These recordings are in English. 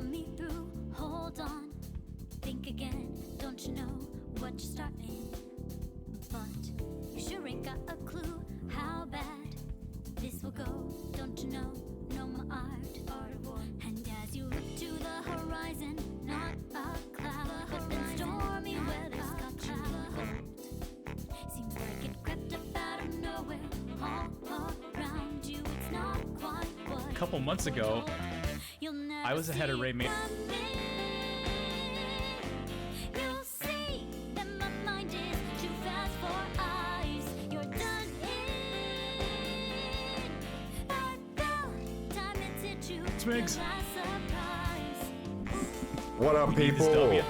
me through. Hold on, think again. Don't you know what you're starting? But you sure ain't got a clue how bad this will go. Don't you know? Know my art of war. And as you look to the horizon, not a cloud, but then stormy weather's got you cold. Seems like it crept up out of nowhere, all around you. It's not quite what A couple months ago, I was ahead of Raymandicoot. You'll see that my mind is too fast for eyes. You're done in. Time it's hit you. Smigs. What up, We need this people? W.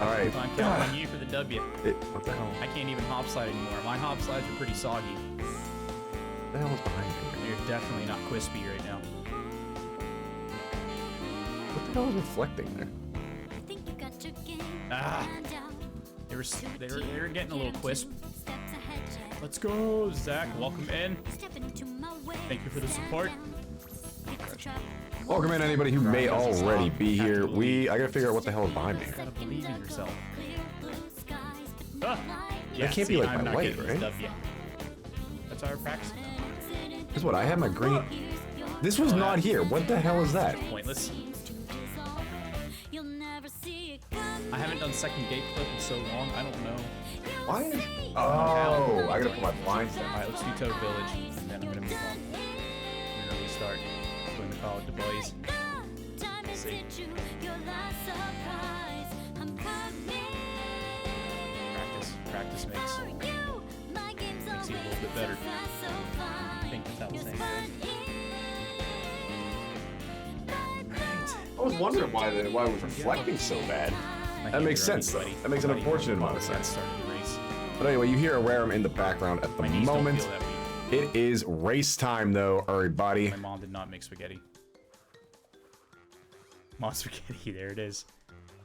Alright. I'm counting on you for the W. What the hell? I can't even hop slide anymore. My hop slides are pretty soggy. What the hell is behind me? You're definitely not crispy right now. What the hell is reflecting there? I think you got your game Ah. planned out. They were getting a little quisp. Steps ahead, Jack. Let's go, Zach. Welcome in. Step into my way. Thank you for the support. It's a trap. Welcome in anybody who may already be here. I gotta figure out what the hell is behind me. Gotta believe in yourself. Clear blue skies, but Ah. not light. Yeah, can't be see, like I'm my not weight, getting right? this W. That's our practice. Guess what? I have my green. This was not here. What the hell is that? Pointless. You'll never see it coming. I haven't done second gate clip in so long. I don't know. Why is... Oh, I gotta put my blinds down. Alright, let's do Toad Village, and then I'm gonna move on. I'm gonna restart going to call it the boys. Time has hit you, your last surprise. I'm coming. Practice makes For you, my game's Makes you a always little bit better. so fast, so fine. I think that was You're saying. spun in. I was wondering why it was reflecting so bad. That makes sense, though. That makes an unfortunate amount of sense. Starting the race. But anyway, you hear Ararem in the background at the My knees don't moment. feel that weak. It is race time, though, everybody. My mom did not make spaghetti. Mom spaghetti, there it is.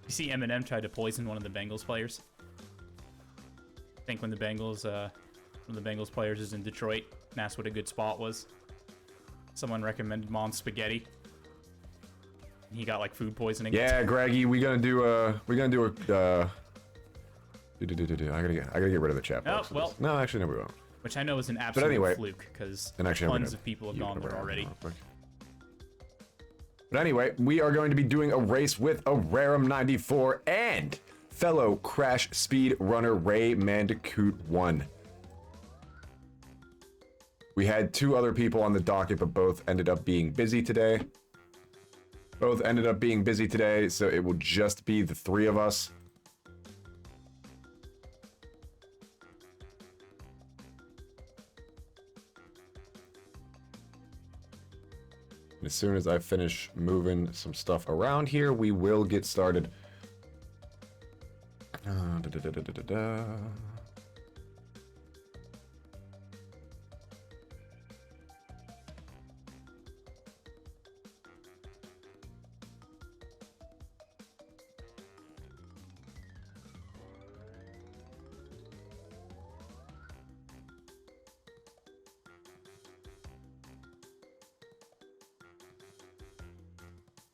You see Eminem tried to poison one of the Bengals players? I think when the Bengals, one of the Bengals players is in Detroit and asked what a good spot was. Someone recommended Mom's spaghetti. And he got like food poisoning. Yeah, Greggy, we gonna do a. I gotta get rid of the chat box. Oh, well. No, actually, no, we won't. Which I know is an absolute anyway, fluke because And actually, I'm tons gonna of people have mute gone there Ararem already. real quick. But anyway, we are going to be doing a race with Ararem94 and fellow Crash Speed Runner Raymandicoot1. We had two other people on the docket, but both ended up being busy today. So it will just be the three of us. And as soon as I finish moving some stuff around here, we will get started.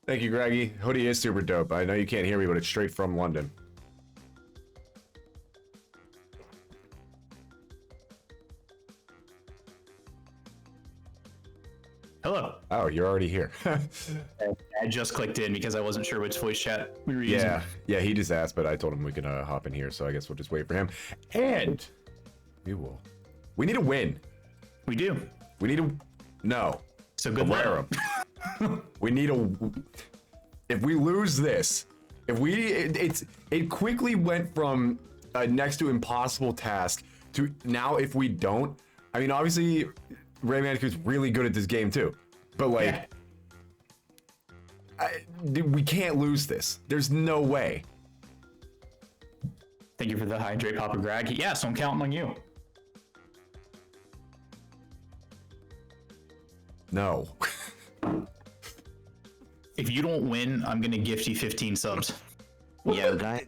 Thank you, Greggy. Hoodie is super dope. I know you can't hear me, but it's straight from London. Hello. Oh, you're already here. I just clicked in because I wasn't sure which voice chat we were using. Yeah, he just asked, but I told him we can hop in here, so I guess we'll just wait for him. And we need a win. We do. We need a no. So good luck. We need a. If we lose this, it quickly went from a next to impossible task to now if we don't. I mean, obviously, Raymandicoot's really good at this game too, but like, we can't lose this. There's no way. Thank you for the hydrate, Papa Greg. Yeah, so I'm counting on you. No. If you don't win, I'm gonna gift you 15 subs. Yo, guy.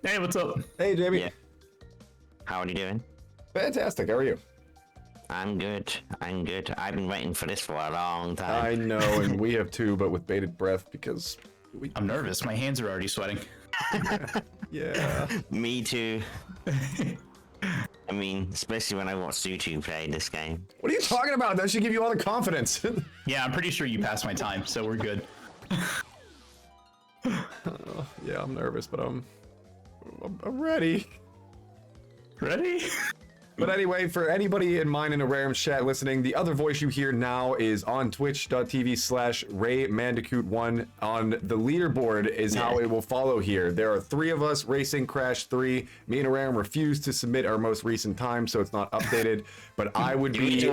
Hey, what's up? Hey, Jamie. Yeah. How are you doing? Fantastic. How are you? I'm good. I'm good. I've been waiting for this for a long time. I know, and we have too, but with bated breath because I'm nervous. My hands are already sweating. Yeah. Me too. I mean, especially when I watch Suchu play this game. What are you talking about? That should give you all the confidence. Yeah, I'm pretty sure you passed my time, so we're good. Yeah, I'm nervous, but I'm ready. Ready? But anyway, for anybody in mine and Ararem's chat listening, the other voice you hear now is on twitch.tv/Raymandicoot1. On the leaderboard is how it will follow here. There are 3 of us racing Crash 3. Me and Ararem refuse to submit our most recent time, so it's not updated. But I would be...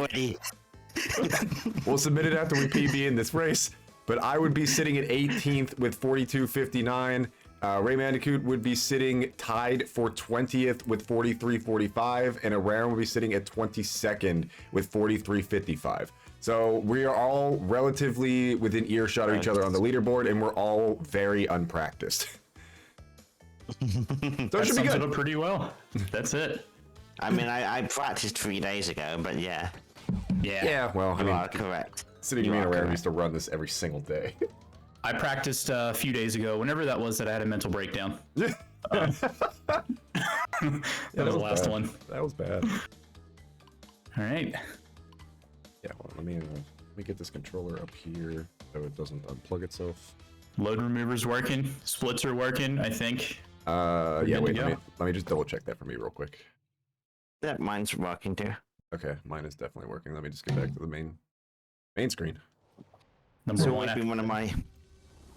We'll submit it after we PB in this race. But I would be sitting at 18th with 42.59. Raymandicoot would be sitting tied for 20th with 43.45, and Ararem would be sitting at 22nd with 43.55. So we are all relatively within earshot of each other on the leaderboard, and we're all very unpracticed. So it should be good. It up pretty well. That's it. I mean, I practiced 3 days ago, but yeah. Yeah, well, I You mean, are correct. considering me and Ararem used to run this every single day. I practiced a few days ago, whenever that was that I had a mental breakdown. That was the last bad. one. That was bad. All right. Yeah, well, let me get this controller up here so it doesn't unplug itself. Load remover's working. Splits are working, I think. Yeah, good wait, to let go. me just double check that for me real quick. Yeah, mine's working too. Okay, mine is definitely working. Let me just get back to the main screen. Number So one. it's been one of my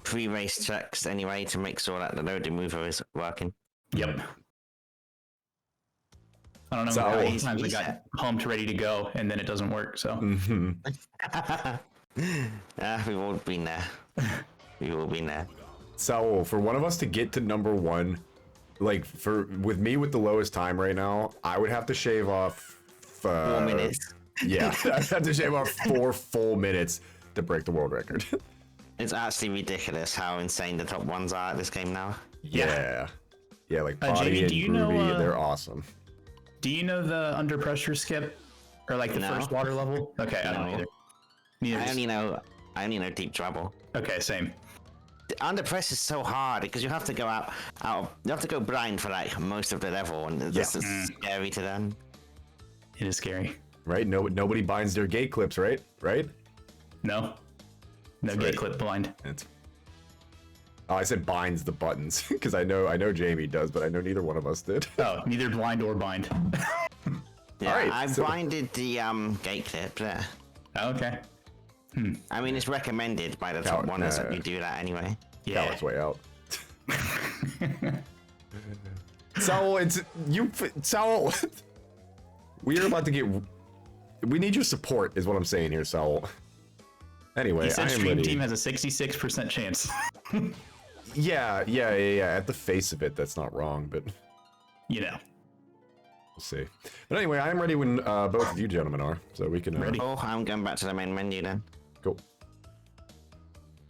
pre-race checks anyway to make sure that the load remover is working. Yep. I don't know So- how many times I got pumped ready to go and then it doesn't work, so. Mm-hmm. We've all been there. We've all been there. So for one of us to get to number 1, like with me with the lowest time right now, I would have to shave off 4 minutes. Yeah, I'd have to shave off 4 full minutes to break the world record. It's actually ridiculous how insane the top ones are at this game now. Yeah, like Body Jamie, and do you Groovy, know, they're awesome. Do you know the under pressure skip? Or like the No. first water level? Okay, I don't No. either. Neither I does- only know Deep Trouble. Okay, same. The under press is so hard because you have to go you have to go blind for like most of the level, and this is scary to them. It is scary. Right? Nobody binds their gate clips, right? Right? No. No That's gate right. clip blind. Oh, I said binds the buttons because I know Jamie does, but I know neither one of us did. Oh, neither blind or bind. Yeah, Alright, I so- blinded the gate clip there. Okay. I mean, it's recommended by the top ones that you do that anyway. Yeah. Coward's way out. Saul, Saul. We are about to get. We need your support, is what I'm saying here, Saul. Anyway, He said I am Stream ready. Team has a 66% chance. Yeah. At the face of it, that's not wrong, but You know. we'll see. But anyway, I am ready when both of you gentlemen are, so we can. Ready. Oh, I'm going back to the main menu then. Go.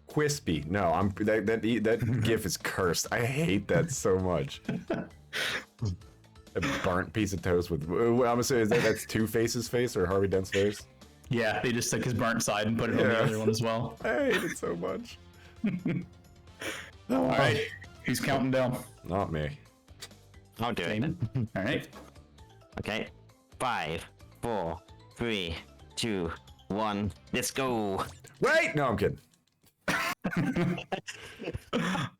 Quispy. No, that GIF is cursed. I hate that so much. A burnt piece of toast with. I'm assuming that's Two Face's face or Harvey Dent's face. Yeah, they just took his burnt side and put it on the Yeah. other one as well. I hate it so much. All right. Who's counting down? Not me. I'll do it. Damon? All right. Okay. 5, 4, 3, 2, 1. Let's go. Wait! No, I'm kidding.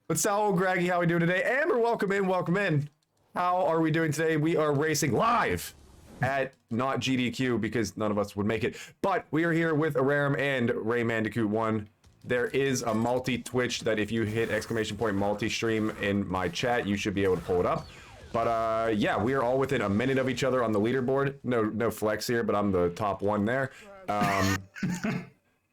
But Sal, Graggy, how are we doing today? Amber, welcome in. How are we doing today? We are racing live at not GDQ because none of us would make it. But we are here with Ararem and Raymandicoot1. There is a multi-Twitch that if you hit ! multi-stream in my chat, you should be able to pull it up. But yeah, we are all within a minute of each other on the leaderboard. No flex here, but I'm the top one there.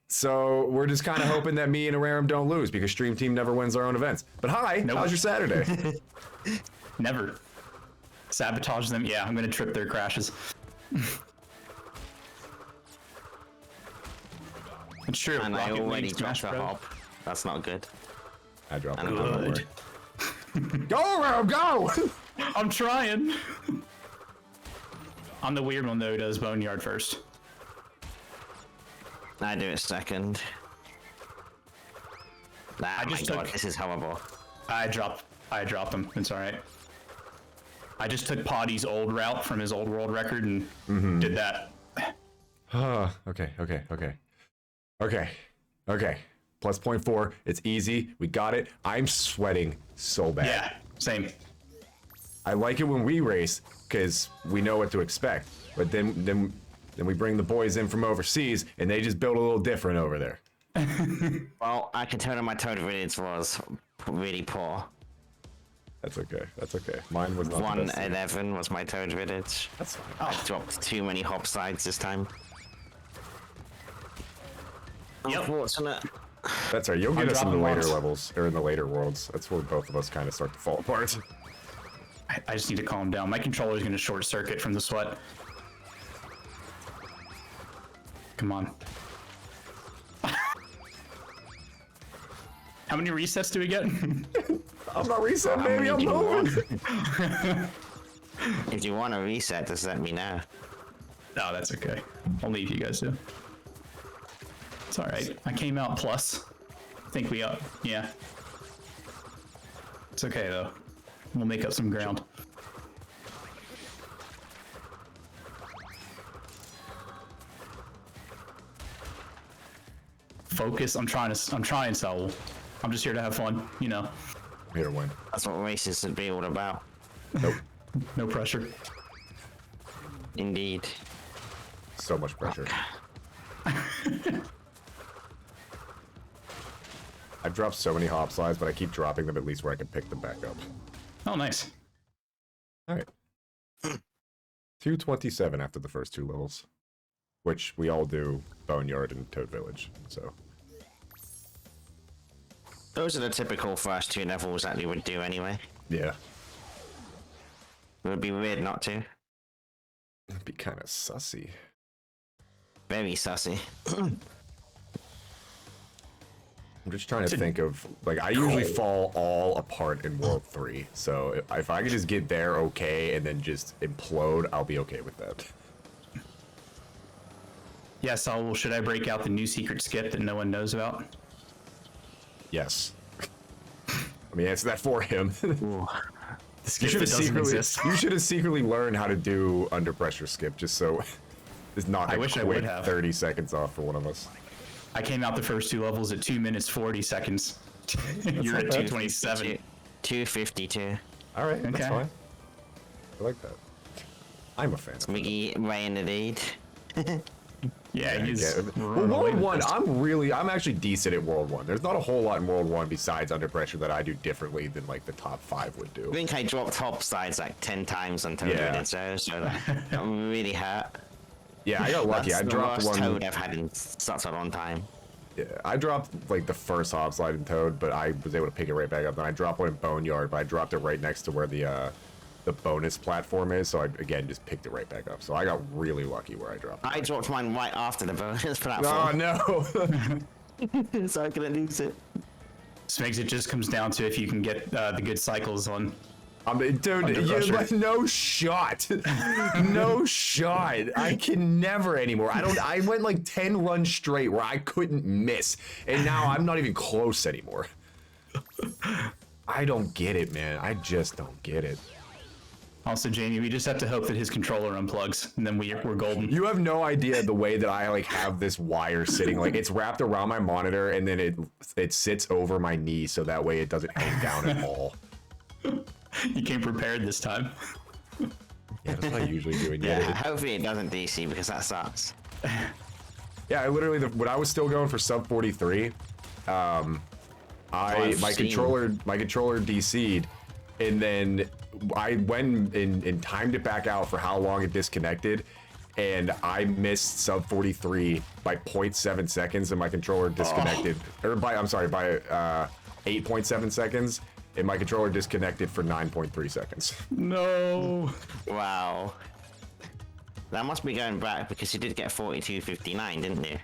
So we're just kind of hoping that me and Ararem don't lose because Stream Team never wins our own events. But hi, Nope. how's your Saturday? Never. Sabotage them. Yeah, I'm going to trip their crashes. It's true. And I Rocket already League, Smash dropped a Bros. hop. That's not good. I dropped it. And Don't Good. worry. Go, Ararem, go! I'm trying. I'm the weird one though who does Boneyard first. I do it second. Ah, I just my God, took- this is horrible. I dropped him. It's all right. I just took Poddy's old route from his old world record and did that. Okay. Plus 0.4. It's easy. We got it. I'm sweating so bad. Yeah, same. I like it when we race because we know what to expect. But then we bring the boys in from overseas and they just build a little different over there. Well, I can tell you my Toad Village was really poor. That's okay. Mine was not the best. 111 was my Toad Village. That's fine. I dropped too many hop sides this time. Yep. Unfortunate. That's all right. You'll get us in the dropping later lots. levels, or in the later worlds. That's where both of us kind of start to fall apart. I just need to calm down. My controller's gonna short circuit from the sweat. Come on. How many resets do we get? I'm not reset, baby. I'm moving. If you want to reset, just let me know. No, that's okay. I'll leave you guys to. It's all right. I came out plus. I think we up. Yeah. It's okay though. We'll make up some ground. Focus. I'm trying, Saul. I'm just here to have fun, you know. I'm here to win. That's what races should be all about. Nope. No pressure. Indeed. So much pressure. I've dropped so many hop slides, but I keep dropping them at least where I can pick them back up. Oh, nice. All right. 227 after the first two levels, which we all do Boneyard and Toad Village. So Those are the typical first two levels that we would do anyway. yeah, It would be weird not to. it'd be kind of sussy. Very sussy. I'm just trying to think of, like, I usually fall all apart in World 3, so if I could just get there okay and then just implode, I'll be okay with that. Yeah, Saul, should I break out the new secret skip that no one knows about? Yes. Let me answer that for him. The You skip should that doesn't exist. have secretly learned how to do under pressure skip, just so it's not I a wish I quick would have. 30 seconds off for one of us. I came out the first two levels at 2 minutes 40 seconds. You're at 227. 252. All right, that's Okay. fine. I like that. I'm a fan. Mickey way in the lead. Yeah, he's Yeah. Well, running away World with 1, this. I'm actually decent at World 1. There's not a whole lot in World 1 besides under pressure that I do differently than like the top 5 would do. I think I dropped hop sides like 10 times on Toad Yeah. Village, so like, I'm really hurt. Yeah, I got lucky. That's I the dropped worst one. Toad I've had in such a long time. Yeah, I dropped like the first hop slide in Toad, but I was able to pick it right back up. Then I dropped one in Boneyard, but I dropped it right next to where the bonus platform is. So I again just picked it right back up. So I got really lucky where I dropped it. I dropped mine right after the bonus Oh platform, no! so I couldn't lose it. Smigs, it just comes down to if you can get the good cycles on. Dude, Under pressure. no shot, no shot. I can never anymore. I went like 10 runs straight where I couldn't miss, and now I'm not even close anymore. I don't get it, man. I just don't get it. Also, Jamie, we just have to hope that his controller unplugs, and then we're golden. You have no idea the way that I like have this wire sitting, like it's wrapped around my monitor, and then it sits over my knee, so that way it doesn't hang down at all. You came prepared this time. Yeah, that's what I usually do. And Yeah, yeah, hopefully it doesn't DC because that sucks. yeah. I literally, when I was still going for sub 43, my controller DC'd, and then I went and timed it back out for how long it disconnected, and I missed sub 43 by 0.7 seconds, and my controller disconnected, or by 8.7 seconds, and my controller disconnected for 9.3 seconds. No. Wow. That must be going back because you did get 42.59, didn't you?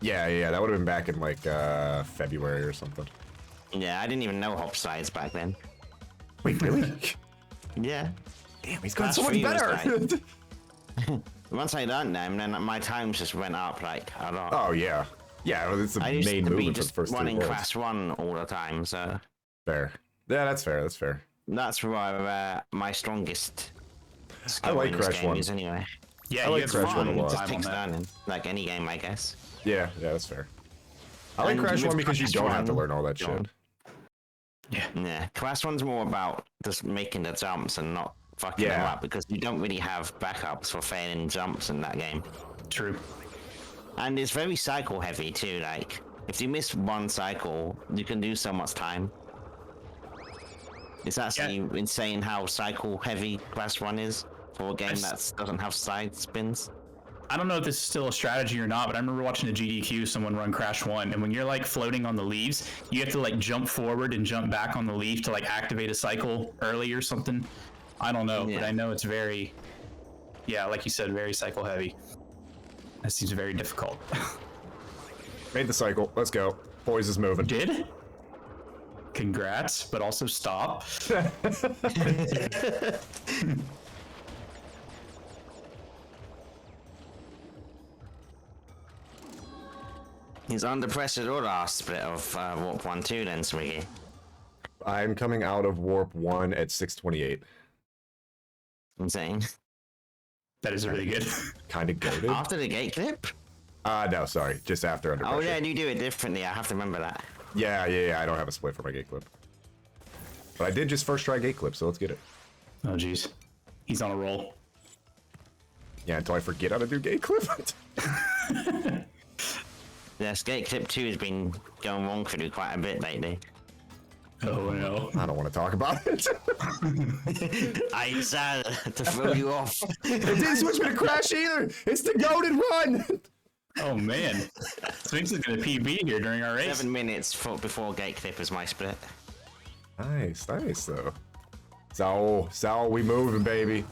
Yeah, that would have been back in like February or something. Yeah, I didn't even know hop sides back then. Wait, really? Yeah. Damn, he's got Class so much 3 was better. Once I learned them, then my times just went up like a lot. Oh yeah, Yeah, well, it's the I used main to be movement for the just first 3 running worlds. Class 1 all the time, so Fair. Yeah, that's fair. That's fair. that's where my strongest skill like in this Crash game 1. is anyway. Yeah, I you like have Crash 1 a fun. lot. It just Time on takes that. learning, like any game, I guess. Yeah, that's fair. I like And Crash with 1 because you Crash don't have to 1, learn all that shit. Yeah, Class 1's more about just making the jumps and not fucking them Yeah. up, because you don't really have backups for failing jumps in that game. True. And it's very cycle heavy too, like, if you miss one cycle, you can lose so much time. It's actually insane how cycle heavy Class 1 is for a game that doesn't have side spins. I don't know if this is still a strategy or not, but I remember watching a GDQ someone run Crash 1, and when you're like floating on the leaves, you have to like jump forward and jump back on the leaf to like activate a cycle early or something. I don't know, but Yeah. I know it's very, yeah, like you said, very cycle heavy. That seems very difficult. Made the cycle. Let's go. Poise is moving. Did? Congrats, but also stop. He's under pressure or last split of Warp 1-2 then, Swiggy. I'm coming out of Warp 1 at 6:28. Insane. That is really good. Kind of goaded. After the gate clip? No, sorry. Just after under Oh pressure. yeah, you do it differently, I have to remember that. Yeah. I don't have a split for my gate clip. But I did just first try gate clip, so let's get it. Oh, jeez. He's on a roll. Yeah, until I forget how to do gate clip. Yes, gate clip 2 has been going wrong for you quite a bit lately. Oh, no. I don't want to talk about it. I decided to throw you off. It didn't switch me to Crash either. It's the goaded run. Oh, man. Sphinx is going to PB here during our race. 7 minutes before gate clip is my split. Nice though. So we moving, baby.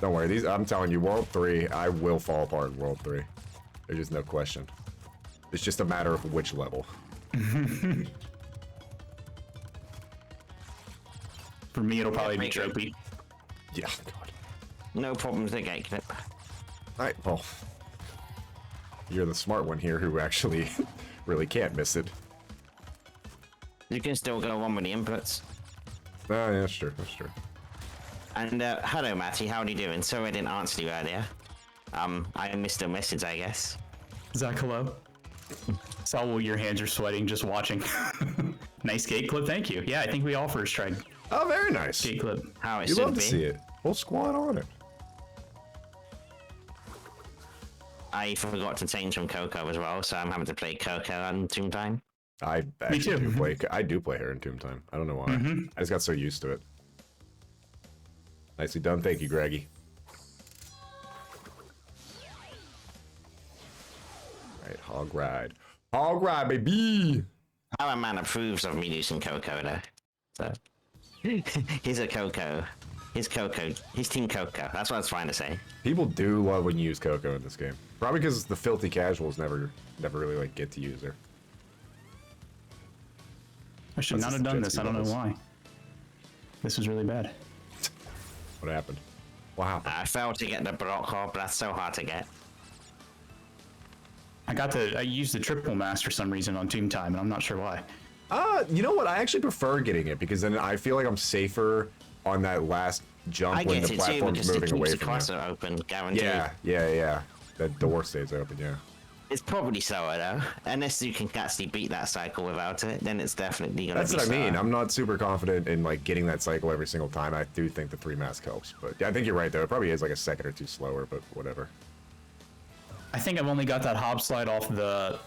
Don't worry, I'm telling you, World 3, I will fall apart in World 3. There's just no question. It's just a matter of which level. For me, it'll probably be Trophy. Yeah, God. No problems with gate clip. Alright, well. You're the smart one here who actually really can't miss it. You can still go on with the inputs. Oh, yeah, that's true. And hello Matty, how are you doing? Sorry I didn't answer you earlier. I missed a message, I guess. Zach, hello. Saul, your hands are sweating just watching. Nice gate clip, thank you. Yeah, I think we all first tried Oh, very nice. gate clip. How it You should love be. to see it. Whole squad on it. I forgot to change from Coco as well, so I'm having to play Coco on Tomb Time. I actually too. do play her in Tomb Time. I don't know why. I just got so used to it. Nicely done. Thank you, Greggy. Alright, hog ride. Hog ride, baby! Our man approves of me using Coco though. So he's a Coco. He's Coco. He's Team Coco. That's what I was trying to say. People do love when you use Coco in this game. Probably because the filthy casuals never really like get to use her. I should That's not just have done jet this. ski I don't know levels. why. This was really bad. What happened? What happened? I failed to get the block hop, but that's so hard to get. I used the triple mass for some reason on Tomb Time, and I'm not sure why. You know what? I actually prefer getting it because then I feel like I'm safer on that last jump I when get the it too platform's because it moving keeps away the from you. cluster open, guaranteed. Yeah. That door stays open, yeah. It's probably slower though, unless you can actually beat that cycle without it. Then it's definitely gonna That's be what I mean. slower. I'm not super confident in like getting that cycle every single time. I do think the 3 mask helps, but yeah, I think you're right though. It probably is like a second or two slower, but whatever. I think I've only got that hop slide off the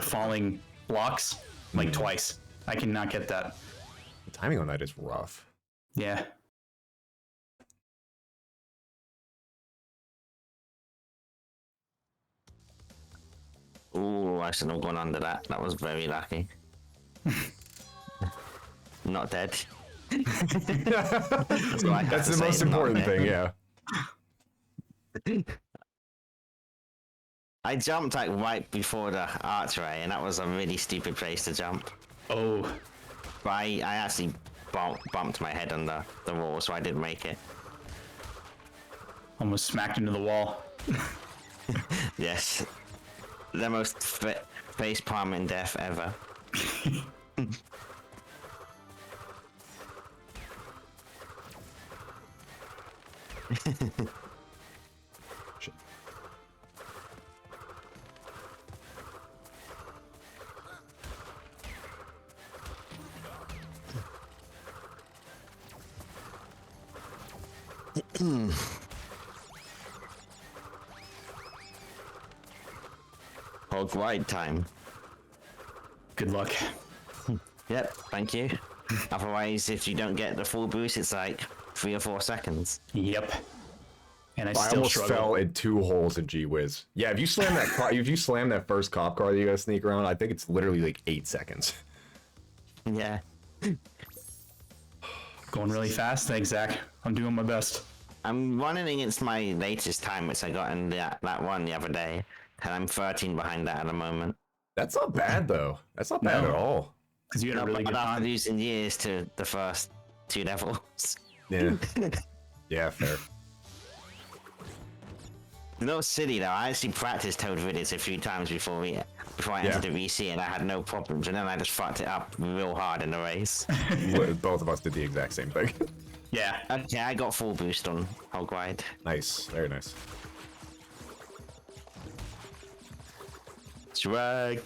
falling blocks like twice. I cannot get that. The timing on that is rough. Yeah. Ooh, I should have gone under that. That was very lucky. Not dead. That's what I have That's to the say, most not important dead. thing, yeah. I jumped like right before the archway, and that was a really stupid place to jump. Oh, But I actually bumped my head on the wall, so I didn't make it. almost smacked into the wall. Yes. the most face palming death ever. Shit. Hog ride time. Good luck. Yep, thank you. Otherwise, if you don't get the full boost, it's like 3 or 4 seconds. Yep. And I I still almost struggle. fell in 2 holes in G-Wiz. Yeah, if you slam that if you slam that first cop car that you gotta sneak around, I think it's literally like 8 seconds. Yeah. Going really fast. Thanks, Zach. I'm doing my best. I'm running against my latest time, which I got in that one the other day, and I'm 13 behind that at the moment. That's not bad though. That's not bad No. at all. Because you had a really But good after time. losing years to the first 2 levels. Yeah. Yeah, fair. No silly though. I actually practiced Toad videos a few times before I entered the VC, and I had no problems. And then I just fucked it up real hard in the race. Both of us did the exact same thing. Yeah. Okay, I got full boost on Hog Ride. Nice, very nice. Swag.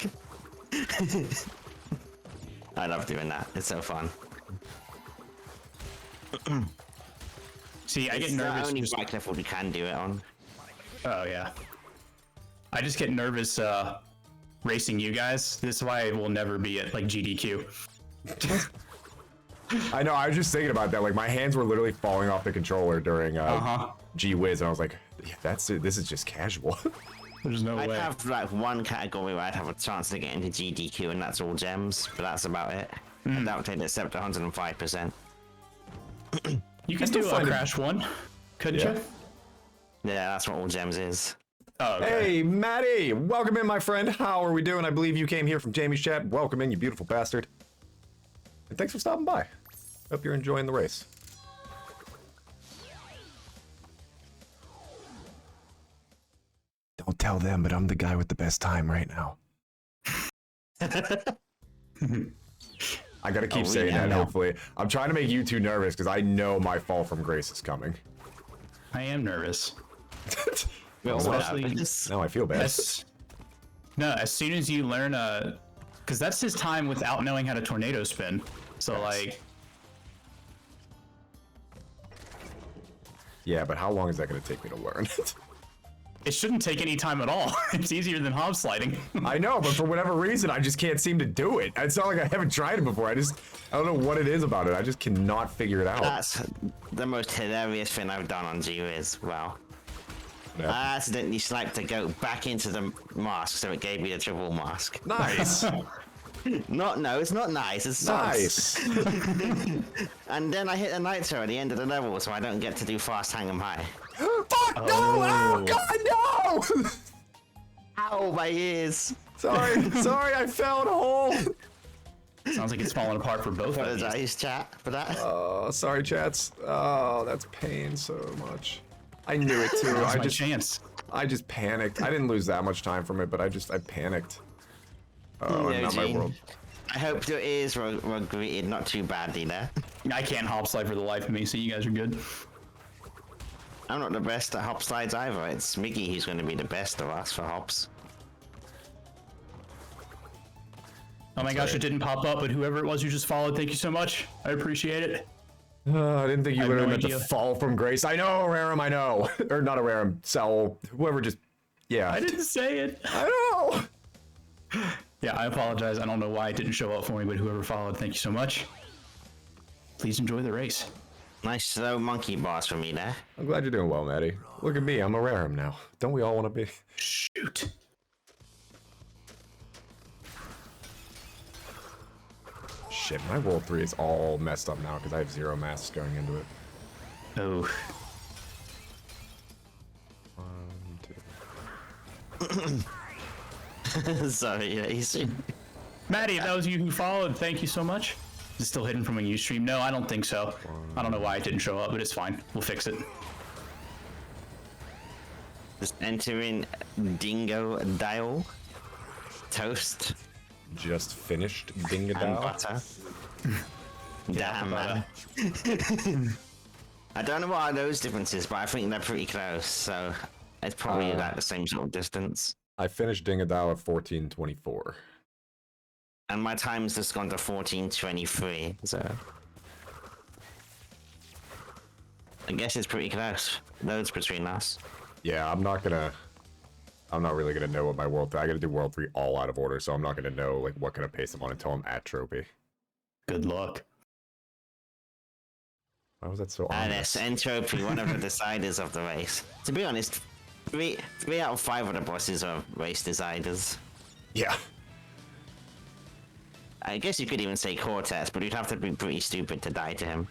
I love doing that. It's so fun. See, I get It's the nervous. only just- bike level you can do it on. Oh, yeah. I just get nervous racing you guys. This is why I will never be at, like, GDQ. I know, I was just thinking about that. Like, my hands were literally falling off the controller during G-Wiz, and I was like, yeah, that's it. This is just casual. There's no I'd way. have like one category where I'd have a chance to get into GDQ, and that's all gems, but that's about it. I doubt they'd accept 105%. You can still do a find it- Crash 1, couldn't Yeah. you? Yeah, that's what all gems is. Oh, okay. Hey, Maddie! Welcome in, my friend. How are we doing? I believe you came here from Jamie's chat. Welcome in, you beautiful bastard. And thanks for stopping by. Hope you're enjoying the race. Don't tell them, but I'm the guy with the best time right now. I gotta keep saying yeah, that, no. hopefully. I'm trying to make you two nervous because I know my fall from grace is coming. I am nervous. Well, Especially- Now I feel bad. No, as soon as you learn, because that's his time without knowing how to tornado spin. So, like, Yeah, but how long is that gonna take me to learn? it shouldn't take any time at all. It's easier than hob sliding. I know, but for whatever reason, I just can't seem to do it. It's not like I haven't tried it before. I don't know what it is about it. I just cannot figure it out. that's the most hilarious thing I've done on G-Wiz. Wow. Yeah. I accidentally sniped the goat back into the mask, so it gave me a triple mask. Nice. It's not nice. It's sucks. Nice. And then I hit a nitro at the end of the level, so I don't get to do fast hang 'em high. Fuck, no! Oh, God, no! Ow, my ears. Sorry, I fell in a hole. Sounds like it's falling apart for both of you. Apologize, chat, for that. Oh, sorry, chats. Oh, that's pain so much. I knew it too. That's my chance. I just panicked. I didn't lose that much time from it, but I panicked. Oh, No, not my Gene. world. I hope your ears were greeted not too badly there. I can't hop slide for the life of me, so you guys are good. I'm not the best at hop slides either. It's Miggy who's going to be the best of us for hops. Oh my gosh, it didn't pop up, but whoever it was you just followed, thank you so much. I appreciate it. I didn't think you I have literally no meant to idea. fall from grace. I know, Ararem, I know. Or not Ararem, Sal, whoever just... Yeah. I didn't say it. I know! Yeah, I apologize. I don't know why it didn't show up for me, but whoever followed, thank you so much. Please enjoy the race. Nice slow monkey bars for me there. I'm glad you're doing well, Maddie. Look at me, I'm Ararem now. Don't we all want to be? Shoot. Shit, my World 3 is all messed up now because I have 0 masks going into it. Oh. 1, 2... Sorry, yeah, he's... Maddie, if that was you who followed, thank you so much. Is it still hidden from when you stream? No, I don't think so. I don't know why it didn't show up, but it's fine. We'll fix it. Just entering Dingo Dial. toast Just finished and Dingadao. butter. Damn, butter. man. I don't know what are those differences, but I think they're pretty close, so it's probably like the same sort of distance. I finished Dingadao at 14:24. And my time's just gone to 14:23, so I guess it's pretty close. Loads between us. Yeah, I'm not really gonna know what my world. I gotta do World 3 all out of order, so I'm not gonna know like what kind of pace I'm on until I'm at Trophy. Good luck. Why was that so And ominous? it's Entropy, one of the deciders of the race. To be honest, three out of 5 of the bosses are race deciders. Yeah. I guess you could even say Cortex, but you'd have to be pretty stupid to die to him.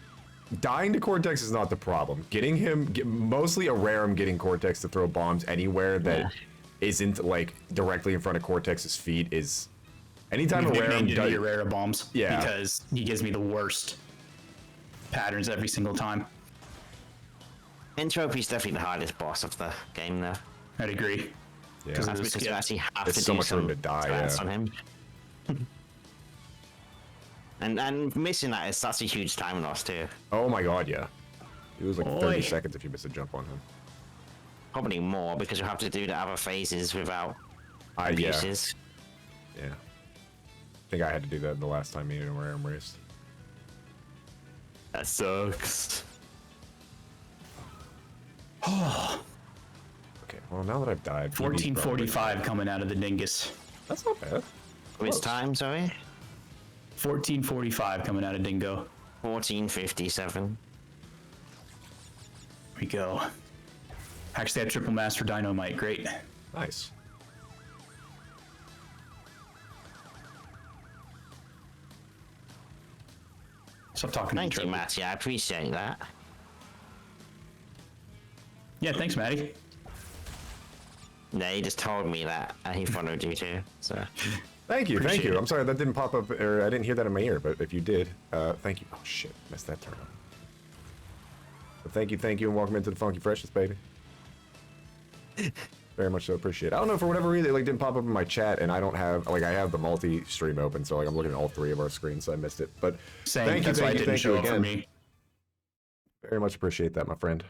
Dying to Cortex is not the problem. Getting him, mostly Ararem getting Cortex to throw bombs anywhere that isn't like directly in front of Cortex's feet is. Anytime We've Ararem nicknamed does, him the Arara bombs. Yeah. Because he gives me the worst patterns every single time. Entropy's definitely the hardest boss of the game, though. I'd agree. yeah, Because That's the because you skip. actually have There's to so do much some room to die, strats yeah. on him. And missing that is such a huge time loss too. oh my god, yeah. It was like 30 Oi. seconds if you miss a jump on him. Probably more because you have to do the other phases without Yeah, abuses. yeah. I think I had to do that the last time me and Ararem raced. That sucks. Okay, well now that I've died, 1445 coming out of the dingus. That's not bad. Which Close. time, sorry? 1445 coming out of Dingo. 14:57. We go. Actually, I have triple master dynamite. Great. Nice. Stop talking to me, Thank you, Trophy. Matty. I appreciate that. Yeah, thanks, Maddie. Yeah, he just told me that, and he followed you too. So Thank you, thank Appreciate you. it. I'm sorry that didn't pop up, or I didn't hear that in my ear, but if you did, thank you. Oh shit, missed that turn. But thank you, and welcome into the Funky Freshness, baby. Very much so appreciate it. I don't know, for whatever reason, it like didn't pop up in my chat, and I don't have, like, I have the multi-stream open, so like I'm looking at all 3 of our screens, so I missed it. But Same. thank you, That's why it thank you, didn't thank show you up for again. me. Very much appreciate that, my friend.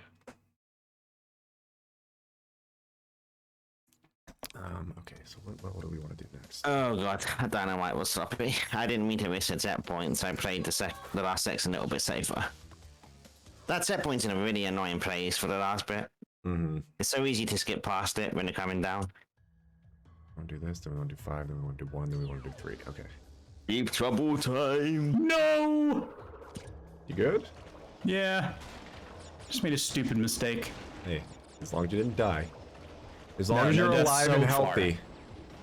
Okay, so what do we want to do next? oh god, Dynamite was sloppy. I didn't mean to miss a set point, so I played the last section a little bit safer. That set point's in a really annoying place for the last bit. Mm-hmm. It's so easy to skip past it when you're coming down. We want to do this, then we want to do 5, then we want to do 1, then we want to do 3. Okay. Deep trouble time. No! You good? Yeah. Just made a stupid mistake. Hey, as long as you didn't die. As long No, as no you're deaths alive so and far. healthy.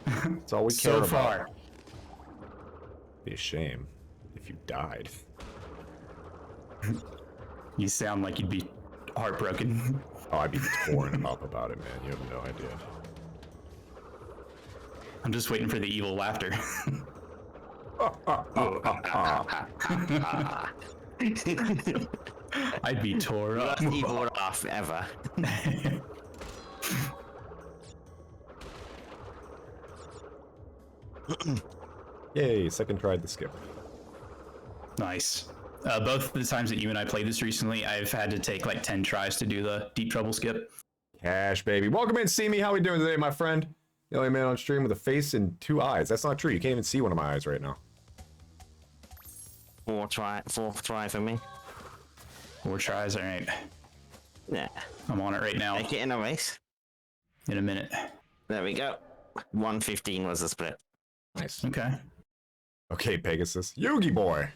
That's all we care So about. far. Be a shame if you died. You sound like you'd be heartbroken. Oh, I'd be torn up about it, man. You have no idea. I'm just waiting for the evil laughter. I'd be tore up. Worst evil laugh ever. Yay, second tried the skip. Nice. Both the times that you and I played this recently, I've had to take like 10 tries to do the deep trouble skip. Cash, baby. Welcome in, see me. How we doing today, my friend? The only man on stream with a face and 2 eyes. That's not true. You can't even see one of my eyes right now. Fourth try for me. 4 tries, all right. Yeah. I'm on it right now. Make it in a race. In a minute. There we go. 1:15 was the split. Nice. Okay. Okay, Pegasus. Yogi boy.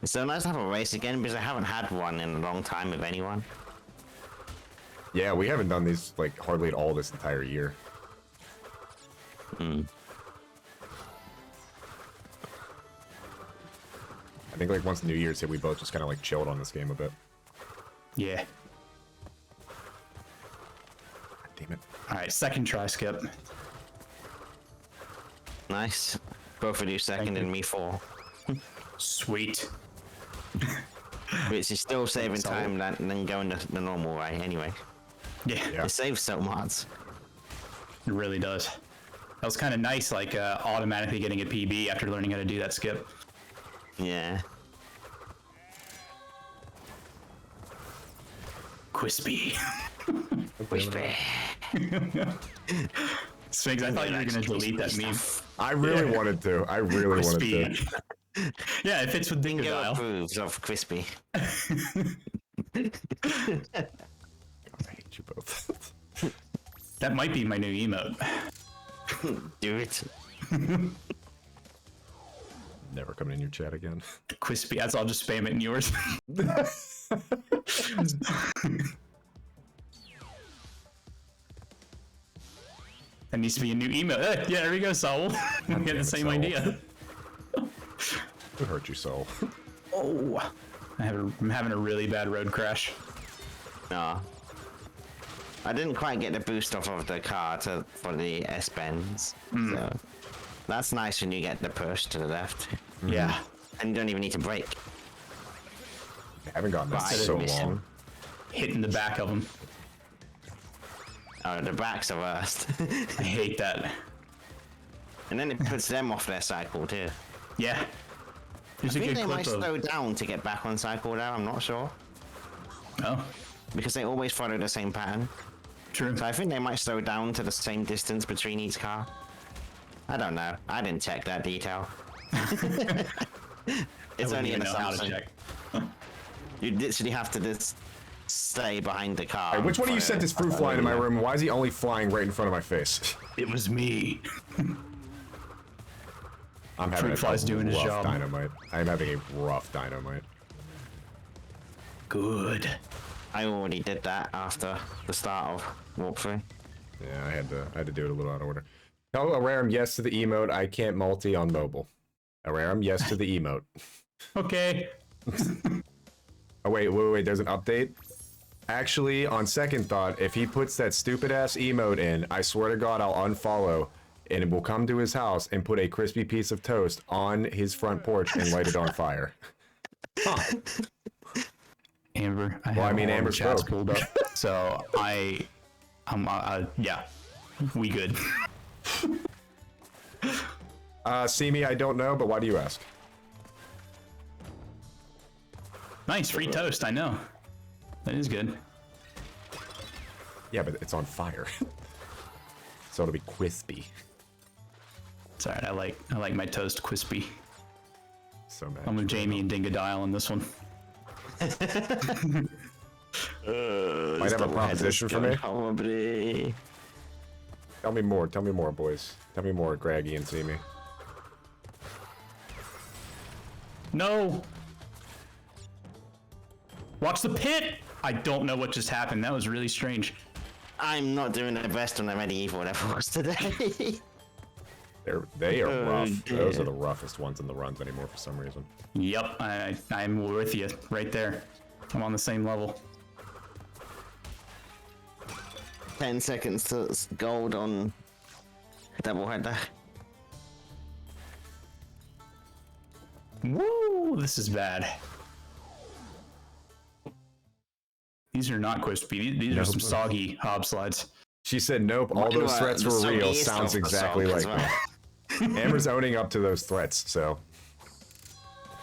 It's so nice to have a race again because I haven't had one in a long time with anyone. Yeah, we haven't done these like hardly at all this entire year. Hmm. I think like once New Year's hit, we both just kind of like chilled on this game a bit. Yeah. God damn it. All right, second try skip. Nice. Both of you second Thank you. and me 4. Sweet. Which is still saving time than going the normal way anyway. Yeah, It saves so much. it really does. That was kind of nice, like automatically getting a PB after learning how to do that skip. Yeah. Crispy. Crispy. Sphinx, I thought you were going to delete that meme. I really wanted to. I really Crispy. wanted to. Yeah, it fits with Bingo Dingodile. approves of crispy. I hate you both. That might be my new emote. Do it. Never coming in your chat again. Crispy, as I'll just spam it in yours. That needs to be a new email. Yeah, there we go, Saul. We had the same Saul. idea. Who hurt you, Soul? Oh, I'm having a really bad road crash. No. I didn't quite get the boost off of the car for the S-bends. So that's nice when you get the push to the left. Yeah. And you don't even need to brake. I haven't gotten this Right. so Mission. long. Hitting the back of them. Oh, the back's the worst. I hate that. And then it puts them off their cycle too. Yeah. There's I a think good they might clip of... slow down to get back on cycle now, I'm not sure. Oh, Because they always follow the same pattern. true. So I think they might slow down to the same distance between each car. I don't know. I didn't check that detail. It's only an assumption. You literally have to just stay behind the car. Hey, which one of you for- sent this fruit fly into my room? Why is he only flying right in front of my face? It was me. I'm having Fruit fly's doing his rough job. dynamite. I'm having a rough dynamite. Good. I already did that after the start of walkthrough. Yeah, I had to do it a little out of order. Tell Ararem yes to the emote. I can't multi on mobile. Ararem yes to the emote. Okay. Oh wait. There's an update. Actually, on second thought, if he puts that stupid ass emote in, I swear to God, I'll unfollow, and will come to his house and put a crispy piece of toast on his front porch and light it on fire. Huh. Amber. I mean, all the Amber's chats broke. pulled up. So yeah, we good. See me, I don't know, but why do you ask? Nice, free toast, I know. That is good. Yeah, but it's on fire. So it'll be crispy. It's alright, I like my toast crispy. So mad. I'm with Jamie and Dingodile on this one. Might have a proposition for me. Probably. Tell me more, boys. Tell me more, Graggy and See Me. No! Watch the pit! I don't know what just happened. That was really strange. I'm not doing the best on the medieval levels today. They are Oh, rough. dear. Those are the roughest ones in the runs anymore for some reason. Yep, I'm with you right there. I'm on the same level. 10 seconds to gold on double header. Woo! This is bad. These are not crispy. These are some soggy hob slides. She said, nope, all those threats were real. Sounds exactly like me. Amber's owning up to those threats, so.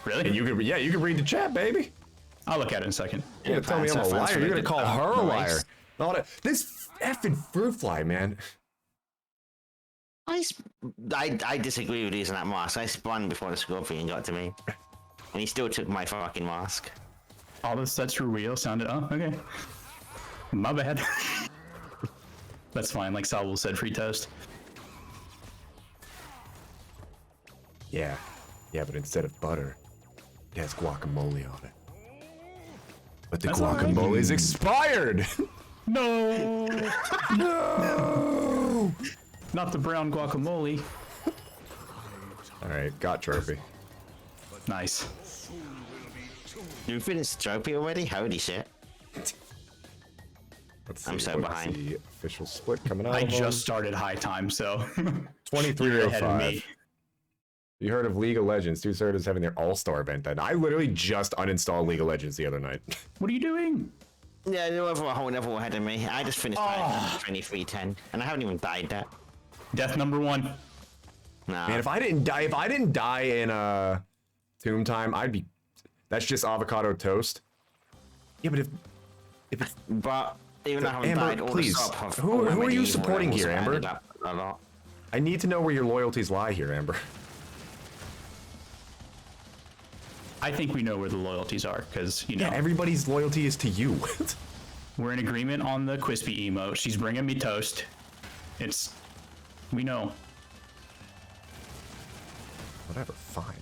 Really? And you can read the chat, baby. I'll look at it in a second. You're gonna tell me I'm a liar. You're gonna call her a liar. Nice. Not a, this effing fruit fly, man. I disagree with using that mask. I spun before the scorpion got to me. And he still took my fucking mask. All the sets were real. Sounded. Oh, okay. My bad. That's fine. Like Salvo said, free toast. Yeah, but instead of butter, it has guacamole on it. But the That's all right. guacamole is expired. No. No. Not the brown guacamole. All right, got trophy. Nice. You finished trophy already? Holy shit. Let's see. I'm so what's behind. The official split coming out. I of them. just started high time, so 23 you're ahead of 05. me. You heard of League of Legends? Two servers having their all-star event. Then I literally just uninstalled League of Legends the other night. What are you doing? Yeah, you're over a whole level ahead of me. I just finished 23:10, and I haven't even died yet. Death number 1. Nah. Man, if I didn't die in Tomb Time, I'd be. That's just avocado toast. Yeah, but if it's But even though I haven't Amber, died, all please. the sub Who are you supporting here, Amber? A lot. I need to know where your loyalties lie here, Amber. I think we know where the loyalties are, because, you know, Yeah, everybody's loyalty is to you. we're in agreement on the Quispy emote. She's bringing me toast. We know. Whatever, fine.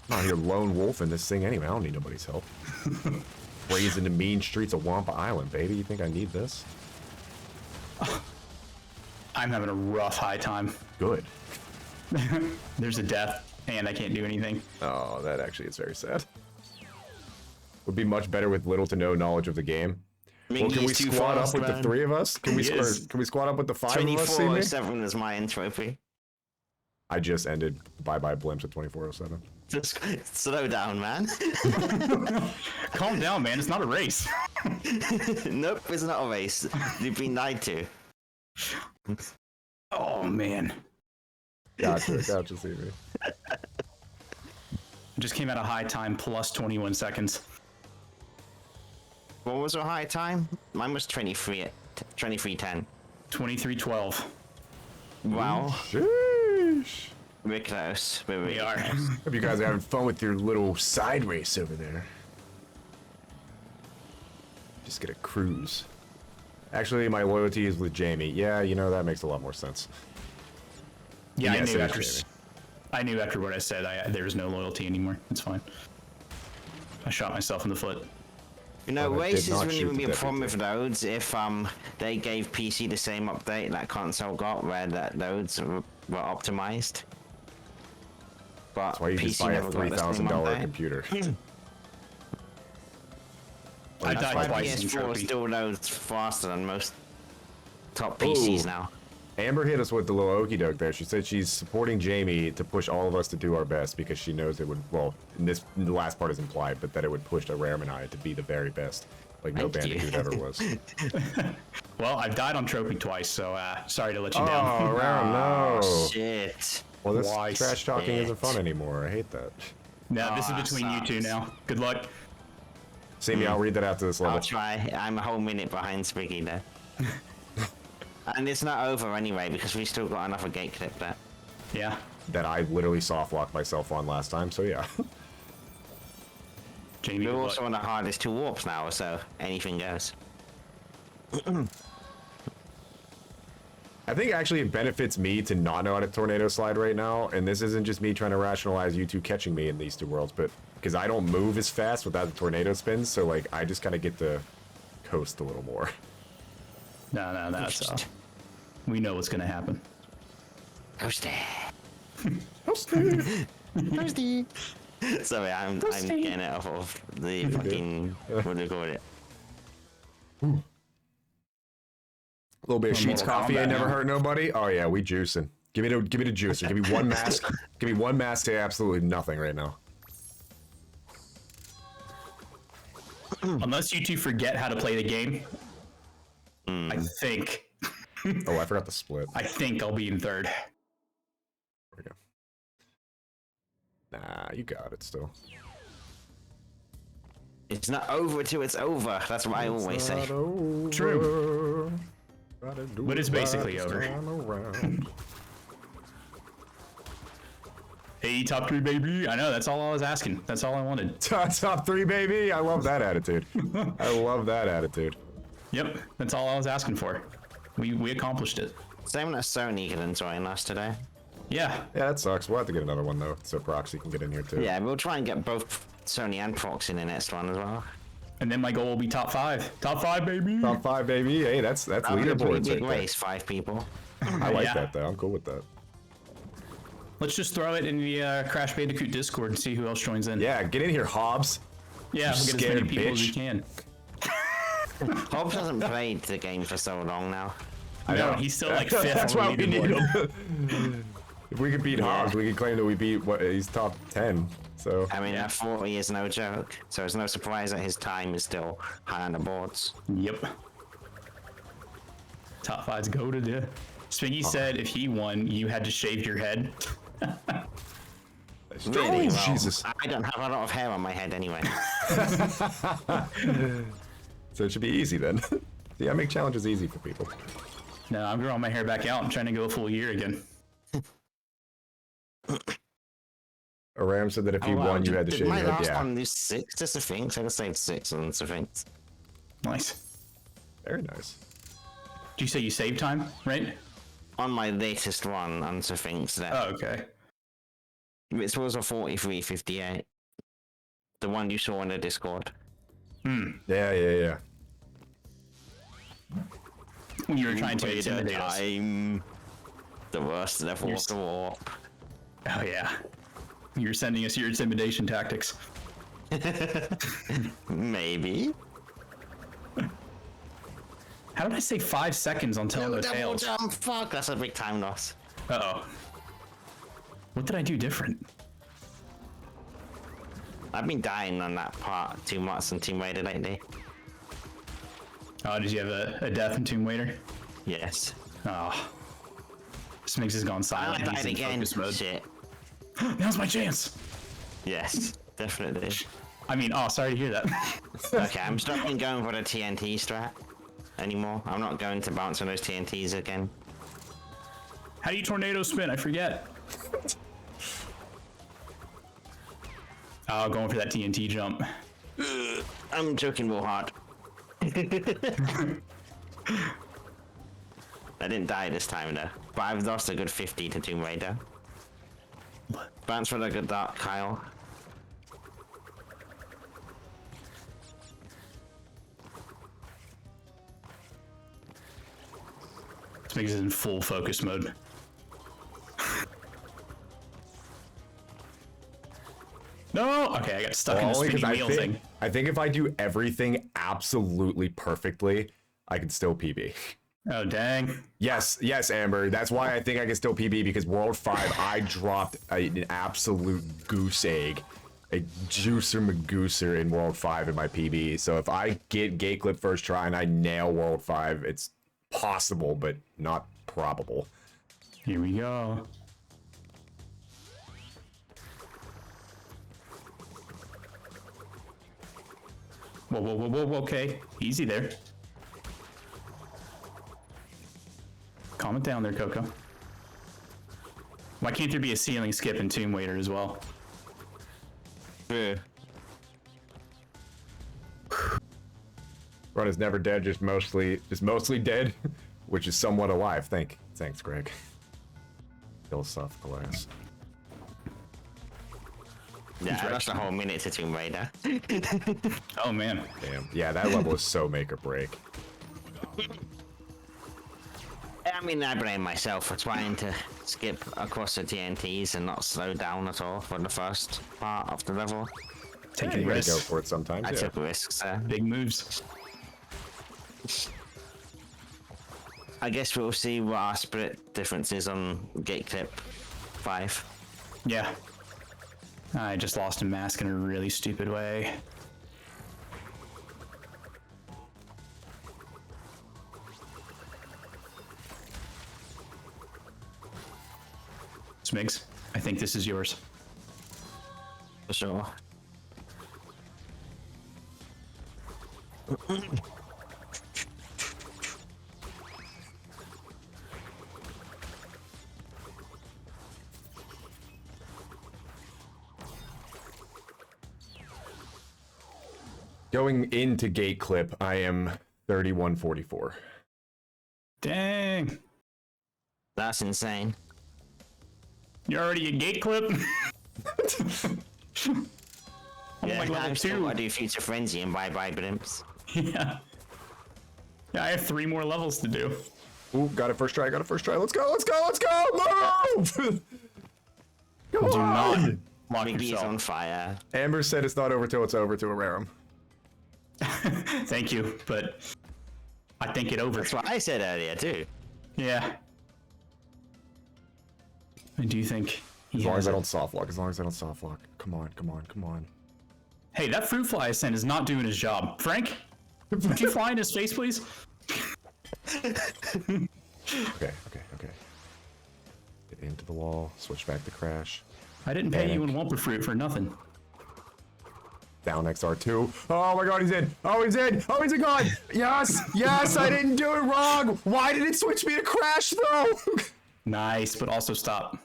I'm not here lone wolf in this thing anyway. I don't need nobody's help. Raised in the mean streets of Wampa Island, baby. You think I need this? I'm having a rough high time. Good. There's a death, and I can't do anything. Oh, that actually is very sad. Would be much better with little to no knowledge of the game. Well, can we squad up with the 3 of us? Can we squad up with the 5 of us? 2407 is my entropy. I just ended bye-bye blimps at 2407. Just slow down, man. Calm down, man. It's not a race. Nope, it's not a race. You've been lied to. Oh, man. Gotcha, CV. Just came out of high time plus 21 seconds. What was our high time? Mine was 23:10. 23:12. Wow, Sheesh. we're close. We are. Hope you guys are having fun with your little side race over there. Just get a cruise. Actually, my loyalty is with Jamie. Yeah, you know, that makes a lot more sense. Yeah, Yes, I knew it after. is Jamie. I knew after what I said, there was no loyalty anymore. It's fine. I shot myself in the foot. You know, Well, I did races not wouldn't shoot even the be a problem deputy. with loads if they gave PC the same update that console got, where that loads were optimized. But That's why you just PC buy a never got the same $3,000 update. computer. I That's died why twice in PS4 trophy. still loads faster than most top PCs Ooh. now. Amber hit us with the little okey doke there. She said she's supporting Jamie to push all of us to do our best because she knows it would, well, the last part is implied, but that it would push Ararem and I to be the very best. Like no Thank you. Bandicoot ever was. Well, I've died on trophy twice, so sorry to let you Oh, down. Ararem, no. Shit. Well, this Why trash talking isn't fun spit? anymore. I hate that. Now, this is Aw, between you two sucks. now. Good luck. See me, I'll read that after this level. I'll try. I'm a whole minute behind Spiggy there. And it's not over anyway because we still got another gate clip there. Yeah. That I literally soft locked myself on last time, so yeah. Jamie, We're good also luck. on the hardest 2 warps now, so anything goes. I think actually it benefits me to not know how to tornado slide right now, and this isn't just me trying to rationalize you two catching me in these 2 worlds, but because I don't move as fast without the tornado spins, so like I just kind of get to coast a little more. No, that's we know what's gonna happen. Toasty. Sorry, I'm getting it off of the fucking what do you call it? A little bit of Sheets Mortal coffee Kombat ain't never now. hurt nobody. Oh yeah, we juicing. Give me the juicer. Give me one mask. Give me one mask to absolutely nothing right now. Unless you two forget how to play the game, I think Oh, I forgot the split. I'll be in 3rd. There we go. Nah, you got it still. It's not over till it's over. That's what I always say. True. But it's basically over. Hey, top 3, baby. I know, that's all I was asking. That's all I wanted. Top 3, baby. I love that attitude. I love that attitude. Yep, that's all I was asking for. We accomplished it. Same that Sony couldn't join us today. Yeah. Yeah, that sucks. We'll have to get another one though, so Proxy can get in here too. Yeah, we'll try and get both Sony and Prox in the next one as well. And then my goal will be top 5. Top 5, baby. Top 5, baby. Hey, that's That'll be a pretty leaderboards big right there. race, 5 people. I like Yeah. that though. I'm cool with that. Let's just throw it in the Crash Bandicoot Discord and see who else joins in. Yeah, get in here, Hobbs. Yeah, we'll get as many scared people as we bitch. can. Hobbs hasn't played the game for so long now. I No, know. he's still like 5th That's on why the we need leaderboard. him. If we could beat Hobbs, we could claim that we beat he's top 10. So I mean, that 40 is no joke, so it's no surprise that his time is still high on the boards. Yep. Top 5's goated, yeah. Spiggy said if he won, you had to shave your head. Really? Well, Jesus. I don't have a lot of hair on my head anyway. So it should be easy then. See, I make challenges easy for people. No, I'm growing my hair back out. I'm trying to go a full year again. Aram said that if he won, you had to shave your My head. last Yeah. one is 6 to Sphinx. I just saved 6 on Sphinx. Nice. Very nice. Did you say you saved time, right? On my latest one on Sphinx, there. Oh, okay. It was a 43.58. The one you saw in the Discord. Yeah. When you were trying to intimidate us. I'm the worst level of the warp. Oh, yeah. You're sending us your intimidation tactics. Maybe. How did I say 5 seconds on telling those Double tales? jump, fuck, that's a big time loss. Uh-oh. What did I do different? I've been dying on that part too much on Team Raider lately. Oh, did you have a death in Tomb Raider? Yes. Oh. Smigs has gone I silent. He's died in again. focus mode. Shit. Now's my chance. Yes, definitely. I mean, oh, sorry to hear that. Okay, I'm stopping going for the TNT strat anymore. I'm not going to bounce on those TNTs again. How do you tornado spin? I forget. Oh, going for that TNT jump. I'm joking real hard. I didn't die this time though, but I've lost a good 50 to Tomb Raider. Bounce for the good dark, Kyle. Smigs is in full focus mode. No! Okay, I got stuck in the Only 'cause spinning wheel thing. I think if I do everything absolutely perfectly, I can still PB. Oh, dang. Yes, Amber. That's why I think I can still PB, because World 5, I dropped an absolute goose egg. A juicer magooser in World 5 in my PB. So if I get gate clip first try and I nail World 5, it's possible, but not probable. Here we go. Whoa, okay. Easy there. Calm it down there, Coco. Why can't there be a ceiling skip in Tomb Raider as well? Yeah. Run is never dead, just mostly dead, which is somewhat alive. Thanks, Greg. Philosophical ass. Yeah, I lost a whole minute to Tomb Raider. Oh, man. Damn. Yeah, that level is so make or break. I mean, I blame myself for trying to skip across the TNTs and not slow down at all for the first part of the level. Taking You gotta risks. go for it sometimes. I Yeah. took risks there. Big moves. I guess we'll see what our split difference is on Gate Clip 5. Yeah. I just lost a mask in a really stupid way. Smigs, I think this is yours. For sure. Going into gate clip, I am 3144. Dang. That's insane. You're already a gate clip? Yeah, like level I'm still 2. gotta do Future Frenzy and bye-bye blimps. Yeah. Yeah, I have 3 more levels to do. Ooh, got it first try, Let's go! Move! Come Do not on! lock Mickey's yourself. on fire. Amber said it's not over till it's over to Ararem. Thank you, but I think it over. That's what I said earlier too. Yeah. I do think he As long has as I it. don't soft lock. As long as I don't soft lock. Come on, come on, come on. Hey, that fruit fly I sent is not doing his job. Frank, would you fly in his face, please? Okay, okay, okay. Get into the wall. Switch back to crash. I didn't pay you Panic. in Wumper Fruit for nothing. Down XR2. Oh my god, he's in. Oh, he's in. Oh, he's a god. Yes, yes, I didn't do it wrong. Why did it switch me to crash though? Nice, but also stop.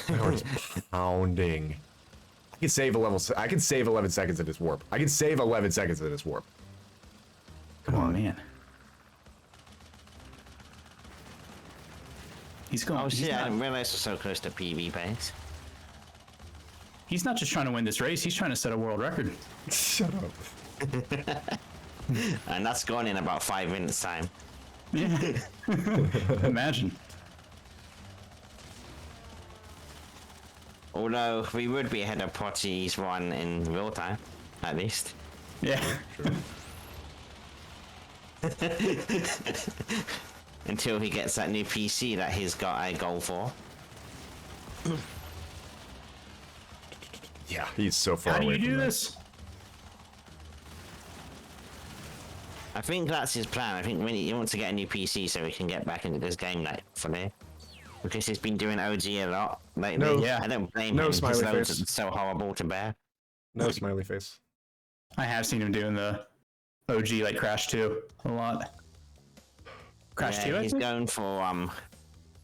My heart is pounding. I can save a level. I can save 11 seconds of this warp. I can save 11 seconds of this warp. Come on, man. He's going. Oh he's shit! I not- didn't realize we're so close to PB pace. He's not just trying to win this race, he's trying to set a world record. Shut up. And that's gone in about 5 minutes time. Yeah. Imagine. Although we would be ahead of Potty's one in real time, at least. Yeah. Until he gets that new PC that he's got a goal for. Yeah, he's so far How do away you do from that. this? I think that's his plan. I think he wants to get a new PC so he can get back into this game like fully. Because he's been doing OG a lot lately. No. Yeah. I don't blame No him. His smiley loads face. are so horrible to bear. No smiley face. I have seen him doing the OG like Crash 2 a lot. Crash 2, Yeah, I he's think? going for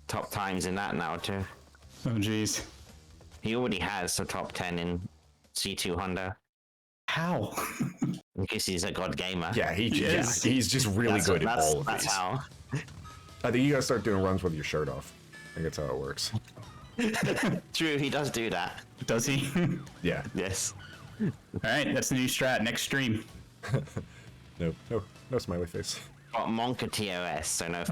top times in that now too. Oh, jeez. He already has the top 10 in C2 Honda. How? Because he's a god gamer. Yeah, Yes. he's just really good at all of that's these. how. I think you gotta start doing runs with your shirt off. I think that's how it works. True, he does do that. Does he? Yeah. Yes. Alright, that's the new strat. Next stream. No smiley face. Got Monka TOS, so no.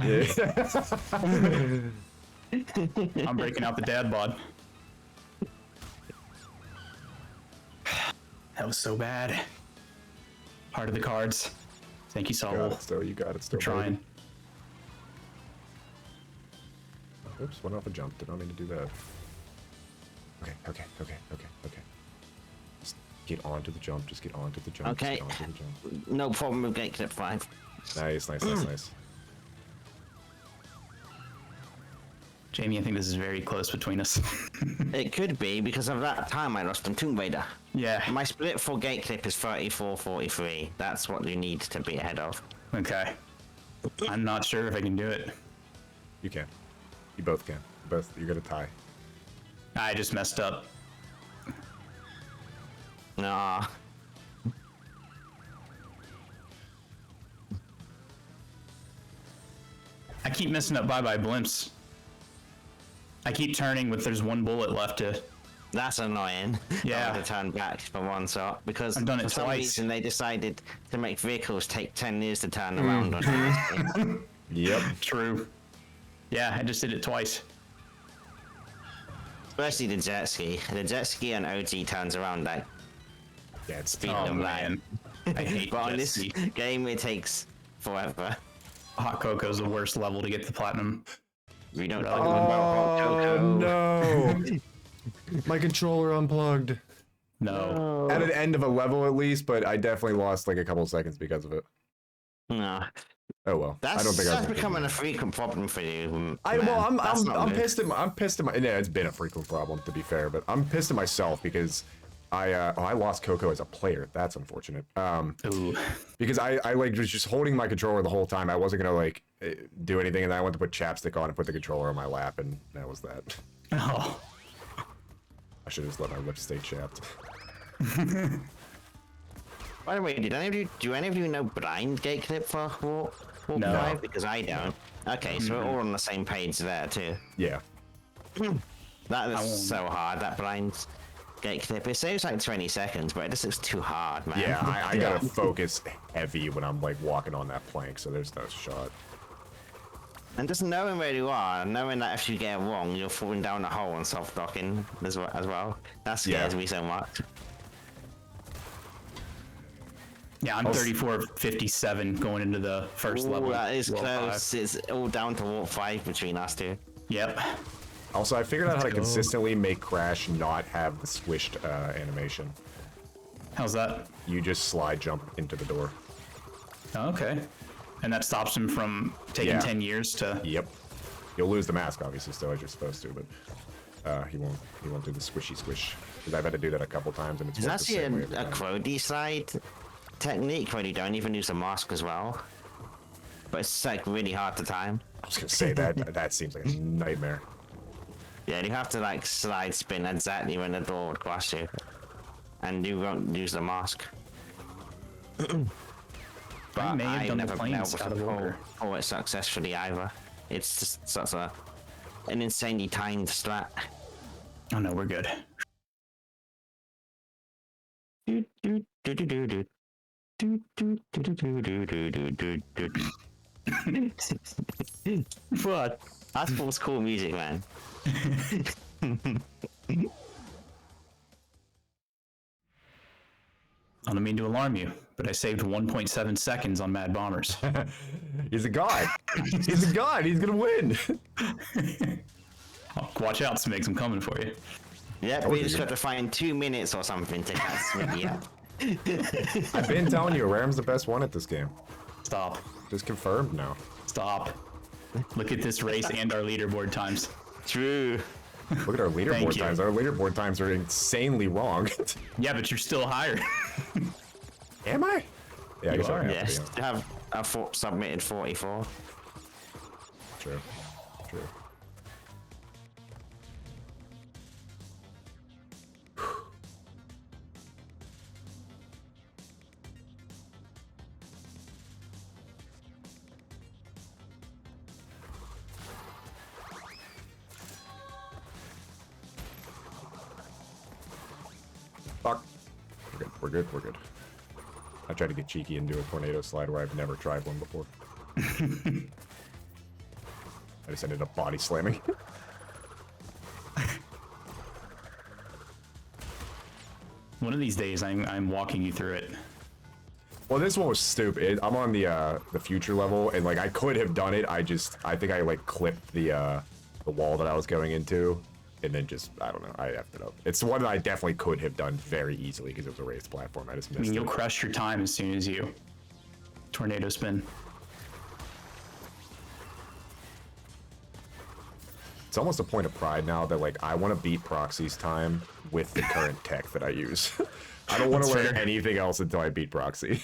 I'm breaking out the dad bod. That was so bad. Part of the cards. Thank you, Got Saul. it still, you got it still. For trying. baby. Oops, went off a jump. Did not mean to do that. Okay. Just get onto the jump. Just get onto the jump. Okay. Just get onto the jump. No problem with Gate Clip 5. Nice. Jamie, I think this is very close between us. It could be because of that time I lost on Tomb Raider. Yeah. My split for Gate Clip is 34-43. That's what you need to be ahead of. Okay. I'm not sure if I can do it. You can. You both can. You got a tie. I just messed up. Nah. I keep messing up bye-bye blimps. I keep turning with there's one bullet left to... That's annoying. Yeah. I had to turn back for one shot because I've done it for some twice. reason they decided to make vehicles take 10 years to turn around on. Yep. True. Yeah, I just did it twice. Especially the jet ski. The jet ski on OG turns around like Yeah, it's speed Oh, of man. light. I hate But on jet this ski. game it takes forever. Hot Cocoa's the worst level to get the platinum. We don't talk about Hot Cocoa. no. My controller unplugged. No. At an end of a level at least, but I definitely lost like a couple seconds because of it. No. Oh well. That's, I don't think that's I've becoming a frequent problem for you. I'm pissed at my. Yeah, it's been a frequent problem to be fair, but I'm pissed at myself because I lost Coco as a player. That's unfortunate. Ooh. Because I like was just holding my controller the whole time. I wasn't gonna like do anything, and then I went to put chapstick on and put the controller on my lap, and that was that. Oh. I should have just let my lips stay chapped. By the way, do any of you know blind Gate Clip for Warp No. 5? Because I don't. Okay, so we're all on the same page there too. Yeah. That won't. is so hard, that blind Gate Clip. It saves like 20 seconds, but it just looks too hard, man. Yeah, I gotta focus heavy when I'm like walking on that plank, so there's no shot. And just knowing where you are, knowing that if you get it wrong, you're falling down a hole and soft docking as well. That scares Yeah. me so much. Yeah, I'm 34-57 going into the first Ooh, level. that is Warp close. 5. It's all down to Warp 5 between us two. Yep. Also, I figured out how to go. consistently make Crash not have the squished animation. How's that? You just slide jump into the door. Oh, okay. And that stops him from taking Yeah. 10 years to... Yep. You'll lose the mask, obviously, still, as you're supposed to, but he won't do the squishy squish. Because I've had to do that a couple times, and it's Is worked that the same way a every time. Crody slide technique where you don't even use a mask as well? But it's like really hard to time. I was gonna say that seems like a nightmare. Yeah, you have to like slide spin exactly when the door would cross you. And you won't use the mask. But I may have I've done the never been able planes out to of order. pull it successfully either. It's just such an insanely timed strat. Oh no, we're good. What? That's Paul's cool music, man. I don't mean to alarm you, but I saved 1.7 seconds on Mad Bombers. He's a god. He's a god. He's gonna win. Oh, watch out, Smigs, I'm coming for you. Yep, we just got to find 2 minutes or something to catch Smitty up. I've been telling you, Raren's the best one at this game. Stop. Just confirmed now. Stop. Look at this race and our leaderboard times. True. Look at our leaderboard Thank you. times. Our leaderboard times are insanely wrong. Yeah, but you're still higher. Am I? Yeah, I You guess I are. have Yes, to be. to have a submitted 44. True. True. Fuck. We're good. We're good. I tried to get cheeky and do a tornado slide where I've never tried one before. I just ended up body slamming. One of these days, I'm walking you through it. Well, this one was stupid. I'm on the future level, and like I could have done it. I think I like clipped the wall that I was going into, and then just I don't know. I effed it up. It's one that I definitely could have done very easily because it was a raised platform. I just I missed mean, you'll it. crush your time as soon as you tornado spin. It's almost a point of pride now that like I want to beat Proxy's time with the current tech that I use. I don't want to That's learn fair. anything else until I beat Proxy.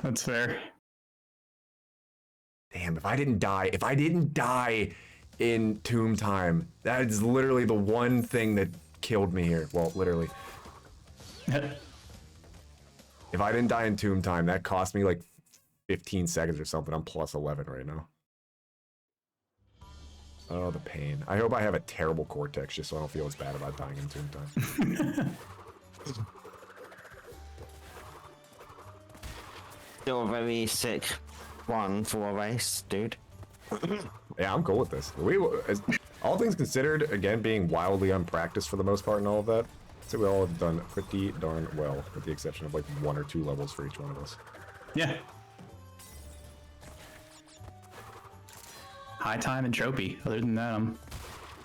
That's fair. Damn, if I didn't die in Tomb Time, that is literally the one thing that killed me here. Well, literally. If I didn't die in Tomb Time, that cost me like 15 seconds or something. I'm plus 11 right now. Oh, the pain. I hope I have a terrible Cortex just so I don't feel as bad about dying in Tomb Time. Still a very sick one for a race, dude. Yeah, I'm cool with this. All things considered, again, being wildly unpracticed for the most part and all of that, so we all have done pretty darn well, with the exception of like 1 or 2 levels for each one of us. Yeah. High time and trophy. Other than that, I'm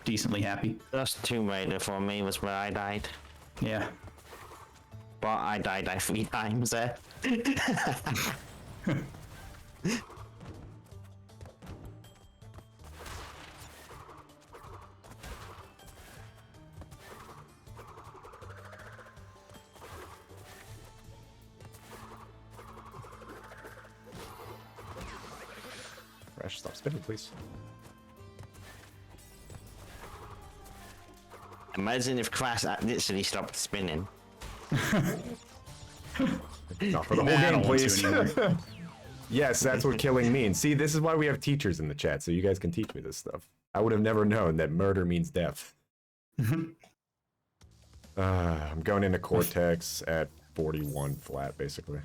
decently happy. Just Tomb Raider for me was where I died. Yeah. But I died like 3 times there. Crash, stop spinning, please. Imagine if Crash literally stopped spinning. Not for the whole Nah, I game, don't want to please. anymore. Yes, that's what killing means. See, this is why we have teachers in the chat, so you guys can teach me this stuff. I would have never known that murder means death. I'm going into Cortex at 41 flat, basically.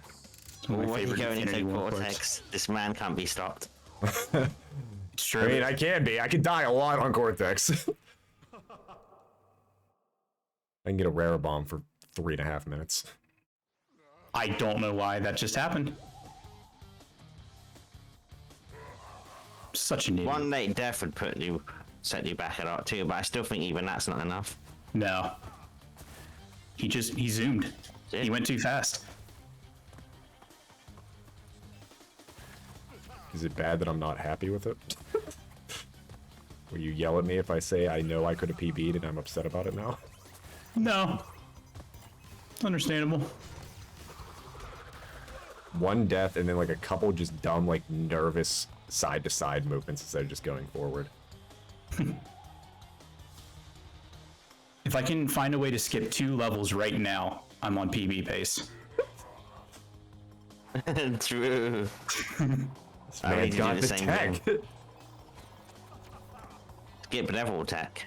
My What are you favorite going Infinity into War Cortex? This man can't be stopped. It's true. I mean, I can be. I can die a lot on Cortex. I can get a rare bomb for 3.5 minutes. I don't know why that just happened. Such an idiot. One late death would put you set you back a lot too, but I still think even that's not enough. No. He zoomed. Yeah. He went too fast. Is it bad that I'm not happy with it? Will you yell at me if I say I know I could have PB'd and I'm upset about it now? No. It's understandable. One death and then like a couple just dumb, like nervous side-to-side movements instead of just going forward. If I can find a way to skip 2 levels right now, I'm on PB pace. True. This man got the tech. Skip level tech.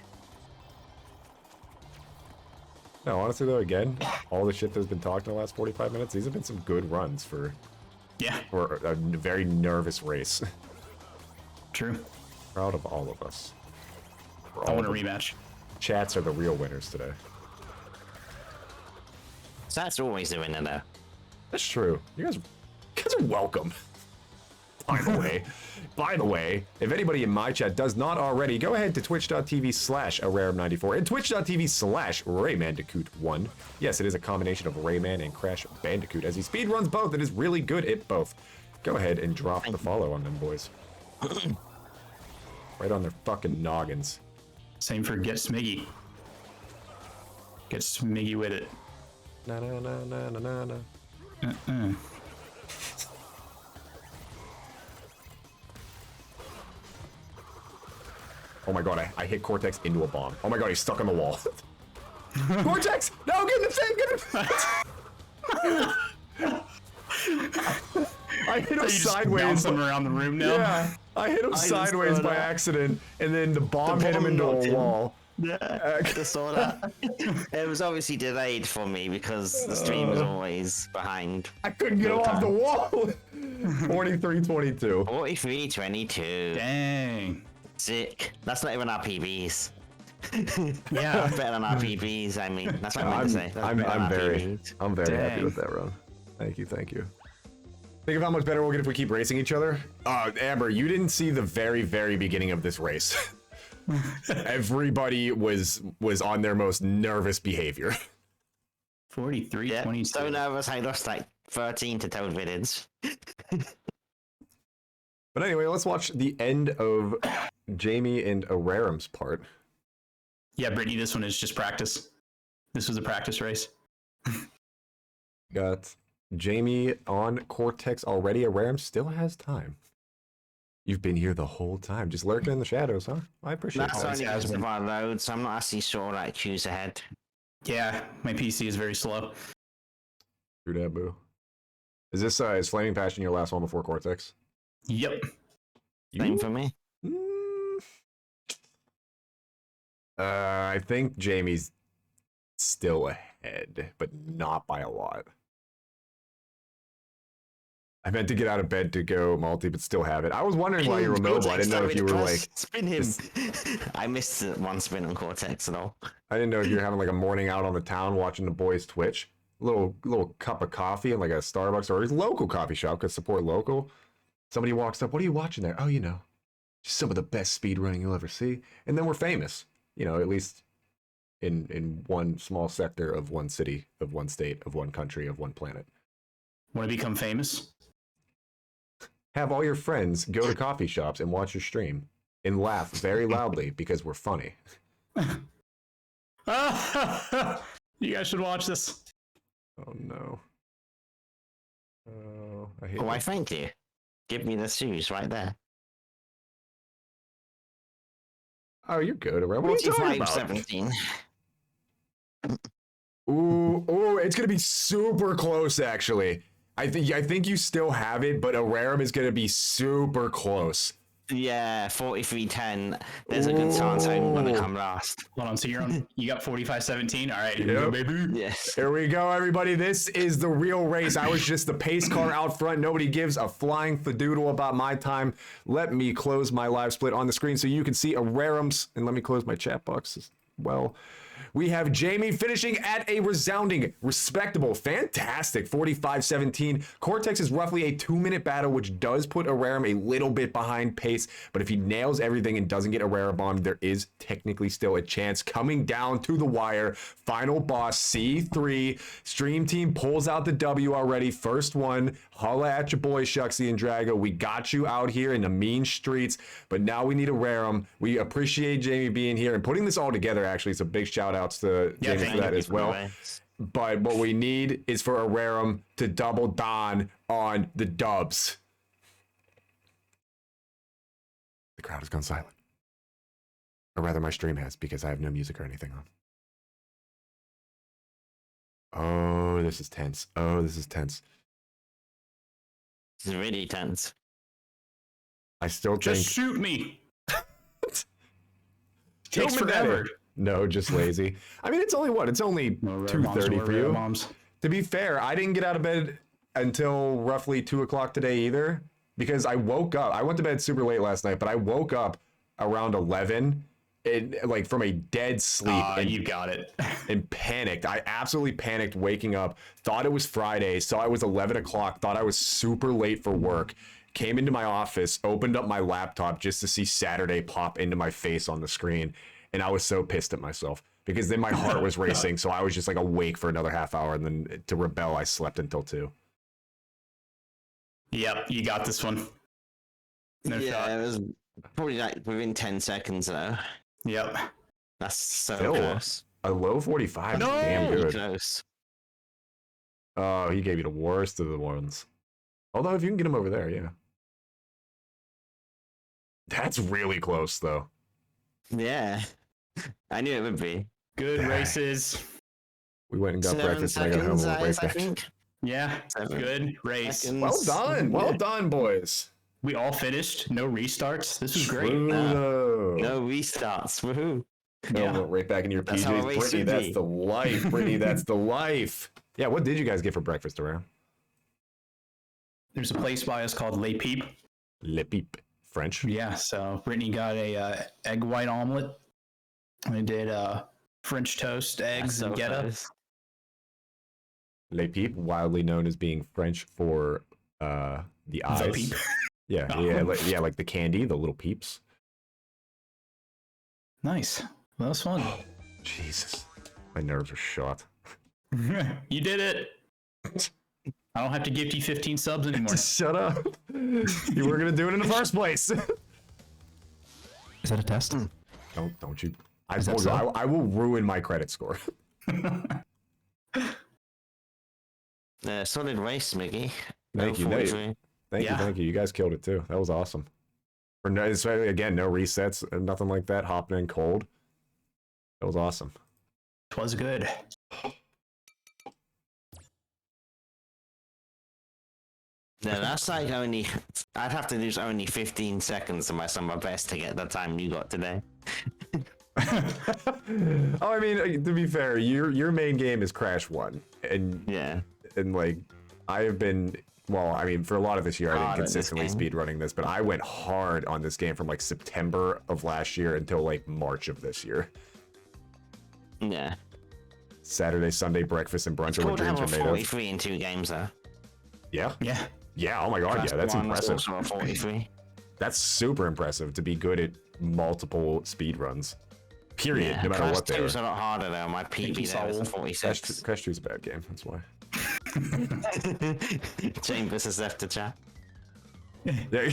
No, honestly though, again, all the shit that's been talked in the last 45 minutes, these have been some good runs for a very nervous race. True. Proud of all of us. I want a rematch. Chats are the real winners today. So that's always the winner though. That's true. You guys are welcome. By the way, if anybody in my chat does not already, go ahead to twitch.tv/Ararem94 and twitch.tv/Raymandicoot1. Yes, it is a combination of Rayman and Crash Bandicoot. As he speedruns both, it is really good at both. Go ahead and drop the follow on them, boys. Right on their fucking noggins. Same for Get Smiggy. Get Smiggy with it. Na na na na na na. Oh my god, I hit Cortex into a bomb. Oh my god, he's stuck on the wall. Cortex! No, get in the thing! Get in I hit him sideways. Him around the room now. Yeah, I hit him sideways by accident, and then the bomb hit him into a wall. Yeah, I just saw that. It was obviously delayed for me because the stream was always behind. I couldn't get him off the wall. 43-22. 43-22. Dang. Sick. That's not even our PBs. Yeah. Better than our PBs, I mean. That's what I meant to say. I'm very Dang. happy with that run. Thank you. Think of how much better we'll get if we keep racing each other. Amber, you didn't see the very, very beginning of this race. Everybody was on their most nervous behavior. 43-22. So nervous I lost like 13 to Toad Villains. But anyway, let's watch the end of Jamie and Ararem's part. Yeah, Brittany, this one is just practice. This was a practice race. Got Jamie on Cortex already. Ararem still has time. You've been here the whole time, just lurking in the shadows, huh? I appreciate That's that. only because of our loads. I'm not actually sure like who's ahead. Yeah, my PC is very slow. True that, boo. Is this is Flaming Passion your last one before Cortex? Yep. Same for me. I think Jamie's still ahead, but not by a lot. I meant to get out of bed to go multi, but still have it. I was wondering why you were mobile. I didn't know if you were like... Spin him. I missed one spin on Cortex and all. I didn't know if you were having like a morning out on the town watching the boys Twitch. Little cup of coffee in like a Starbucks or his local coffee shop, because support local. Somebody walks up, what are you watching there? Oh, you know, just some of the best speedrunning you'll ever see. And then we're famous, you know, at least in one small sector of one city, of one state, of one country, of one planet. Want to become famous? Have all your friends go to coffee shops and watch your stream and laugh very loudly because we're funny. You guys should watch this. Oh, no. Oh, I hate Why, thank you. Give me the shoes right there. Oh, you're good, Ararem. What are you talking about? 17. Ooh, it's gonna be super close, actually. I think you still have it, but Ararem is gonna be super close. Yeah, 43-10. There's a good chance I'm gonna come last. Hold on, so you got 45-17. All right, here we go, baby. Yes. Here we go, everybody. This is the real race. I was just the pace car out front. Nobody gives a flying fadoodle about my time. Let me close my live split on the screen so you can see Ararem's, and let me close my chat box as well. We have Jamie finishing at a resounding, respectable, fantastic 45-17. Cortex is roughly a 2-minute battle, which does put Ararem a little bit behind pace, but if he nails everything and doesn't get a rare bomb, there is technically still a chance. Coming down to the wire, final boss C3. Stream team pulls out the W already. First one. Holla at your boy Shuxy and Drago. We got you out here in the mean streets, but now we need to rare 'em. We appreciate Jamie being here and putting this all together. Actually, so big shout outs to Jamie for that as well. But what we need is for Ararem to double down on the dubs. The crowd has gone silent. Or rather, my stream has, because I have no music or anything on. Oh, this is tense. Oh, this is tense. This is really tense. I still Just think... shoot me. Takes Takes forever. No, just lazy. I mean, it's only what? It's only 2:30 for you. Moms. To be fair, I didn't get out of bed until roughly 2 o'clock today either, because I woke up. I went to bed super late last night, but I woke up around 11, like from a dead sleep. And you got it. and panicked. I absolutely panicked waking up. Thought it was Friday. Saw it was 11 o'clock. Thought I was super late for work. Came into my office, opened up my laptop just to see Saturday pop into my face on the screen. And I was so pissed at myself because then my heart was racing. So I was just like awake for another half hour. And then to rebel, I slept until 2. Yep, you got this one. No shot. It was probably like within 10 seconds though. Yep. That's so Still, close. a low 45. No! Damn Really good. close. Oh, he gave you the worst of the ones. Although if you can get him over there, yeah. That's really close though. Yeah. I knew it would be. Good races. We went and got 7 breakfast and I got home seconds, and went I right back. think. Yeah, 7 good race. seconds. Well done. Well done, boys. We all finished. No restarts. This was great. True, though. No restarts. Woohoo. No, Yeah. went right back into your That's how a PJs. race Brittany, should that's be. the life. Brittany, that's the life. Yeah, what did you guys get for breakfast around? There's a place by us called Le Peep. Le Peep. French. Yeah, so Brittany got a egg white omelet. We did French toast, eggs, and get up. Le Peep, wildly known as being French for the eyes. The peep. Yeah, Oh. yeah, like the candy, the little peeps. Nice. That was fun. Jesus, my nerves are shot. You did it. I don't have to gift you 15 subs anymore. Shut up. You were gonna do it in the first place. Is that a test? Don't you? I Is that told you, so? I will ruin my credit score. Solid race, Mickey. Thank you, Nate. Unfortunately. Thank you. You guys killed it too. That was awesome. For no, again, no resets, nothing like that. Hopping in cold. That was awesome. Twas good. No, that's like only. I'd have to lose only 15 seconds of my best to get the time you got today. Oh, I mean, to be fair, your main game is Crash 1, and Yeah. like I have been. Well, I mean, for a lot of this year, I Hard didn't at this consistently game. speedrunning this, but I went hard on this game from like September of last year until like March of this year. Yeah. Saturday, Sunday, breakfast, and brunch It's are cool what to have dreams a are made of. 43 in 2 games though. Yeah, Yeah. yeah. Oh my god, Class yeah, that's one was impressive. also a 43. That's super impressive to be good at multiple speedruns. Period. Yeah. No matter Class what they 2 is are. a lot harder though. My Thank you, PB there was a Saul. Crash 46. 2 is a bad game. That's why. Chambers has left the chat. There,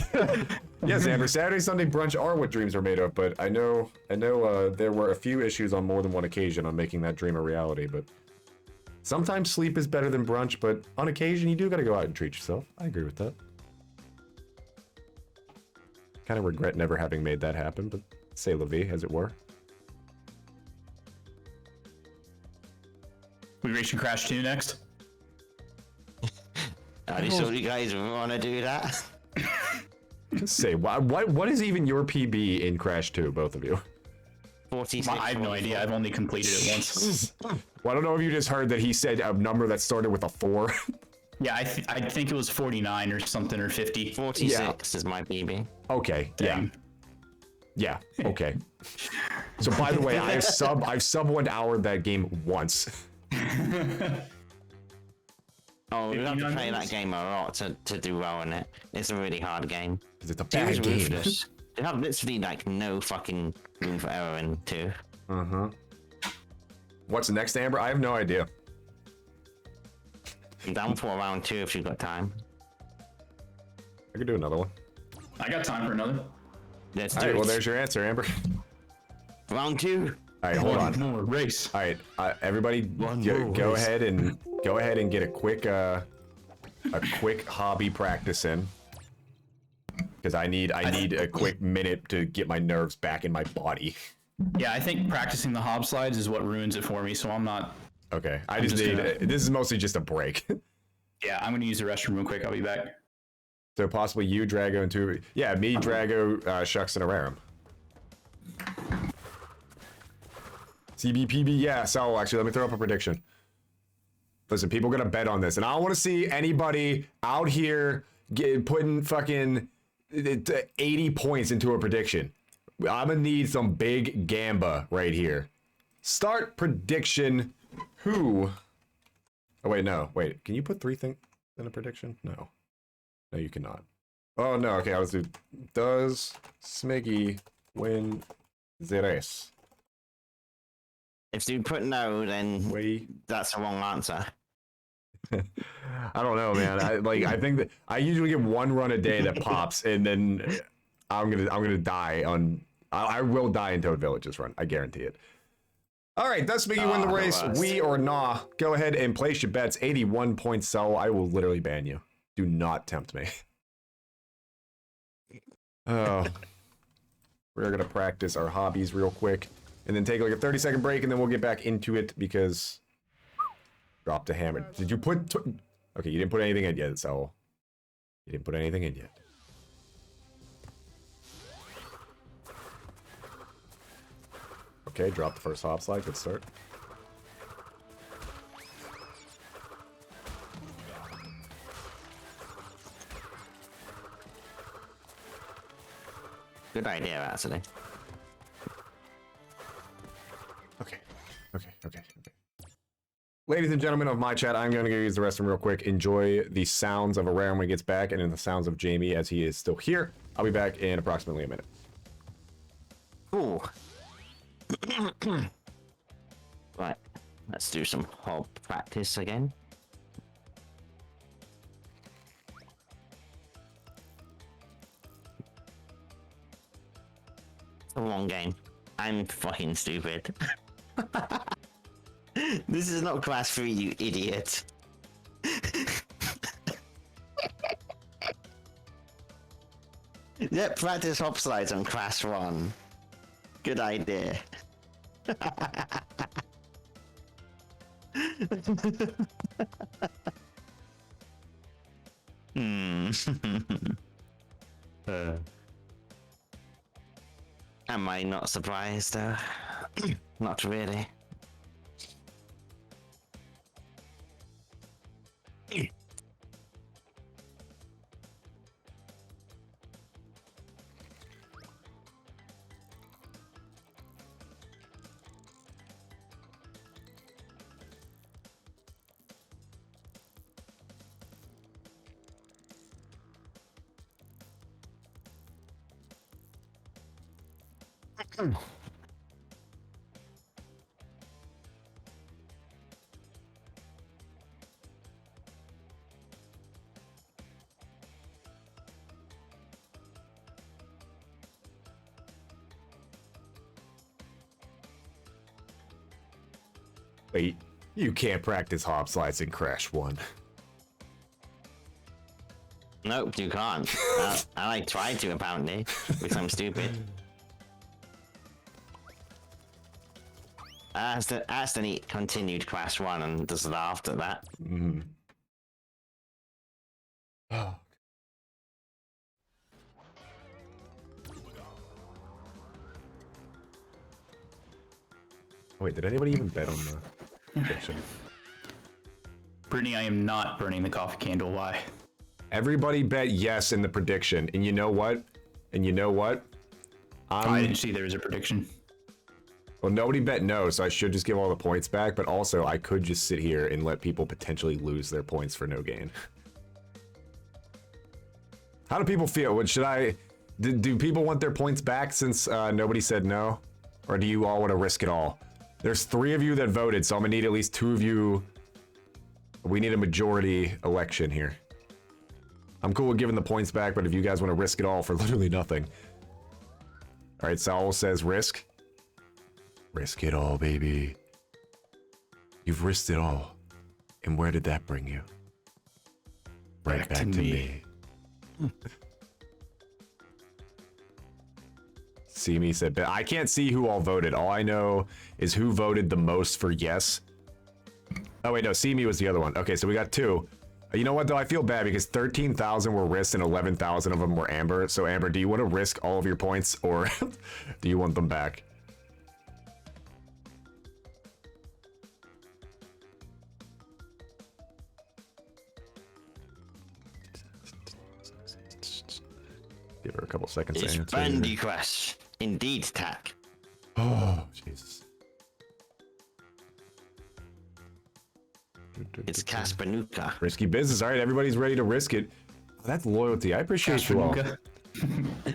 yes, Amber. Saturday, Sunday brunch are what dreams are made of, but I know there were a few issues on more than one occasion on making that dream a reality. But sometimes sleep is better than brunch, but on occasion you do got to go out and treat yourself. I agree with that. Kind of regret never having made that happen, but say la vie, as it were. We racing Crash 2 next? Are you sure you guys want to do that? Just say what is even your PB in Crash 2, both of you? 46. I have no idea. I've only completed it once. Well, I don't know if you just heard that he said a number that started with a 4. Yeah, I think it was 49 or something, or 50. 46 is my PB. Okay, yeah. Dang. Yeah. Okay. So by the way, I've sub 1 hour that game once. Oh, we have to 59 play that minutes? game a lot to do well in it. It's a really hard game. Because it's a It was bad game. ruthless. They have literally like no fucking room for error in 2. What's the next, Amber? I have no idea. I'm down for round 2 if you've got time. I could do another one. I got time for another. Let's All do right, it. well, there's your answer, Amber. Round 2. All right, hold on. More race. All right, everybody, One go more race. ahead and get a quick hobby practice in, because I need a quick minute to get my nerves back in my body. Yeah, I think practicing the hob slides is what ruins it for me, so I'm not... Okay, I I'm just just need. gonna- This is mostly just a break. Yeah, I'm gonna use the restroom real quick. I'll be back. So possibly you, Drago, and two. Yeah, me, Drago, Shucks, and Ararem. CBPB, yeah. So actually, let me throw up a prediction. Listen, people gonna bet on this, and I don't want to see anybody out here putting fucking 80 points into a prediction. I'm gonna need some big gamba right here. Start prediction. Who? Oh wait, no. Wait, can you put 3 things in a prediction? No. No, you cannot. Oh no. Okay, I was do. Does Smiggy win the race? If you put no, then Wait. that's the wrong answer. I don't know, man. I think that I usually get 1 run a day that pops, and then I'm gonna die on. I will die in Toad Village's run. I guarantee it. All right, does Smiggy win the no race? worse. We or nah? Go ahead and place your bets. 81 points, so I will literally ban you. Do not tempt me. Oh, we're gonna practice our hobbies real quick, and then take like a 30-second break, and then we'll get back into it because drop the hammer. Did you put? Okay, you didn't put anything in yet, so you didn't put anything in yet. Okay, drop the first hop slide. Good start. Good idea, actually. Okay. Ladies and gentlemen of my chat, I'm going to go use the restroom real quick. Enjoy the sounds of Ararem when he gets back, and then the sounds of Jamie as he is still here. I'll be back in approximately a minute. Cool. Right, let's do some hob practice again. It's a long game. I'm fucking stupid. This is not class 3, you idiot. Yeah, practice hop slides on class 1. Good idea. Am I not surprised though? Not really. Wait, you can't practice hop slides in Crash 1. Nope, you can't. I tried to apparently, because I'm stupid. Aston continued class 1 and just laughed at that. Oh. Wait, did anybody even bet on the prediction? Brittany, I am not burning the coffee candle. Why? Everybody bet yes in the prediction, and you know what? I didn't see there was a prediction. Well, nobody bet no, so I should just give all the points back, but also I could just sit here and let people potentially lose their points for no gain. How do people feel? What should I... Do people want their points back since nobody said no? Or do you all want to risk it all? There's 3 of you that voted, so I'm gonna need at least 2 of you. We need a majority election here. I'm cool with giving the points back, but if you guys want to risk it all for literally nothing. All right, Saul says risk. Risk it all, baby. You've risked it all. And where did that bring you? Right back to me. See me said, but I can't see who all voted. All I know is who voted the most for yes. Oh wait, no, see me was the other one. Okay, so we got 2. You know what though? I feel bad because 13,000 were risked and 11,000 of them were Amber. So Amber, do you want to risk all of your points or do you want them back? Give her a couple seconds to It's answer. Bandicoot. Indeed, Tack. Oh, Jesus. It's Caspanuka. Risky business. All right, everybody's ready to risk it. Oh, that's loyalty. I appreciate you all.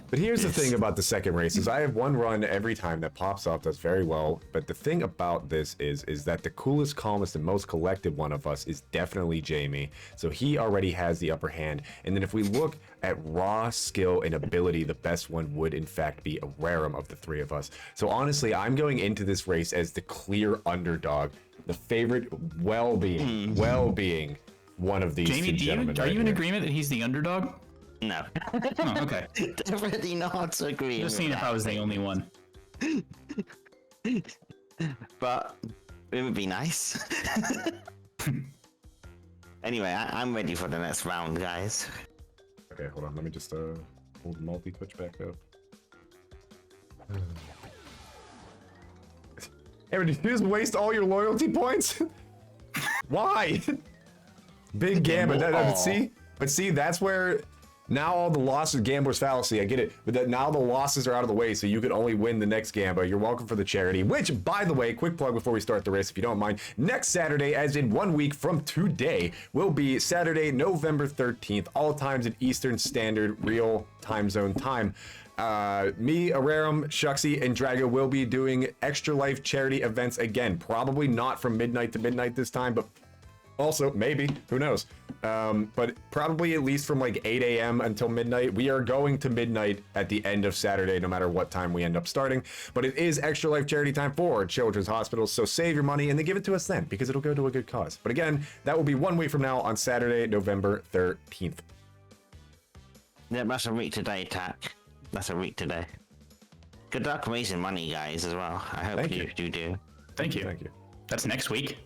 But here's the thing about the second race is I have one run every time that pops up, does very well. But the thing about this is that the coolest, calmest, and most collected one of us is definitely Jamie. So he already has the upper hand. And then if we look at raw skill and ability, the best one would in fact be Ararem of the 3 of us. So honestly, I'm going into this race as the clear underdog, the favorite well-being one of these Jamie, two gentlemen. are you in agreement that he's the underdog? No. Oh, okay. Definitely not agreeing. Just seeing if I was the only one. But it would be nice. Anyway, I'm ready for the next round, guys. Okay, hold on. Let me just hold the multi-twitch back up. Hey, did you just waste all your loyalty points? Why? Big gambit. But see, that's where now all the losses, gambler's fallacy. I get it, but that now the losses are out of the way, so you can only win the next gamba. You're welcome for the charity. Which, by the way, quick plug before we start the race, if you don't mind. Next Saturday, as in 1 week from today, will be Saturday, November 13th. All times in Eastern Standard Real Time Zone time. Me, Ararem, Shuxy, and Drago will be doing Extra Life charity events again. Probably not from midnight to midnight this time, but also maybe, who knows? But probably at least from like 8 a.m. until midnight. We are going to midnight at the end of Saturday, no matter what time we end up starting. But it is Extra Life charity time for children's hospitals, so save your money and then give it to us then, because it'll go to a good cause. But again, that will be 1 week from now on Saturday, November 13th. Yeah, that's a week today, Tack. That's a week today. Good luck raising money, guys, as well. I hope you do. Thank you. Thank you. That's next week.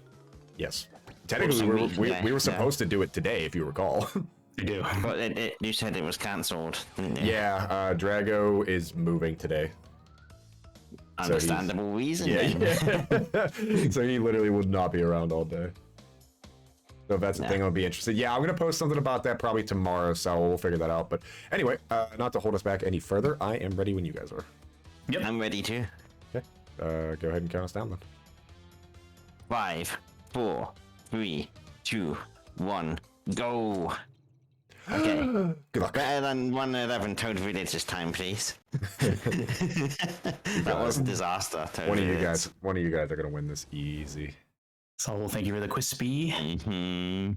Yes. Technically, we were supposed to do it today, if you recall. You do. But you said it was cancelled, didn't you? Yeah, Drago is moving today. Understandable reason. Yeah. So he literally would not be around all day. So if that's the thing, I'll be interested. Yeah, I'm going to post something about that probably tomorrow, so we'll figure that out. But anyway, not to hold us back any further, I am ready when you guys are. Yep. I'm ready too. Okay. Go ahead and count us down then. 5, 4, 3, 2, 1, go. Okay. Good luck. Better than 111 Toad Village this time, please. That was a disaster. Toad One of you Village. guys are going to win this easy. So we'll thank you for the crispy. Mm-hmm.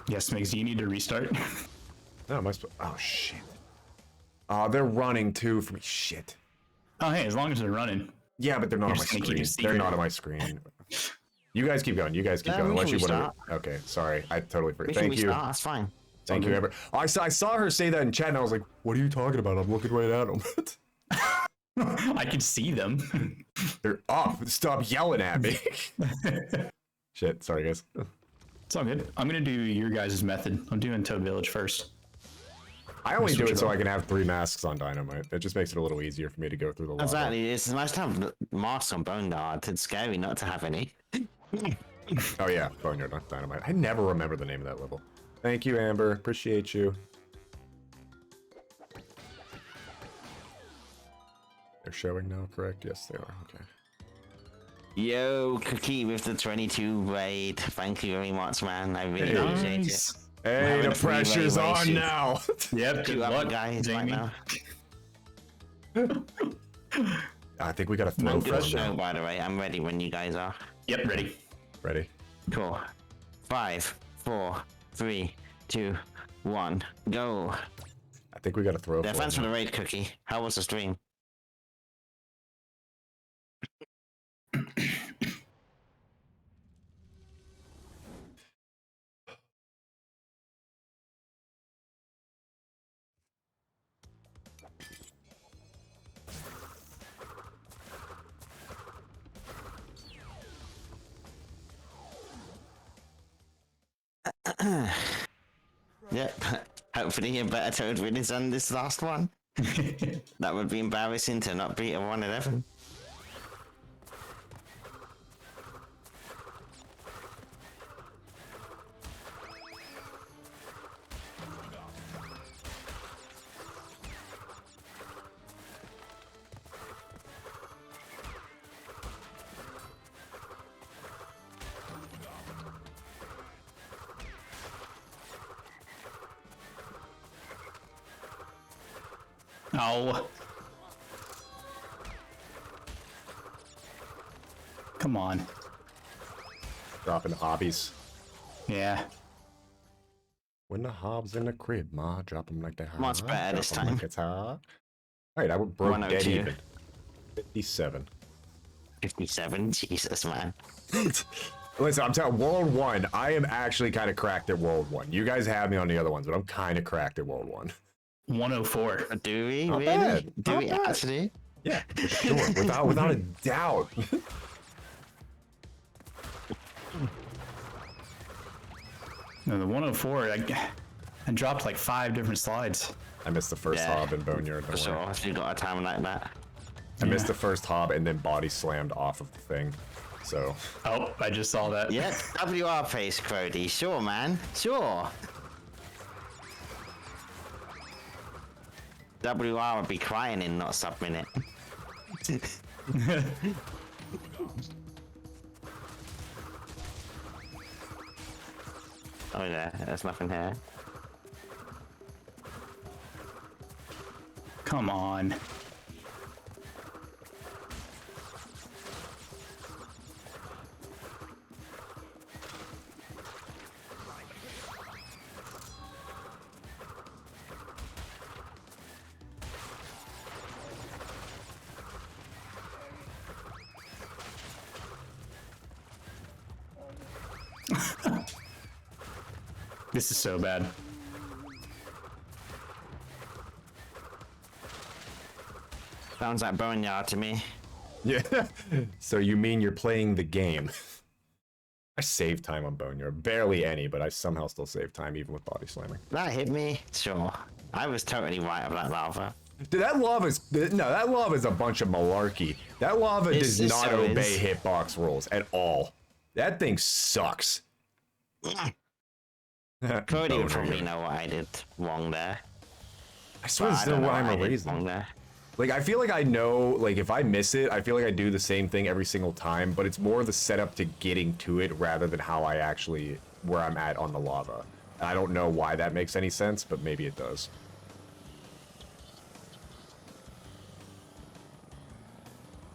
Yes, Migs, do you need to restart? No, oh, shit. They're running too for me. Shit. Oh, hey, as long as they're running. Yeah, but they're not on my just gonna keep it screen. They're secret. not on my screen. You guys keep going. You guys keep Yeah, going. we Unless can you want restart. to. Okay, sorry. I totally forgot. We can Thank you. restart, that's fine. Thank you, Amber. Oh, I saw her say that in chat, and I was like, "What are you talking about?" I'm looking right at them. I can see them. They're up. Stop yelling at me. Shit. Sorry, guys. It's all good. I'm going to do your guys' method. I'm doing Toad Village first. I only do Switch it it so up. I can have 3 masks on Dynamite. It just makes it a little easier for me to go through the lobby. Exactly. It's nice to have masks on Boneyard. It's scary not to have any. Oh yeah, Boneyard, not Dynamite. I never remember the name of that level. Thank you, Amber. Appreciate you. They're showing now, correct? Yes, they are. Okay. Yo, Cookie with the 22 raid. Thank you very much, man. I really appreciate it. Hey, having the a free pressure's raid on race. now. Yep, good Two other luck, guys right Jamie. now. I think we got to throw I'm for good him to know, now. by the way. I'm ready when you guys are. Yep, ready. Ready? Cool. 5, 4, 3, 2, 1, go. I think we got to throw Yeah, for thanks for him. the raid, Cookie. How was the stream? Yep. Hopefully a better Toad wins than this last one. That would be embarrassing to not beat a 111. Oh. Come on. Dropping hobbies. Yeah. When the hob's in the crib, ma, drop him like the hobs. Much better this time. Like it's hot. Alright, I broke dead 102. even. 57. 57? Jesus, man. Listen, I'm telling World 1, I am actually kind of cracked at World 1. You guys have me on the other ones, but I'm kind of cracked at World 1. 104. Do we? Not Really? bad. Do Not we bad. actually? Yeah, for sure. Without a doubt. No, the 104, I dropped like 5 different slides. I missed the first Yeah. hob in Boneyard. For Don't sure, worry. if you got a time like that. I missed the first hob and then body slammed off of the thing. So, Oh, I just saw that. Yeah, WR pace, Crody. Sure, man. Sure. WR would be crying in not sub-minute. Oh yeah, there's nothing here. Come on. This is so bad. Sounds like Boneyard to me. yeah. So you mean you're playing the game? I save time on Boneyard. Barely any, but I somehow still save time even with body slamming. That hit me? Sure. I was totally right of that lava. Dude, that lava is a bunch of malarkey. That lava does It not so obey is. hitbox rules at all. That thing sucks. Cody would Boner. probably know what I did wrong there. I swear But it's I still don't know rhyme what or I did reason. wrong there. Like, I feel like I know, like, if I miss it, I feel like I do the same thing every single time, but it's more the setup to getting to it rather than how I actually, where I'm at on the lava. And I don't know why that makes any sense, but maybe it does.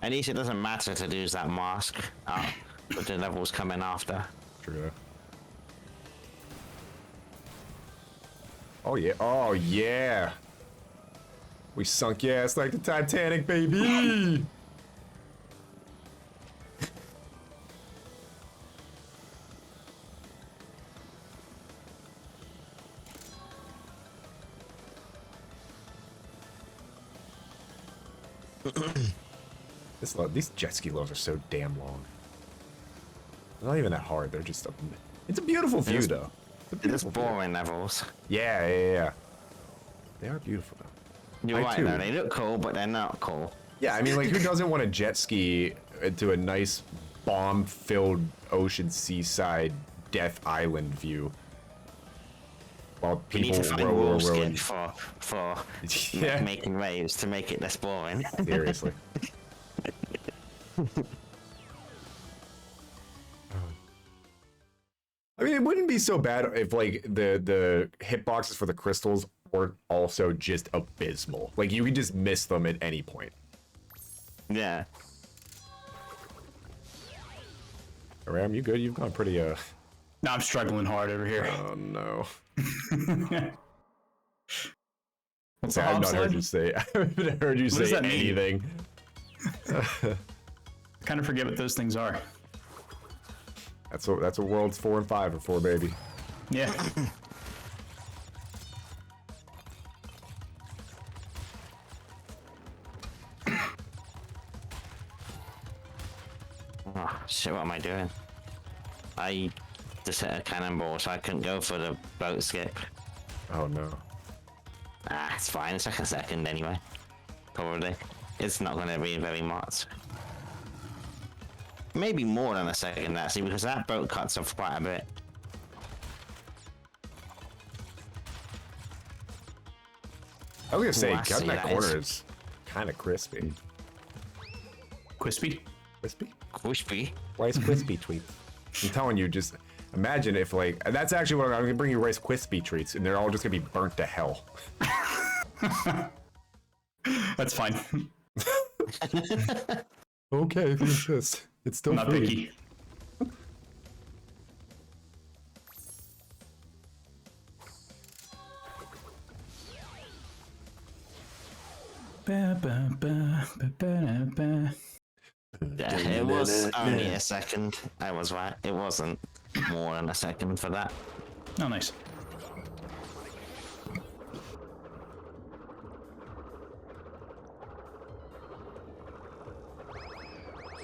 At least it doesn't matter to lose that mask with the levels coming after. True. Oh, yeah. Oh, yeah. We sunk your ass like the Titanic, baby! These jet ski lows are so damn long. They're not even that hard. They're just it's a beautiful view, though. It's a It's beautiful view. boring levels. Yeah. They are beautiful, though. You're I right too. though, they look cool, but they're not cool. Yeah, I mean, like, who doesn't want to jet ski into a nice bomb-filled ocean seaside death island view. While We need people to find row, rules row, skip for Yeah. making waves to make it less boring. Seriously. I mean, it wouldn't be so bad if like the hitboxes for the crystals were also just abysmal. Like you could just miss them at any point. Yeah. Ram, you good? You've gone pretty No, I'm struggling hard over here. Oh no. What's I a have not heard bobsled? you say. I haven't heard you What does say that mean? anything. I kind of forget what those things are. That's what Worlds 4 and 5 are for, baby. Yeah. Oh, shit, what am I doing? I just hit a cannonball, so I couldn't go for the boat skip. Oh no. Ah, it's fine. It's like a second anyway. Probably. It's not going to be very much. Maybe more than a second, actually, because that boat cuts off quite a bit. I was gonna say, Ooh, I cutting see that that corner is- is kind of crispy. Quispy? Crispy? Crispy. Rice Krispie treats. I'm telling you, just imagine if like that's actually what I'm gonna bring you Rice Krispie treats, and they're all just gonna be burnt to hell. That's fine. Okay, finish this. It's still I'm not free. picky. Ba, ba, ba, ba, ba, ba. Yeah, it was only a second. I was right. It wasn't more than a second for that. Oh, nice.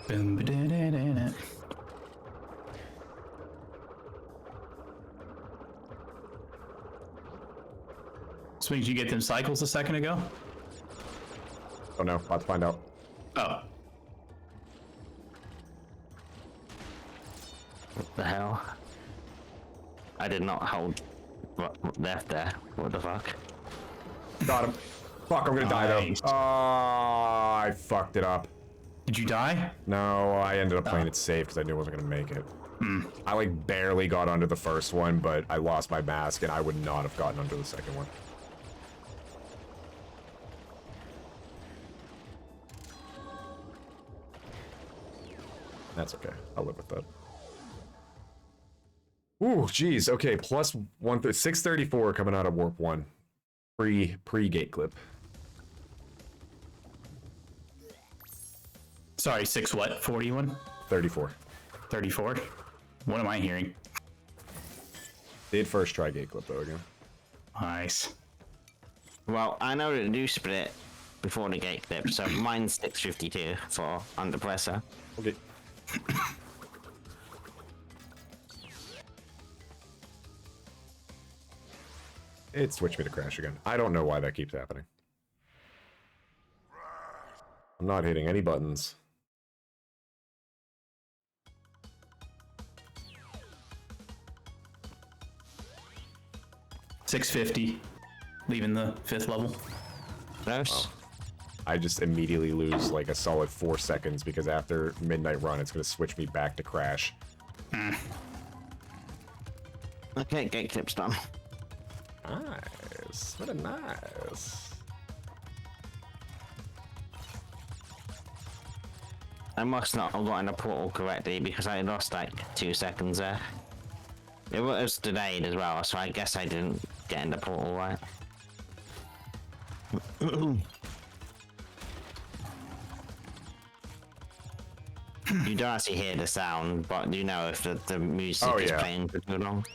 Boom, ba-da-da-da-da. So did you get them cycles a second ago? Oh no, about to find out. Oh, What the hell? I did not hold what left there. What the fuck? Got him. Fuck, I'm gonna die though. Nice. Oh, I fucked it up. did you die? No, I ended up playing it safe because I knew I wasn't gonna make it. I like barely got under the first one, but I lost my mask and I would not have gotten under the second one. That's okay. I'll live with that. Ooh, geez. Okay, plus 634 coming out of warp 1. Pre-gate clip. Sorry, 6 what? 41? 34. 34? What am I hearing? Did first try gate clip though again. Nice. Well, I know to do split before the gate clip, so mine's 652 for under pressure. Okay. It switched me to crash again. I don't know why that keeps happening. I'm not hitting any buttons. $650. Leaving the 5th level. Close. I just immediately lose like a solid 4 seconds because after midnight run, it's going to switch me back to crash. Okay, gate clip's done. Nice. What a nice. I must not have gotten the portal correctly because I lost like 2 seconds there. It was delayed as well, so I guess I didn't get in the portal right. You don't actually hear the sound, but you know if the music Oh, is yeah. playing for too long.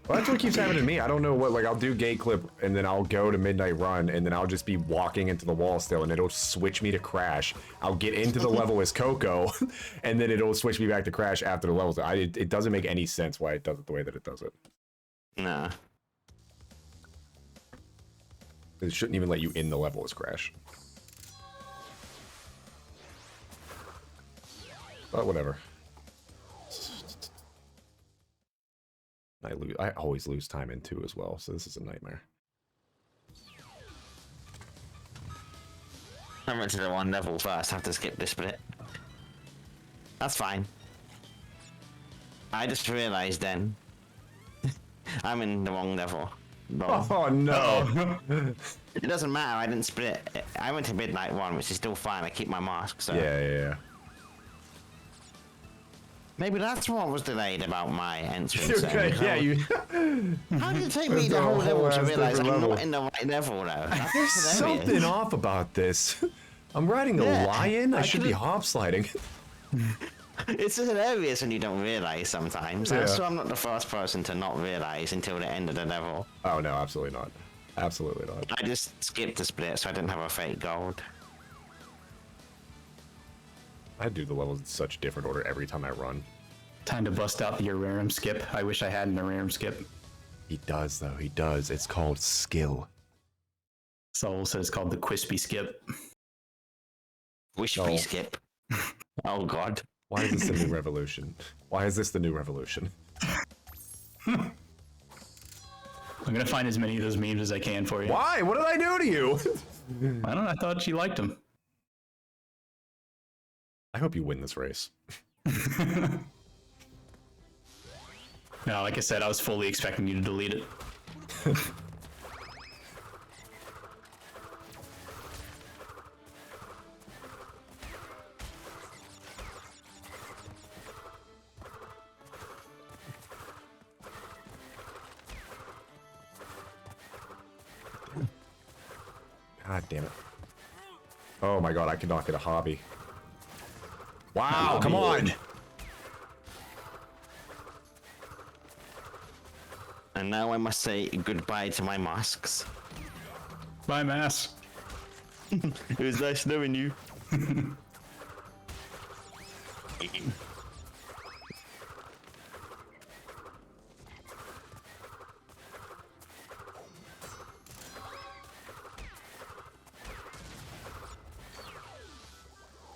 Well, that's what keeps happening to me. I don't know what, like, I'll do gate clip and then I'll go to midnight run and then I'll just be walking into the wall still and it'll switch me to crash. I'll get into the level as Coco and then it'll switch me back to crash after the levels. It doesn't make any sense why it does it the way that it does it. No. It shouldn't even let you in the level as crash. But whatever. I always lose time in 2 as well, so this is a nightmare. I went to the 1 level first. I have to skip this bit. That's fine. I just realized then I'm in the wrong level. Oh no! It doesn't matter. I didn't split. I went to midnight 1, which is still fine. I keep my mask. So Yeah. maybe that's what was delayed about my entrance. Okay, yeah, you. How did it take me It's the a whole level to whole-ass realize I'm different level. not in the right level though? That's There's hilarious. something off about this. I'm riding a Yeah, lion. I should be could've- hop sliding. It's hilarious when you don't realize sometimes. Yeah. I'm sure I'm not the first person to not realize until the end of the level. Oh no, absolutely not. Absolutely not. I just skipped the split so I didn't have a fake gold. I do the levels in such different order every time I run. Time to bust out your Ararem skip. I wish I had an Ararem skip. He does though. He does. It's called skill. Soul says it's called the Quispy skip. Wish No. free skip. Oh god. Why is this the new revolution? Why is this the new revolution? I'm gonna find as many of those memes as I can for you. Why? What did I do to you? I don't know. I thought she liked them. I hope you win this race. No, like I said, I was fully expecting you to delete it. God damn it. Oh my god, I cannot get a hobby. Wow, come on! And now I must say goodbye to my masks. Bye, Mass. It was nice knowing you.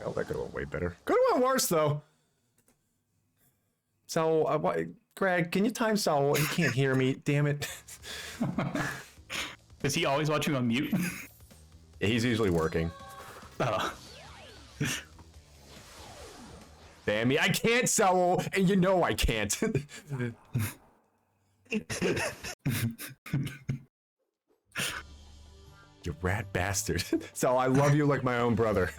Oh, that could have went way better. Could have went worse, though. So, Greg, can you time Saul? He can't hear me. Damn it. Is he always watching on mute? He's usually working. Oh. Damn me. I can't, Saul, and you know I can't. You rat bastard. Saul, I love you like my own brother.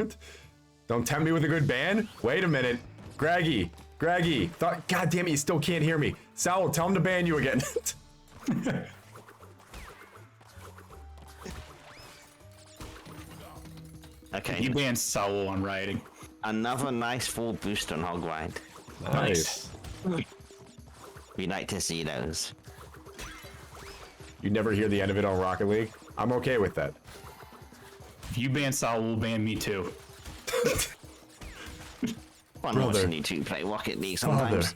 Don't tempt me with a good ban? Wait a minute. Greggy. God damn it, you still can't hear me. Saul, tell him to ban you again. Okay. He banned Saul on rioting. Another nice full boost on Hog Ride. Nice. We like to see those. You never hear the end of it on Rocket League? I'm okay with that. If you ban Saul, we'll ban me too. Fun Brother. watching you two play Rocket League sometimes.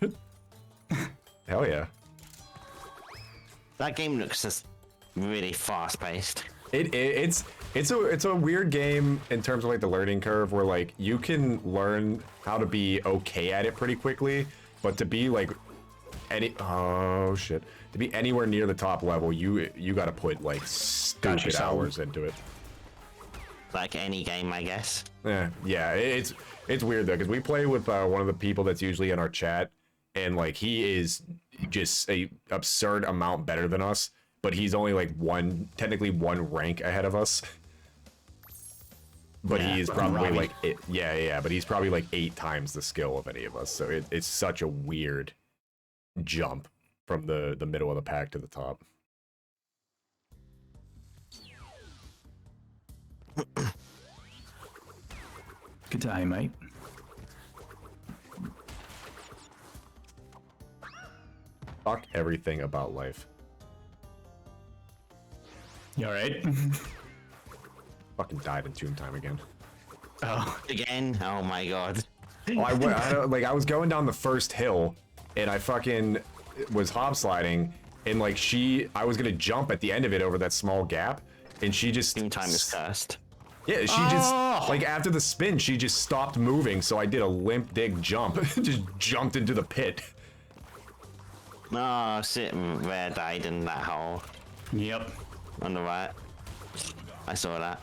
Hell yeah. That game looks just really fast paced. It's a weird game in terms of like the learning curve where like you can learn how to be okay at it pretty quickly, but to be like to be anywhere near the top level, you got to put like stupid Saul. hours into it. Like any game, I guess. Yeah, it's weird though because we play with one of the people that's usually in our chat, and like he is just a absurd amount better than us, but he's only like technically one rank ahead of us. But Yeah, he is fucking probably Robbie. like but he's probably like 8 times the skill of any of us. So it's such a weird jump from the middle of the pack to the top. Good time, mate. Fuck everything about life. You alright? Fucking died in Tomb Time again. Oh. Again? Oh my god. Oh, I was going down the first hill, and I fucking was hop sliding, and like I was gonna jump at the end of it over that small gap, and she just Team time is cursed. Yeah, she just, like, after the spin, she just stopped moving, so I did a limp dig jump. Just jumped into the pit. No, sitting there died in that hole Yep. on the right. I saw that.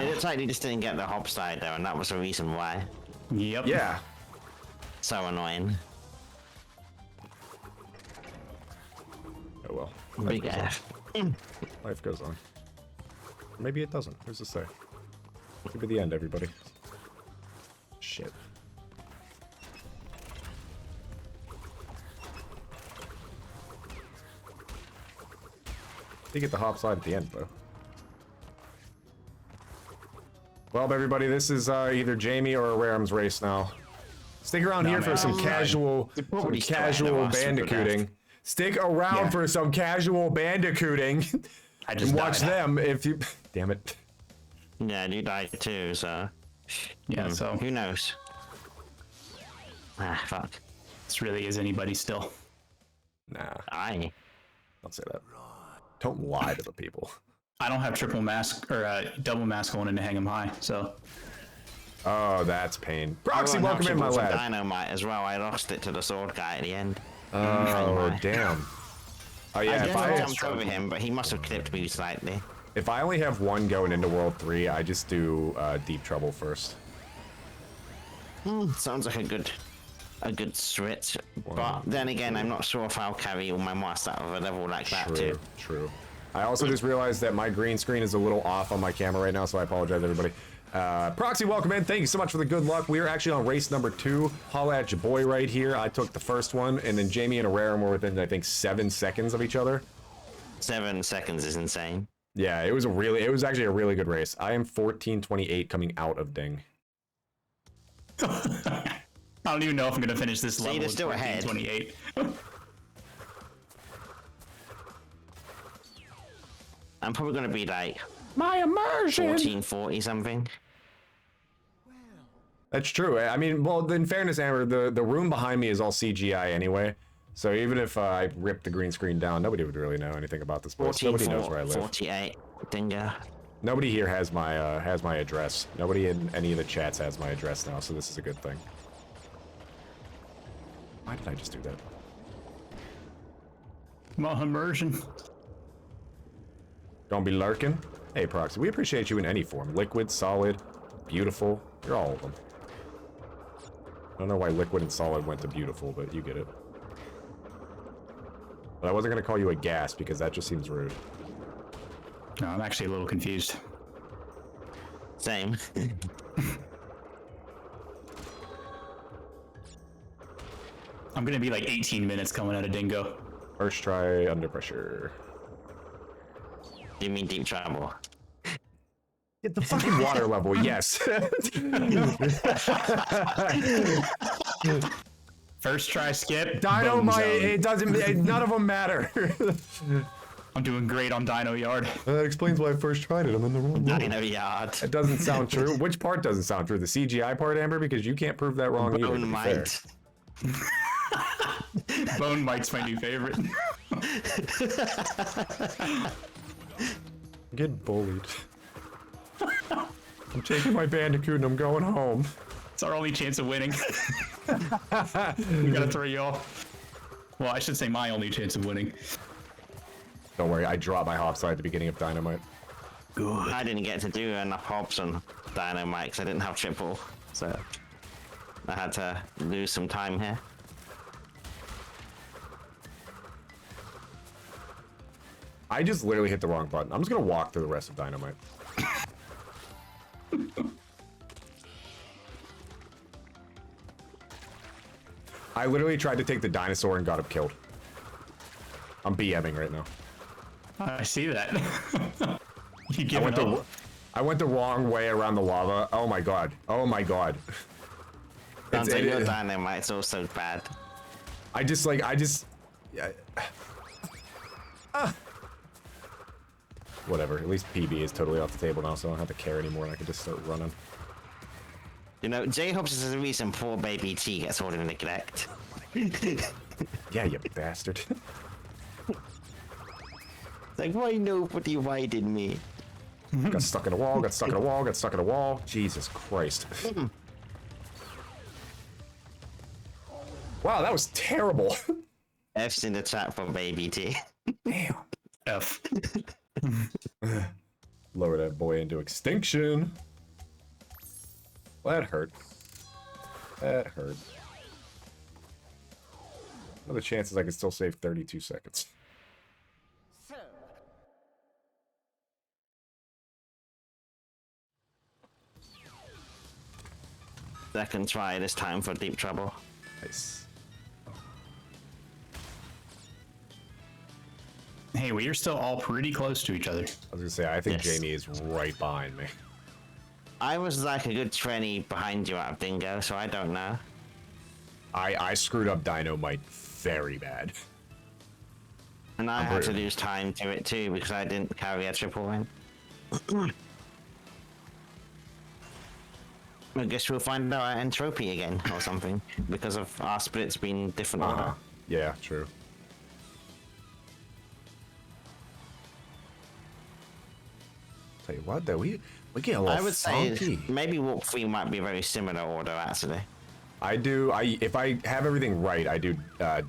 It looks like they just didn't get the hop side though, and that was the reason why. Yep. Yeah. So annoying. Oh well. Big F. Life goes on. Maybe it doesn't. Who's to say? Could be the end, everybody. Shit. You get the hop slide at the end, though. Well, everybody, this is either Jamie or Ararem's race now. Stick around here for some casual bandicooting. Stick around for some casual bandicooting. I just and watch died. them if you. Damn it. Yeah, you died too, so. Yeah, so Who knows? Ah, fuck. this really is anybody still. Nah, Aye. don't say that. Don't lie to the people. I don't have triple mask or double mask going in to hang him high, so Oh, that's pain. Proxy, I won't welcome have in, my triple for lad. Dynamite as well. I lost it to the sword guy at the end. Oh, damn. Oh yeah, I jumped over him, but he must have clipped me slightly. if I only have one going into World 3, I just do Deep Trouble first. Sounds like a good switch. But then again, I'm not sure if I'll carry all my moss out of a level like that True, too. true. I also just realized that my green screen is a little off on my camera right now, so I apologize, everybody. Proxy, welcome in. Thank you so much for the good luck. We are actually on race number 2. Holla at your boy right here. I took the first one, and then Jamie and Ararem were within, I think, 7 seconds of each other. 7 seconds is insane. Yeah, it was actually a really good race. I am 14:28 coming out of Ding. I don't even know if I'm gonna finish this level. they're still ahead. 28. I'm probably gonna be like My immersion! 1440 something. That's true. I mean, well, in fairness, Amber, the room behind me is all CGI anyway. So even if I ripped the green screen down, nobody would really know anything about this place. Nobody knows where I live. 48. Dinger. Nobody here has my address. Nobody in any of the chats has my address now, so this is a good thing. Why did I just do that? My immersion. Don't be lurking. Hey, Proxy, we appreciate you in any form. Liquid, solid, beautiful. You're all of them. I don't know why liquid and solid went to beautiful, but you get it. But I wasn't going to call you a gas because that just seems rude. No, I'm actually a little confused. Same. I'm gonna be like 18 minutes coming out of Dingo. First try under pressure. Do you mean deep trouble? Get the fucking water level, yes. First try skip. Dynamite, bone zone. it doesn't, none of them matter. I'm doing great on Dino Yard. That explains why I first tried it. I'm in the wrong one. Dino Yard. It doesn't sound true. Which part doesn't sound true? The CGI part, Amber? Because you can't prove that wrong either, to be fair. Might. Bone Mike's my new favorite. Get bullied. I'm taking my Bandicoot and I'm going home. It's our only chance of winning. We gotta throw you off. Well, I should say my only chance of winning. Don't worry, I dropped my hop slide at the beginning of Dynamite. Good. I didn't get to do enough hops on Dynamite because I didn't have triple, so I had to lose some time here. I just literally hit the wrong button. I'm just gonna walk through the rest of Dynamite. I literally tried to take the dinosaur and got him killed. I'm BMing right now. I see that. You I give went, it up. I went the wrong way around the lava. Oh my god. Oh my god. Sounds like your Dynamite's also bad. Whatever. At least PB is totally off the table now, so I don't have to care anymore and I can just start running. You know, J-Hops is the reason poor baby T gets all the neglect. Yeah, you bastard. Like, why nobody invited me? Got stuck in a wall, got stuck in a wall, got stuck in a wall. Jesus Christ. Wow, that was terrible. F's in the chat for baby T. Damn. F. Lower that boy into extinction. Well, that hurt. That hurt. What are the chances I can still save 32 seconds? Second try this time for deep trouble. Nice. Hey, we are still all pretty close to each other. I was gonna say, I think Yes. Jamie is right behind me. I was like a good 20 behind you at bingo, so I don't know. I screwed up Dynamite very bad. And I had to pretty- lose time to it too because I didn't carry a triple win. I guess we'll find out at Entropy again or something because of our splits being different order. Yeah, true. Tell you what, though, we get a little I would say funky. maybe Warp 3 might be a very similar order actually. If I have everything right, I do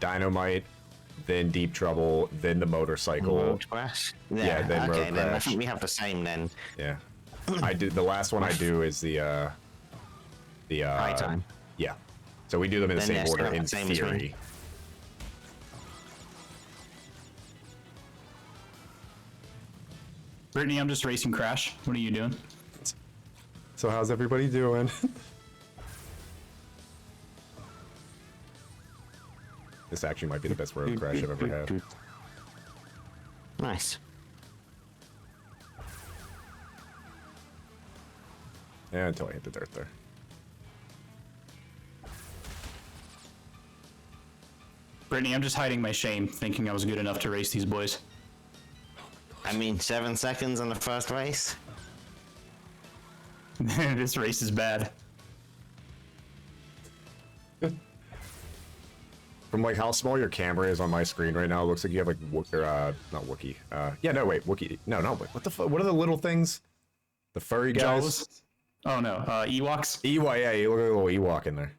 Dynamite, then Deep Trouble, then the motorcycle. Road Crash? Yeah, then okay, Road then I Crash. think we have the same then. Yeah. I do the last one I do is the High time. Yeah. So we do them in the Then same yes, order they're in the same as me. theory. Brittany, I'm just racing Crash. What are you doing? So how's everybody doing? This actually might be the best road crash I've ever had. Nice. Yeah, until I hit the dirt there. Brittany, I'm just hiding my shame, thinking I was good enough to race these boys. I mean, 7 seconds on the first race. This race is bad. From like how small your camera is on my screen right now, it looks like you have like not Wookie. Yeah, no wait, Wookie. No, what the fuck? What are the little things? The furry guys? Jaws? Oh no, Ewoks? Ewok, yeah, you look like a little Ewok in there.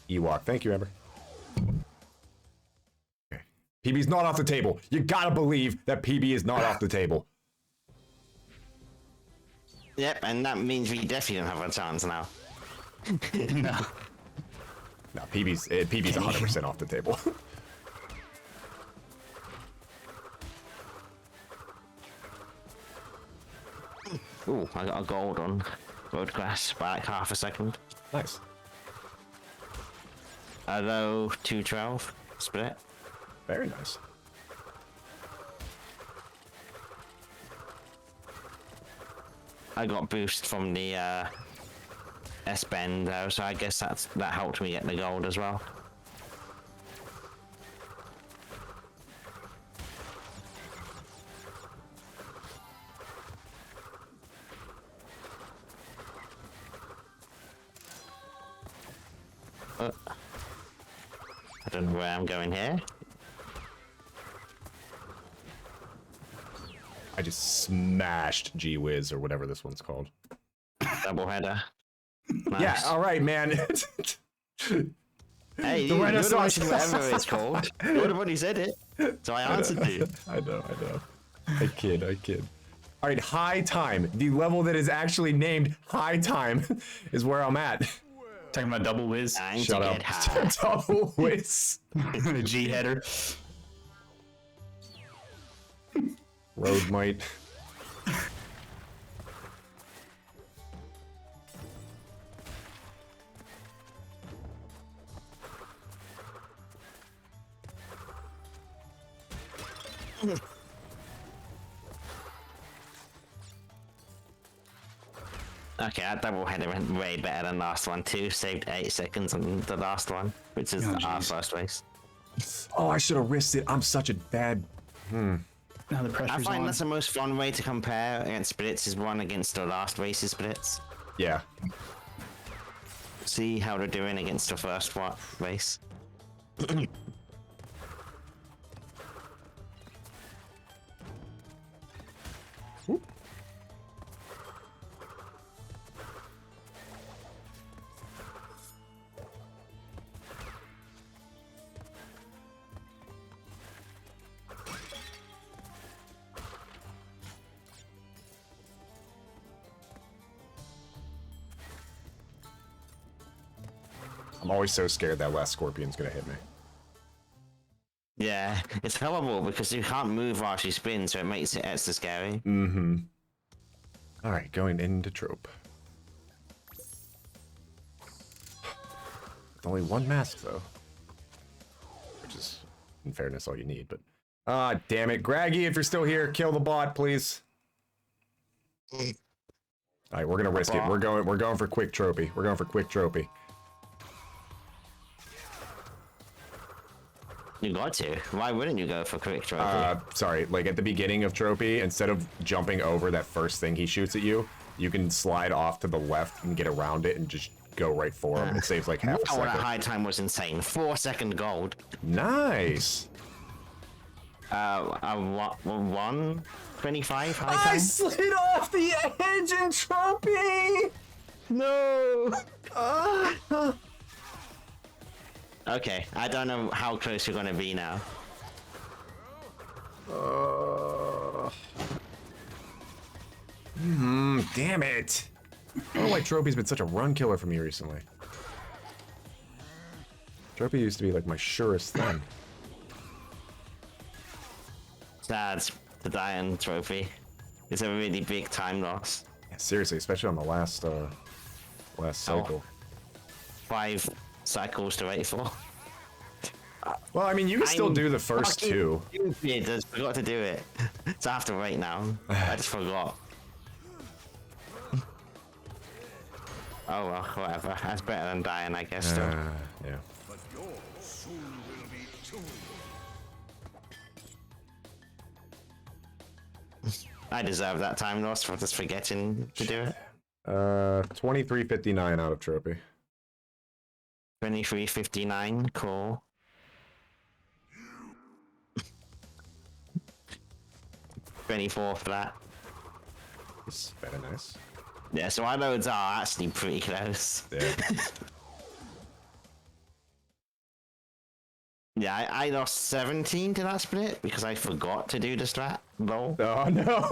Ewok, thank you, Amber. Okay. PB's not off the table. You gotta believe that PB is not off the table. Yep, and that means we definitely don't have a chance now. No. No, PB's 100% off the table. Ooh, I got a gold on Road Crash by like half a second. Nice. A low 212 split. Very nice. I got boost from the S-bend though, so I guess that helped me get the gold as well. I don't know where I'm going here. I just smashed G-Wiz or whatever this one's called. Double header. Nice. Yeah, all right, man. Hey, The you would have Renaissance- mentioned whatever it's called. You would have already said it. So I answered you. I know. I kid. All right, High Time. The level that is actually named High Time is where I'm at. Talking about double whiz. Time Shut to up. get high. Double whiz. The G header. Road might. Okay, that double header went way better than last one too. Saved 8 seconds on the last one, which is Oh, our jeez. first race. Oh, I should have risked it. I'm such a bad. Now the I pressure's find on. that's the most fun way to compare against splits is one against the last race's splits. Yeah. see how they're doing against the first race. I'm always so scared that last scorpion's gonna hit me. Yeah, it's horrible because you can't move while she spins, so it makes it extra scary. Mm-hmm. All right, going into trope. It's only one mask though, which is, in fairness, all you need. But damn it, Graggy, if you're still here, kill the bot, please. All right, we're gonna risk it. We're going for quick trophy. We're going for quick trophy. You got to. Why wouldn't you go for quick trophy? Sorry, like at the beginning of trophy, instead of jumping over that first thing he shoots at you, you can slide off to the left and get around it and just go right for him. It saves like half a Oh, that second. high time was insane. 4-second gold. Nice. 1:25 high I time. slid off the edge in trophy. No. Okay, I don't know how close you're gonna be now. Damn it. I don't know why Trophy's been such a run killer for me recently. Trophy used to be like my surest thing. Sad to die on trophy. It's a really big time loss. Yeah, seriously, especially on the last cycle. 5 cycles to wait for. Well, I mean, you can still do the first fucking two. Stupid, I just forgot to do it. So I have to wait now. I just forgot. Oh well, whatever. That's better than dying, I guess. Still. Yeah. I deserve that time loss for just forgetting to do it. 23.59 out of trophy. 23:59, cool. 24 for that. It's very nice. Yeah, so our loads are actually pretty close. Yeah. Yeah, I lost 17 to that split because I forgot to do the strat. Lol. Oh no.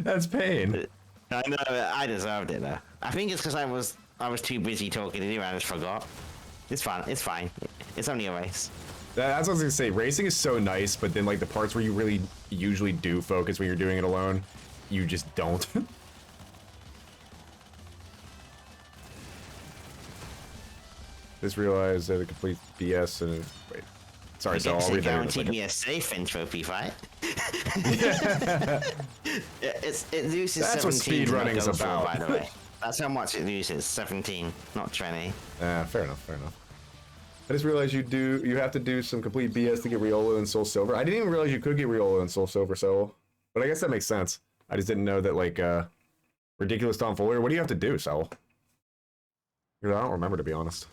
That's pain. I know, I deserved it though. I think it's because I was too busy talking to you and I just forgot. It's fine, it's fine. It's only a race. That's what I was gonna say. Racing is so nice, but then like the parts where you really usually do focus when you're doing it alone, you just don't. Just realized that a complete BS and wait. Sorry, so I'll read that in a guaranteed second. me a safe in trophy fight. it loses That's what 17 to not speedrunning is go for, about. by the way. That's how much it loses, 17, not 20. Fair enough, fair enough. I just realized you have to do some complete BS to get Riolo and Soul Silver. I didn't even realize you could get Riolo and Soul Silver, so but I guess that makes sense. I just didn't know that like Ridiculous Tomfoolery. What do you have to do, Sel? Because I don't remember, to be honest.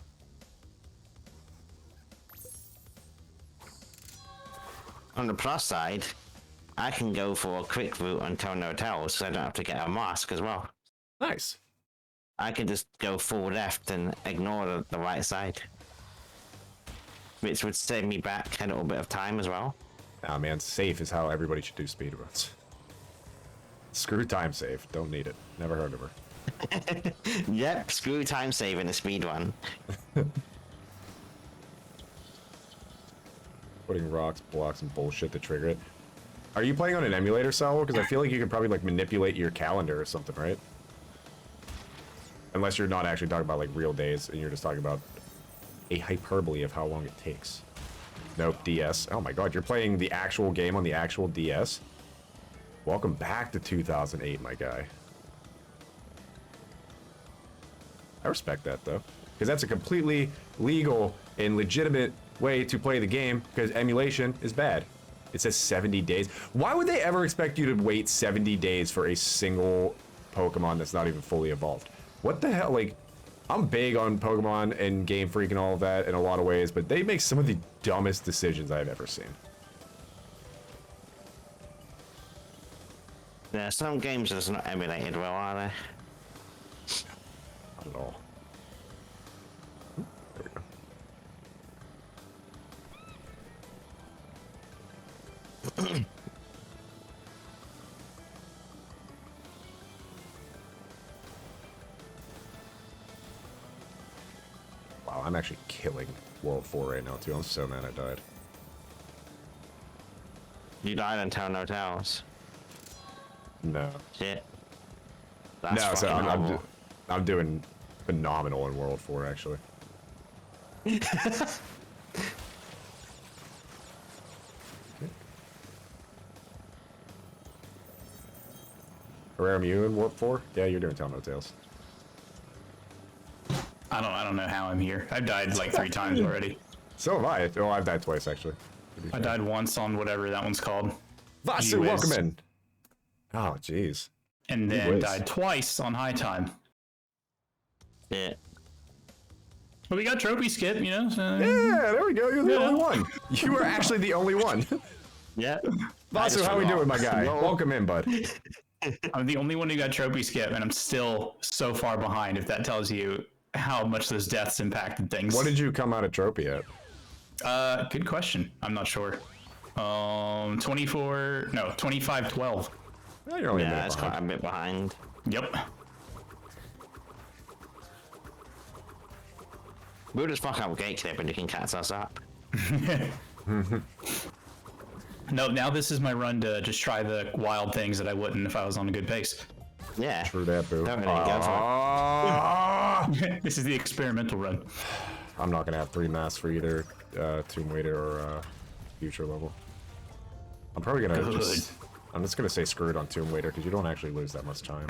On the plus side, I can go for a quick route on Tell No Tells, so I don't have to get a mask as well. Nice. I can just go full left and ignore the right side. Which would save me back a little bit of time as well. Nah, man, safe is how everybody should do speedruns. Screw time save. Don't need it. Never heard of her. Yep, screw time save in a speed run. Putting rocks, blocks, and bullshit to trigger it. Are you playing on an emulator, Sal? Because I feel like you could probably like manipulate your calendar or something, right? Unless you're not actually talking about like real days and you're just talking about a hyperbole of how long it takes. Nope, DS. Oh my god, you're playing the actual game on the actual DS? Welcome back to 2008, my guy. I respect that though, because that's a completely legal and legitimate way to play the game, because emulation is bad. It says 70 days. Why would they ever expect you to wait 70 days for a single Pokemon that's not even fully evolved? What the hell? Like, I'm big on Pokemon and Game Freak and all of that in a lot of ways, but they make some of the dumbest decisions I've ever seen. Yeah, some games are just not emulated well, are they? Not at all. There we go. Wow, I'm actually killing World 4 right now, too. I'm so mad I died. You died and tell no tales. No. Shit. No, so fucking horrible. I'm doing phenomenal in World 4, actually. Ararem, you in Warp 4? Yeah, you're doing Tell No Tales. I don't know how I'm here. I've died like 3 times already. So have I. Oh, I've died twice, actually. to be I fair. died once on whatever that one's called. Vasu, Gee welcome whiz. in. Oh, jeez. And then whiz. died twice on high time. Yeah. But we got trophy skip, you know? So, Yeah, there we go. You're the Yeah. only one. You were actually the only one. Yeah. Vasu, how we doing, my guy? No. Welcome in, bud. I'm the only one who got trophy skip, and I'm still so far behind, if that tells you how much those deaths impacted things. What did you come out of trophy at? Good question. I'm not sure. 25-12. Oh, you're only a Yeah, minute it's behind. quite a bit behind. Yep. We'll just fuck up gate clip and you can catch us up. No, now this is my run to just try the wild things that I wouldn't if I was on a good pace. Yeah. True that, boo. Don't really go for it. This is the experimental run. I'm not going to have 3 masks for either Tomb Raider or Future level. I'm probably going to just... I'm just going to say screw it on Tomb Raider because you don't actually lose that much time.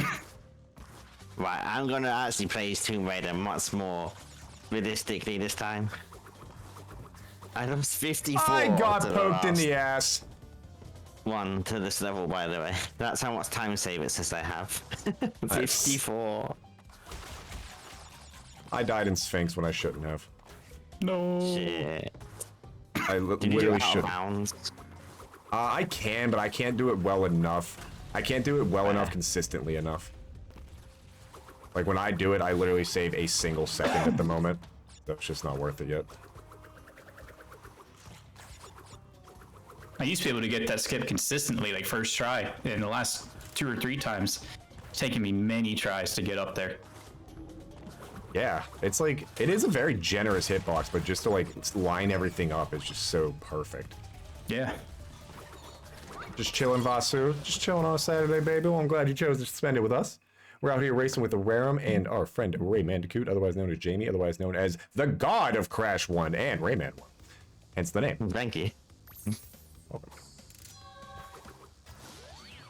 Right, I'm gonna actually play Tomb Raider much more realistically this time. I lost 54. I got to the poked in last the ass. one to this level, by the way. That's how much time savers I have. 54. I died in Sphinx when I shouldn't have. No. Shit. I Can you do literally it out of should. bounds? I can, but I can't do it well enough. I can't do it well enough consistently enough. Like when I do it, I literally save a single second at the moment. So it's just not worth it yet. I used to be able to get that skip consistently, like first try. In the last 2 or 3 times, it's taken me many tries to get up there. Yeah, it's like, it is a very generous hitbox, but just to like line everything up is just so perfect. Yeah. Just chilling, Vasu. Just chilling on a Saturday, baby. Well, I'm glad you chose to spend it with us. We're out here racing with the Ararem and our friend Raymandicoot, otherwise known as Jamie, otherwise known as the God of Crash 1 and Rayman 1. Hence the name. Thank you. Welcome.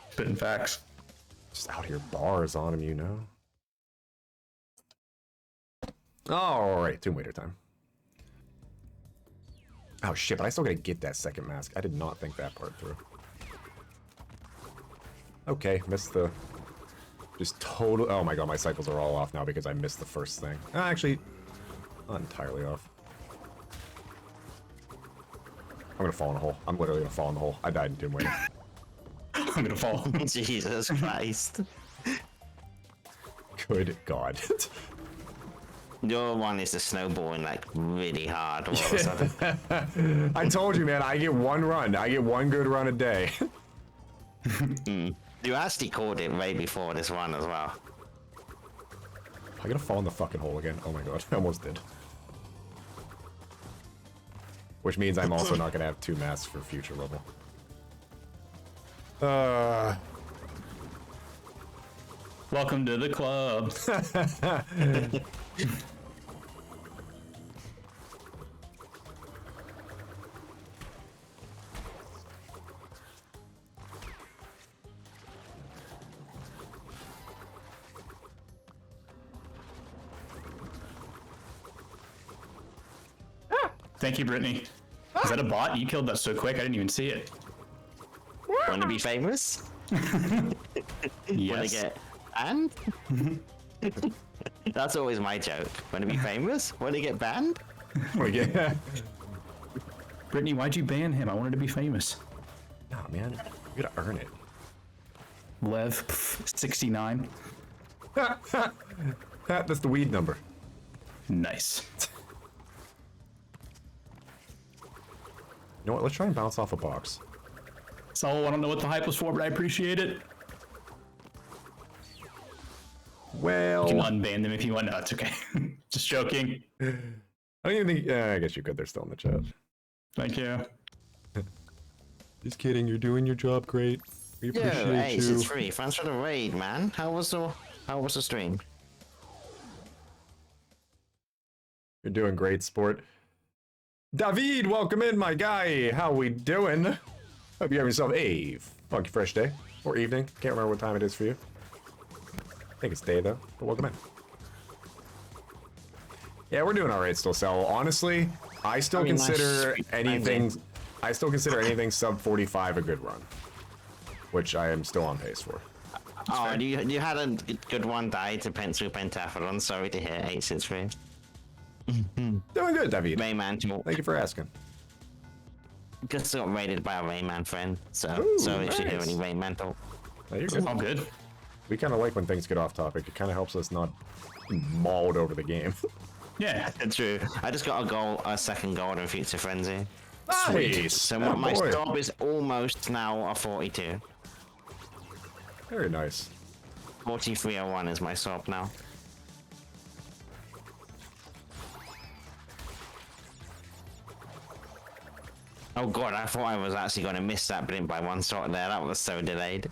Spitting facts. Just out here bars on him, you know. All right, Tomb Raider time. Oh shit, but I still gotta get that second mask. I did not think that part through. Okay, missed the... Just total... Oh my god, my cycles are all off now because I missed the first thing. Actually, not entirely off. I'm gonna fall in a hole. I'm literally gonna fall in the hole. I died in Tomb Raider. I'm gonna fall. Jesus Christ. Good god. Your one is the snowballing like really hard all of a sudden. I told you, man, I get one run. I get one good run a day. You actually called it way before this one as well. I'm gonna fall in the fucking hole again. Oh my god, I almost did. Which means I'm also not gonna have 2 masks for future level. Welcome to the club. Thank you, Brittany. Is that a bot? You killed that so quick, I didn't even see it. Want to be famous? Want to Yes. get and? That's always my joke. Want to be famous? Want to get banned? Yeah. Brittany, why'd you ban him? I wanted to be famous. Nah, man. You gotta earn it. Lev, 69. That's the weed number. Nice. You know what? Let's try and bounce off a box. So I don't know what the hype was for, but I appreciate it. Well, You can unban them if you want. No, it's okay. Just joking. I don't even think. I guess you could. They're still in the chat. Thank you. Just kidding. You're doing your job great. We appreciate Hey, you. it's free. Thanks for the raid, man. How was the stream? You're doing great, sport. David, welcome in, my guy. How we doing? Hope you have yourself a funky fresh day or evening. Can't remember what time it is for you. I think it's day though. But welcome in. Yeah, we're doing all right still, Sal. Honestly, I still consider anything. I still consider anything sub 45 a good run, which I am still on pace for. Oh, you had a good one die to Pencil Pentathlon. Sorry to hear 863. Doing good, David. Rayman. Thank you for asking. Just got raided by a Rayman friend, so Ooh, sorry if you hear nice. any Rayman talk. No, you're good. All good. We kind of like when things get off topic. It kind of helps us not mauled over the game. Yeah. True. I just got a second gold in Future Frenzy. Nice. So Atta my boy. stop is almost now a 42. Very nice. 4301 is my stop now. Oh god, I thought I was actually going to miss that blink by one shot there. That was so delayed.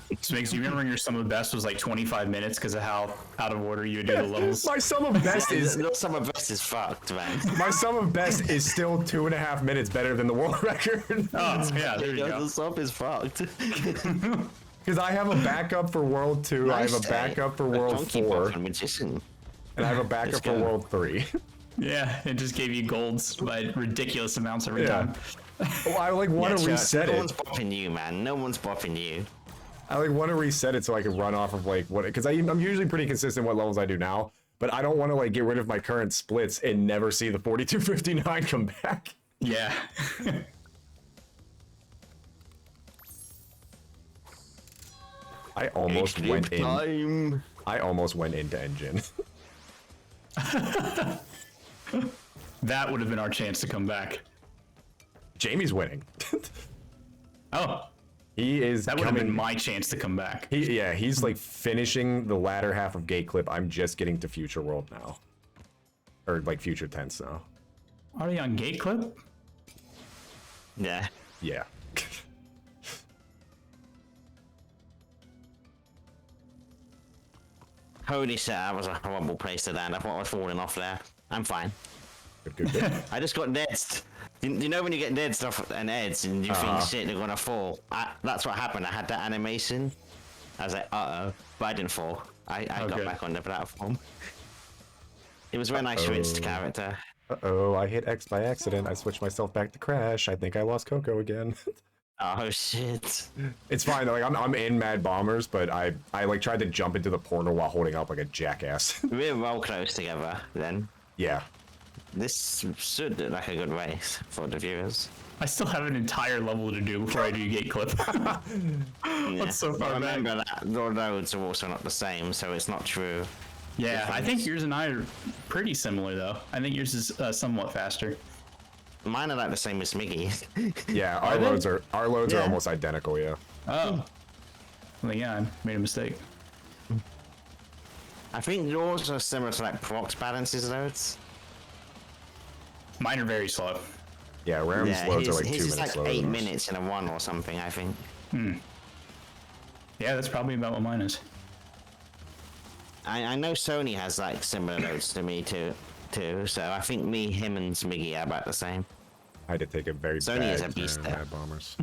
This makes you remember when your sum of best was like 25 minutes because of how out of order you would do the levels. My sum of best is The sum of best is fucked, man. my sum of best is still 2.5 minutes better than the world record. Oh, yeah, there you The go. sub is fucked. Because I have a backup for World 2, I have a backup for World Donkey 4, Kong Magician. and I have a backup Let's for go. World 3. Yeah, it just gave you golds by ridiculous amounts every Yeah. time. Well, I like want to Yeah, reset no it. one's bopping you, man. No one's bopping you. I like want to reset it so I can run off of like what, because I'm usually pretty consistent what levels I do now, but I don't want to like get rid of my current splits and never see the 4259 come back. Yeah. I almost went in. Time. I almost went into engine. That would have been our chance to come back. Jamie's winning. Oh, He is that would have been coming. my chance to come back. He's like finishing the latter half of Gate Clip. I'm just getting to Future World now, or like Future Tense now. Are they on Gate Clip? Yeah. Yeah. Holy shit, that was a horrible place to land. I thought I was falling off there. I'm fine. Good. I just got nedged. You know when you get nedged off an edge and you think shit, they're gonna fall? That's what happened. I had that animation. I was like, uh-oh. But I didn't fall. I got Okay. back on the platform. It was when I switched character. Uh-oh, I hit X by accident. I switched myself back to Crash. I think I lost Coco again. Oh shit. It's fine. Like I'm in Mad Bombers, but I like tried to jump into the portal while holding up like a jackass. We're well close together then. Yeah. This should look like a good race for the viewers. I still have an entire level to do before I do Gate Clip. Yeah. That's so far But back. remember that the roads are also not the same, so it's not true. Yeah, I think yours and I are pretty similar though. I think yours is somewhat faster. Mine are like the same as Miggy. Yeah, Are they? our loads are Yeah. almost identical, yeah. Oh. Well, yeah, I made a mistake. I think yours are similar to like Prox balances loads. Mine are very slow. Yeah, Ram's Yeah, loads are his, like 2 his is minutes like slower 8 than ours. minutes in a one or something, I think. Yeah, that's probably about what mine is. I know Sony has like similar loads to me too, so I think me, him, and Smiggy are about the same. I had to take a very Sony bad is a beast turn, there. Mad Bombers.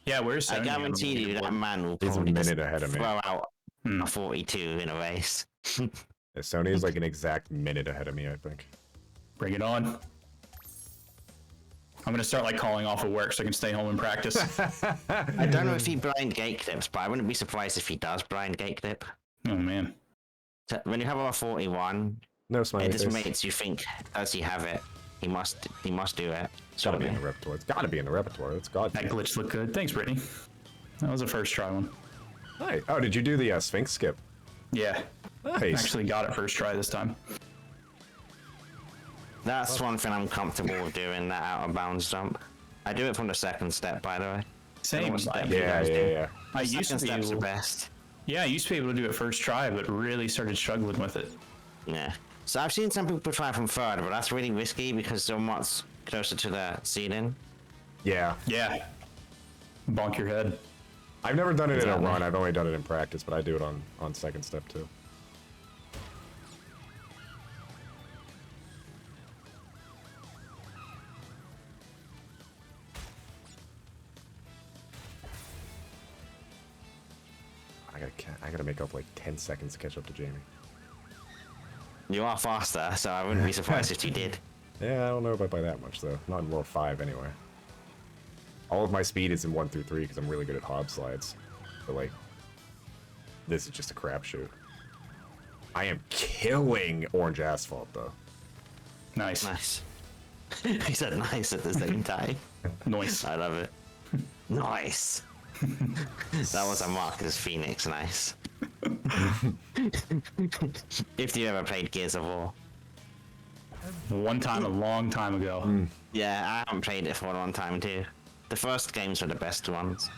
Yeah, where's Sony? I guarantee you that man will He's a probably just minute ahead of me. throw out a 42 in a race. Yeah, Sony is like an exact minute ahead of me, I think. Bring it on. I'm gonna start like calling off of work so I can stay home and practice. I don't know if he blind gate clips, but I wouldn't be surprised if he does blind gate clip. Oh man. So when you have over 41, No smiley it just face. makes you think, does he have it? He must do it. It's gotta be in Surely. the repertoire. It's gotta be in the repertoire. It's got That to. glitch looked good. Thanks, Brittany. That was a first try one. Hi. Oh, did you do the Sphinx skip? Yeah. Nice. Actually got it first try this time. That's one thing I'm comfortable with doing, that out of bounds jump. I do it from the second step, by the way. Same. what step Like, you Yeah, guys yeah, do. yeah. I used Second to be step's the able, best. yeah, I used to be able to do it first try, but really started struggling with it. Yeah. So I've seen some people try from third, but that's really risky because they're much closer to the ceiling. Yeah. Yeah. Bonk your head. I've never done it in a Exactly. run. I've only done it in practice, but I do it on second step too. I gotta make up like 10 seconds to catch up to Jamie. You are faster, so I wouldn't be surprised if you did. Yeah, I don't know about by that much though. Not in World 5 anyway. All of my speed is in 1 through 3 because I'm really good at hob slides. But like, this is just a crapshoot. I am killing orange asphalt though. Nice. Nice. He said nice at the same time. Nice. I love it. Nice. That was a Marcus Phoenix nice. If you ever played Gears of War. One time a long time ago. Yeah, I haven't played it for a long time too. The first games were the best ones.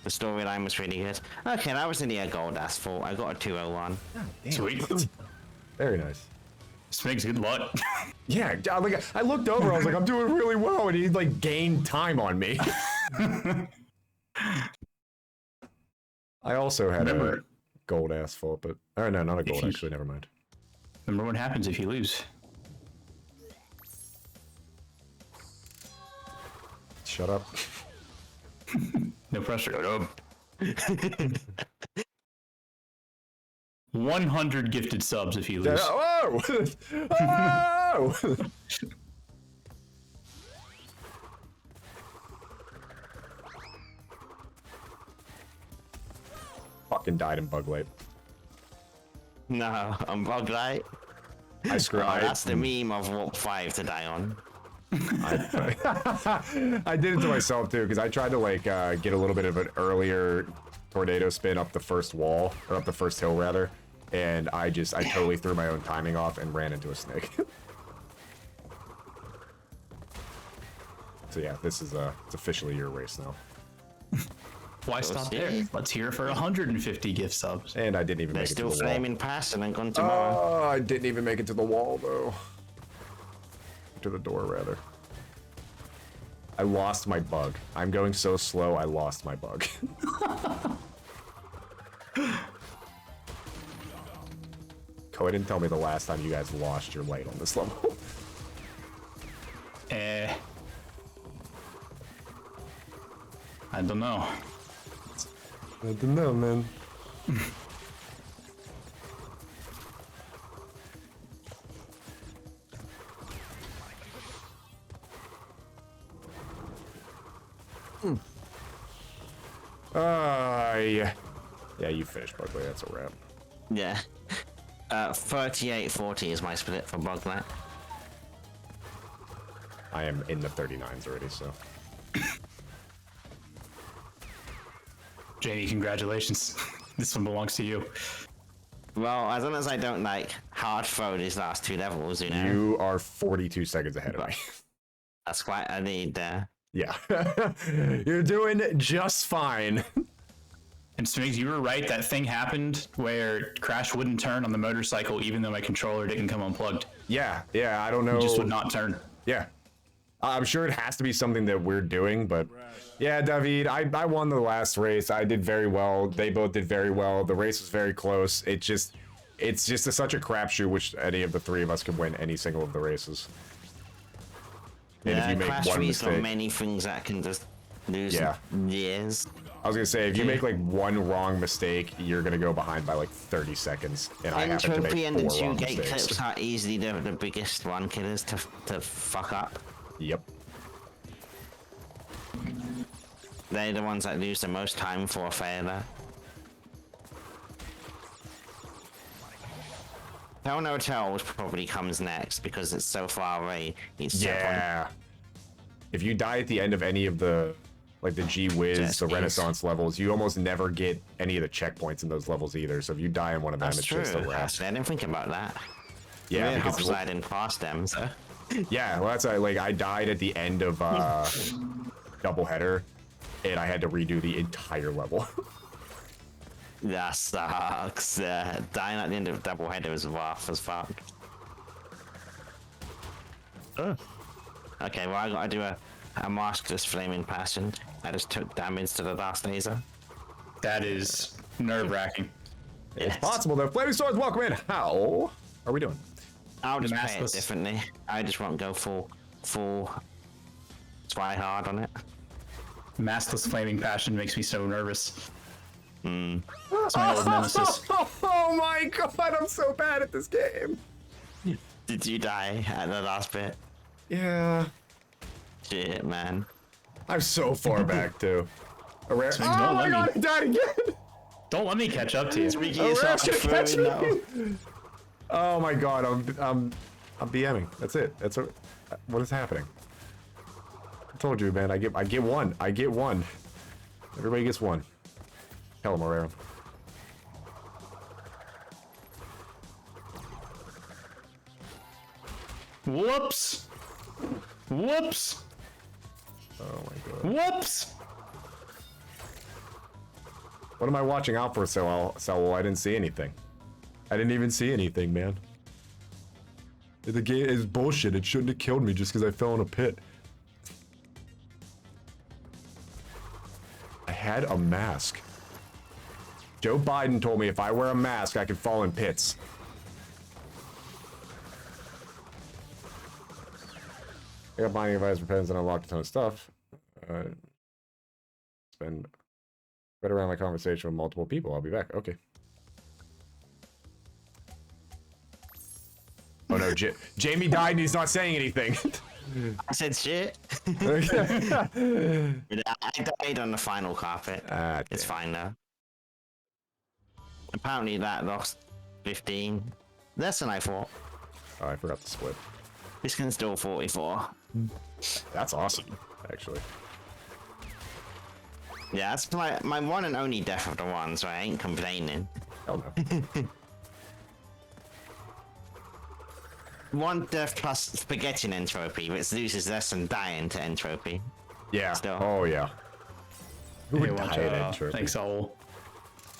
The storyline was really good. Okay, that was nearly a gold asphalt. I got a 201. Sweet. Very nice. Smigs, good luck. Yeah, like I looked over, I was like, I'm doing really well, and he like gained time on me. I also had a Remember- gold asphalt, but oh no, not a gold you- actually. Never mind. Remember what happens if you lose. Shut up. No pressure. 100 gifted subs if you lose. Oh! Oh! Fucking died in bug light. No, I'm bug light. I screw. Oh, that's the meme of Warp 5 to die on. I did it to myself too because I tried to like get a little bit of an earlier tornado spin up the first wall or up the first hill rather, and I totally threw my own timing off and ran into a snake. So yeah, this is it's officially your race now, Why stop see. there? Let's hear it for 150 gift subs. and I didn't even They're make it to still the wall. flaming past and then gone tomorrow. Oh, I didn't even make it to the wall though. To the door rather. I lost my bug. I'm going so slow. I lost my bug. Go ahead and tell me the last time you guys lost your light on this level. I don't know. I don't know, man. Yeah. Yeah, you finished, Buckley. That's a wrap. Yeah. 38-40 is my split for bug light. I am in the 39s already, so. Jamie, congratulations. This one belongs to you. Well, as long as I don't like hard throw these last two levels, you know. You are 42 seconds ahead of me. That's quite a lead there. Yeah. You're doing just fine. And Smigs, you were right. That thing happened where Crash wouldn't turn on the motorcycle even though my controller didn't come unplugged. Yeah, I don't know. It just would not turn. Yeah. I'm sure it has to be something that we're doing, but yeah, David, I won the last race. I did very well. They both did very well. The race was very close. It's just such a crapshoot which any of the three of us could win any single of the races. And Yeah, if you make Crash one 3's got mistake, many things that can just lose Yeah. years. I was gonna say, if you make like one wrong mistake, you're gonna go behind by like 30 seconds, and I happen to make Entropy and the 4 two wrong gate mistakes. clips are easily the biggest run killers to fuck up. Yep. They're the ones that lose the most time for a failure. Hell No Tells probably comes next because it's so far away. It's Yeah. If you die at the end of any of the, like the G Wiz, Just the is. Renaissance levels, you almost never get any of the checkpoints in those levels either. So if you die in one of them, That's it's true. just a wrap. Actually, I didn't think about that. Yeah, It because helps that I didn't pass them. So. yeah, well, that's like I died at the end of Doubleheader, and I had to redo the entire level. That sucks. Dying at the end of Doubleheader was rough as fuck. Okay, well I gotta do a maskless flaming passion. I just took damage to the last laser. That is nerve-wracking. It's possible though. Flaming Swords, welcome in. How are we doing? I'll just play it Maskless. differently. I just won't go full try hard on it. Maskless flaming passion makes me so nervous. It's my old nemesis. Oh my god, I'm so bad at this game. Did you die at the last bit? Yeah, Shit, man. I'm so far back too. A rare. Swings Oh don't my let god, I died again. Don't let me catch up to you. Speaking A rare yourself should catch through me. now. Oh my god, I'm BMing. That's it. That's what is happening. I told you, man. I get one. I get one. Everybody gets one. Tell him, Ararem. Whoops! Whoops! Oh my god. Whoops! What am I watching out for, Saul? I didn't see anything. I didn't even see anything, man. The game is bullshit. It shouldn't have killed me just because I fell in a pit. I had a mask. Joe Biden told me if I wear a mask, I could fall in pits. I got binding advice for pens and unlocked a ton of stuff. Spend right around my conversation with multiple people. I'll be back. Okay. Oh no, Jamie died and he's not saying anything. I said shit. Okay. I died on the final carpet. It's Damn. fine though. Apparently that lost 15. Less than I thought. Oh, I forgot to split. This can still 44. That's awesome, actually. Yeah, that's my one and only death of the one, so I ain't complaining. Hell no. One death plus forgetting entropy, which loses less than dying to entropy. Yeah. Still. Oh yeah. Who Hey, would watch die at out. entropy? Thanks, Saul.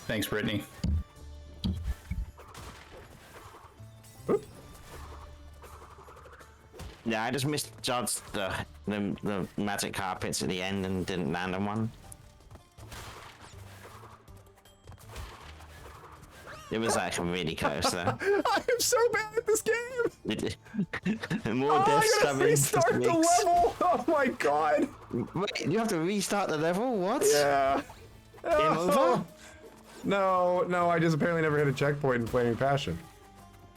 Thanks, Brittany. Oop. Yeah, I just misjudged the magic carpets at the end and didn't land on one. It was like really close though. I am so bad at this game. More Oh, deaths I gotta coming. restart the level. Oh my god. Wait, you have to restart the level? What? Yeah. Game over? No, I just apparently never hit a checkpoint in Flaming Passion.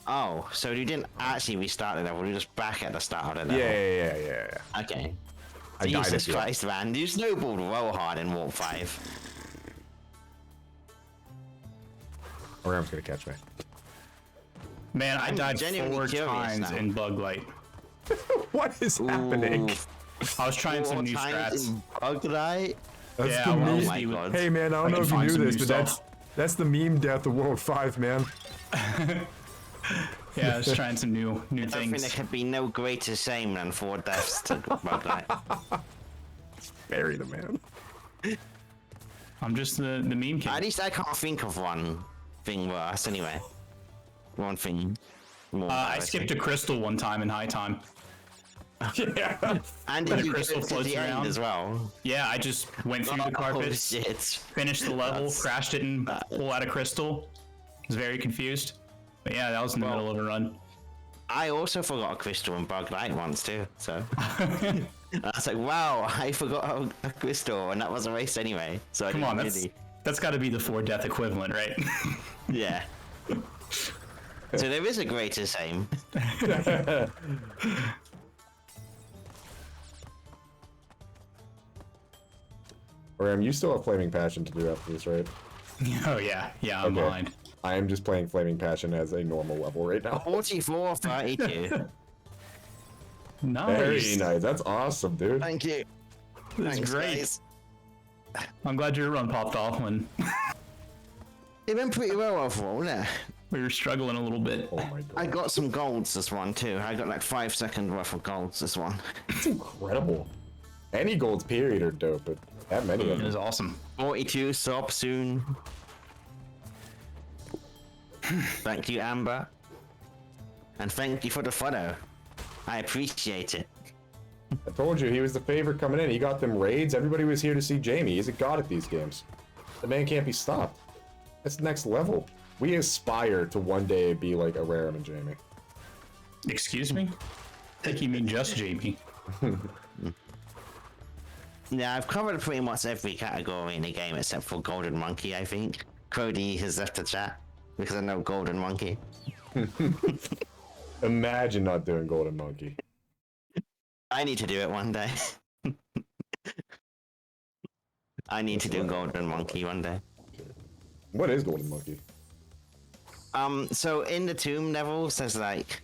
Oh, so you didn't actually restart the level, you were just back at the start of the level. Yeah. Okay. I died at Jesus the end. Christ, man. You snowballed well hard in Warp 5. Aram's gonna catch me. Man, I I'm died genuinely 4 curious times now. in Bug Light. What is happening? Ooh, I was trying some 4 new times strats. in Bug Light? That's Yeah, the well, meme. Oh my god. Hey man, I don't I know can if you find knew some this, new but stuff. that's the meme death of World 5, man. Yeah, I was trying some new I don't think things. there could be no greater shame than 4 deaths to Bug Light. Bury the man. I'm just the meme king. At least I can't think of one thing worse anyway. One thing more I embarrassing. skipped a crystal one time in high time. Yeah. And when did a you crystal get to floats the end around. as well? Yeah, I just went through the Oh carpets, shit. finished the level, That's- crashed it, and pulled out a crystal. Was very confused. But yeah, that was in the middle of a run. I also forgot a crystal in Bug Light once too, so. I was like, wow, I forgot a crystal, and that was a race anyway. So I Come didn't on, really. that's got to be the 4 death equivalent, right? Yeah. So there is a greater shame. Aram, you still have Flaming Passion to do after this, right? Oh yeah, I'm Okay. behind. I am just playing Flaming Passion as a normal level right now. 44, 32. Nice. Very nice. That's awesome, dude. Thank you. That's Thanks, great. guys. I'm glad your run popped off when It went pretty well overall, wasn't it? we were struggling a little bit. Oh my god. I got some golds this one too. I got like 5 seconds worth of golds this one. It's incredible. Any golds period are dope, but that many of It them. was awesome. 42, stop soon. Thank you, Amber. And thank you for the follow. I appreciate it. I told you he was the favorite coming in. He got them raids. Everybody was here to see Jamie. He's a god at these games. The man can't be stopped. That's next level. We aspire to one day be like Ararem and Jamie. Excuse me? I think you mean just Jamie. Yeah, I've covered pretty much every category in the game except for Golden Monkey, I think. Cody has left the chat because I know Golden Monkey. Imagine not doing Golden Monkey. I need to do it one day. I need to do Golden Monkey one day. What is Golden Monkey? So in the tomb levels, there's like,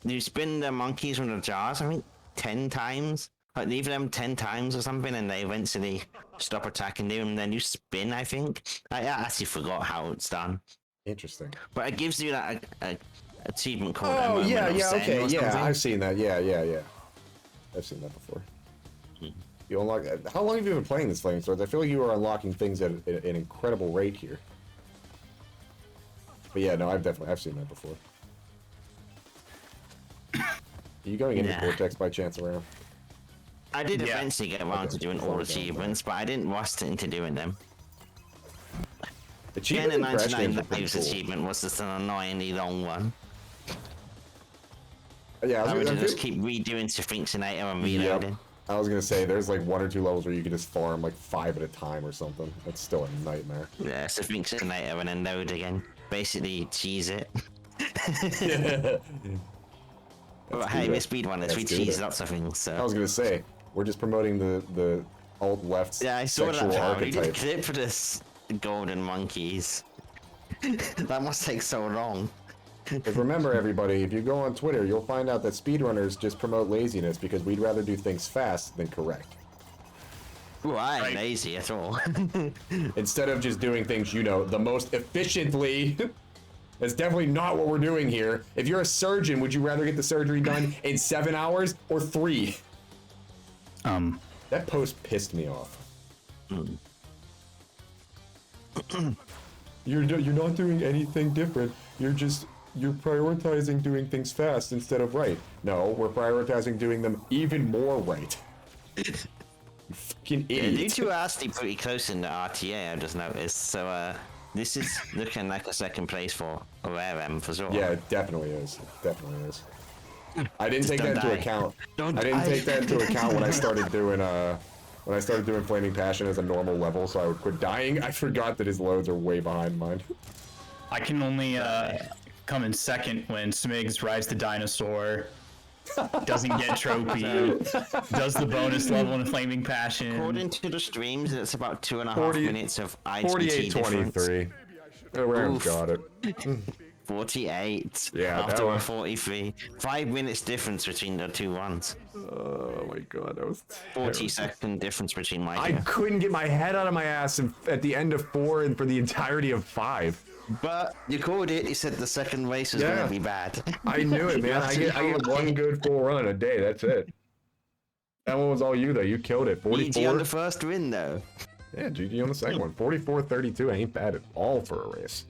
you spin the monkeys from the jars, I think, 10 times. Like, leave them 10 times or something, and they eventually stop attacking you, and then you spin, I think. I actually forgot how it's done. Interesting. But it gives you like a achievement called Oh, a moment yeah, of yeah, Zen okay, or yeah, something. I've seen that. Yeah. I've seen that before. You unlock. How long have you been playing this Flaming Swords? I feel like you are unlocking things at an incredible rate here. But yeah, no, I've seen that before. Are you going into Nah. Vortex by chance around? I did Yeah. eventually get around Okay, to doing before all we go on achievements, but I didn't rush into doing them. Achievement Again, the and Crash 99 games are pretty Lives cool. achievement was just an annoyingly long one. Yeah, I would I just feel- keep redoing Sphinxinator and Yep. reloading. I was gonna say there's like 1 or 2 levels where you can just farm like 5 at a time or something. That's still a nightmare. Yeah, Sphinxinator and then load again. Basically, cheese it. But hey, do we're it. speedrunners, Let's we do cheese it. lots of things, I so... was gonna say we're just promoting the alt left Yeah, I saw sexual that how you did archetype. clip for this golden monkeys. That must take so long. But remember, everybody, if you go on Twitter, you'll find out that speedrunners just promote laziness because we'd rather do things fast than correct. Ooh, I ain't Right. lazy at all. Instead of just doing things, the most efficiently. That's definitely not what we're doing here. If you're a surgeon, would you rather get the surgery done in 7 hours or 3? That post pissed me off. You're not doing anything different. You're prioritizing doing things fast instead of right. No, we're prioritizing doing them even more right. You fucking Yeah, idiot. you two are actually pretty close in the RTA, I just noticed. So, this is looking like a second place for Ararem for sure. Yeah, it definitely is. It definitely is. I didn't take don't that into die. account. Don't I didn't die. take that into account when I started doing Flaming Passion as a normal level, so I would quit dying. I forgot that his loads are way behind mine. I can only come in second when Smigs rides the dinosaur, doesn't get trophy, does the bonus level in Flaming Passion. According to the streams, it's about 2.5 40 minutes of IGT difference. 48-23. Around Oof. got it. 48. Yeah, that After one. a 43. 5 minutes difference between the two ones. Oh my god, that was 40-second difference between my I two. couldn't get my head out of my ass at the end of 4 and for the entirety of 5. But you called it. You said the second race was Yeah. gonna be bad. I knew it, man. I get one good full run a day. That's it. That one was all you though. You killed it. GG on 44. the first win though. Yeah, GG on the second one. 44-32 ain't bad at all for a race.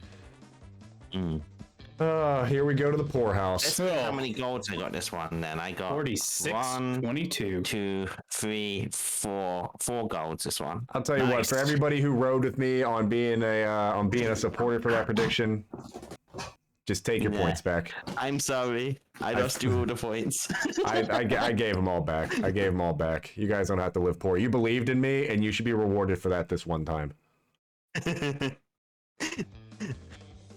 Here we go to the Let's poorhouse. see how many golds I got this one. Then I got 46, 1, 22. 2, 3, 4. 4 golds this one. I'll tell you what. Nice. For everybody who rode with me on being a supporter for that prediction, just take your Yeah. points back. I'm sorry. I lost you all the points. I gave them all back. I gave them all back. You guys don't have to live poor. You believed in me, and you should be rewarded for that this one time.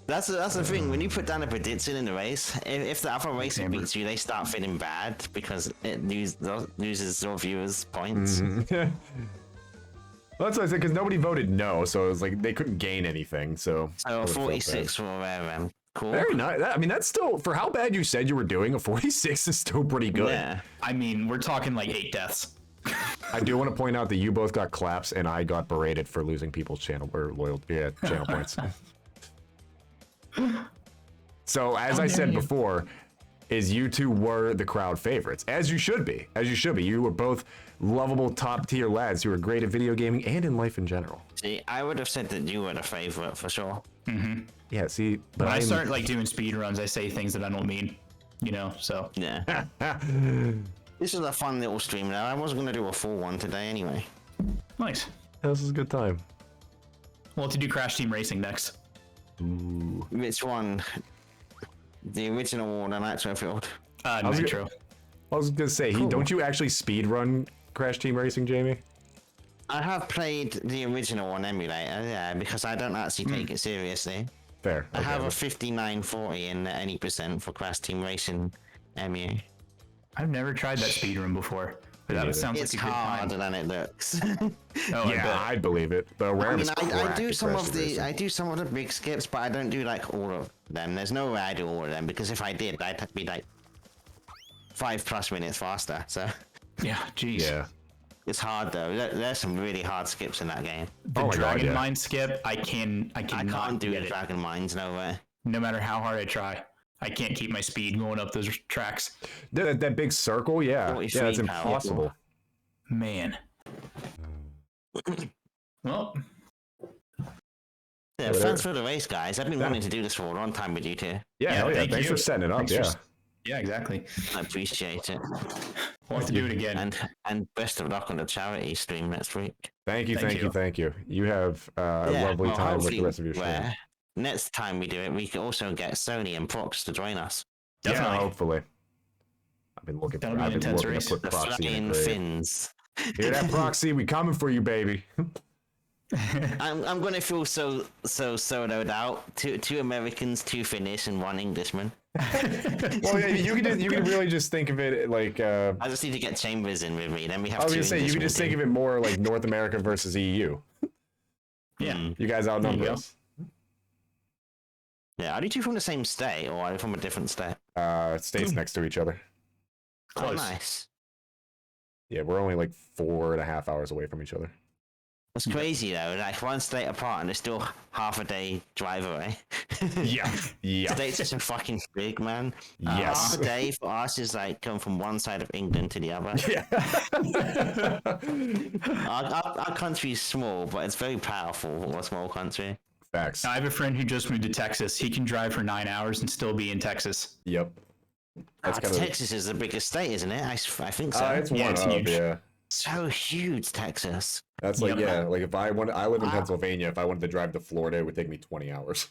That's the thing. When you put down a prediction in the race, if the other racer beats you, they start feeling bad because it loses your viewers' points. Well, that's what I said, because nobody voted no, so it was like they couldn't gain anything. So I So would've felt 46 for cool. bad. Very nice. I mean, that's still, for how bad you said you were doing, a 46 is still pretty good. Yeah. I mean, we're talking like 8 deaths. I do want to point out that you both got claps and I got berated for losing people's channel channel points. So as I said before, is you two were the crowd favorites, as you should be. As you should be. You were both lovable top tier lads who are great at video gaming and in life in general. See, I would have said that you were the favorite for sure. Yeah, see, but When I start like doing speed runs, I say things that I don't mean, you know. So Yeah. This is a fun little stream now. I was going to do a full one today anyway. nice. this is a good time. We'll have to do Crash Team Racing next. Which one? The original one on Nitro-Field. was Nitro. I was gonna say, don't you actually speed run Crash Team Racing, Jamie? I have played the original on emulator, yeah, because I don't actually take it seriously. Fair. I have a 5940 in any percent for Crash Team Racing MU. I've never tried that speed run before, but that neither. sounds It's like a good harder time. than it looks. Oh, I Yeah, bet. I believe it. The I Ararem mean, I do some of the Racing. I do some of the big skips, but I don't do like all of them. There's no way I do all of them because if I did, I'd be like 5+ minutes faster. So Yeah, jeez. Yeah. it's hard though. There's some really hard skips in that game. The Oh my God, Dragon yeah. Mine skip, I I cannot can't do get the it. Dragon Mines, no way. No matter how hard I try, I can't keep my speed going up those tracks. That big circle, yeah. 43 Yeah, that's power. impossible. Man. Well, Yeah, thanks for the race, guys. I've been wanting to do this for a long time with you two. Yeah, hell yeah. thank Thanks you. for setting it up, Thanks for yeah. yeah, exactly. I appreciate it. We'll have to do it again. And best of luck on the charity stream next week. Thank you, thank you, thank you. You have a Yeah, lovely well, time with the hopefully, rest of your stream. next time we do it, we can also get Sony and Prox to join us. Definitely. Yeah, hopefully. I've been looking, That'll be an intense race. to put The Proxy in flying the grave. fins. Hear that, Proxy? We coming for you, baby. I'm gonna feel so soloed out. Two Americans, 2 Finnish, and 1 Englishman. Well, yeah, you can really just think of it like. I just need to get Chambers in with me. Then we have. I was 2 gonna say you can Englishmen just think too. of it more like North America versus EU. Yeah. You guys outnumber There you go. us. Yeah, are you two from the same state or are you from a different state? States next to each other. Oh, Close. nice. Yeah, we're only like 4.5 hours away from each other. That's crazy though. Like 1 state apart, and they're still half a day drive away. Yeah, yeah. States are so fucking big, man. Yes. Half a day for us is like going from one side of England to the other. Our country is small, but it's very powerful for a small country. Facts. I have a friend who just moved to Texas. He can drive for 9 hours and still be in Texas. Yep. That's kind of. Texas is the biggest state, isn't it? I think so. It's Yeah, one it's of, huge. yeah. So huge, Texas. That's like, Yep. yeah, like if I live in Pennsylvania, if I wanted to drive to Florida, it would take me 20 hours.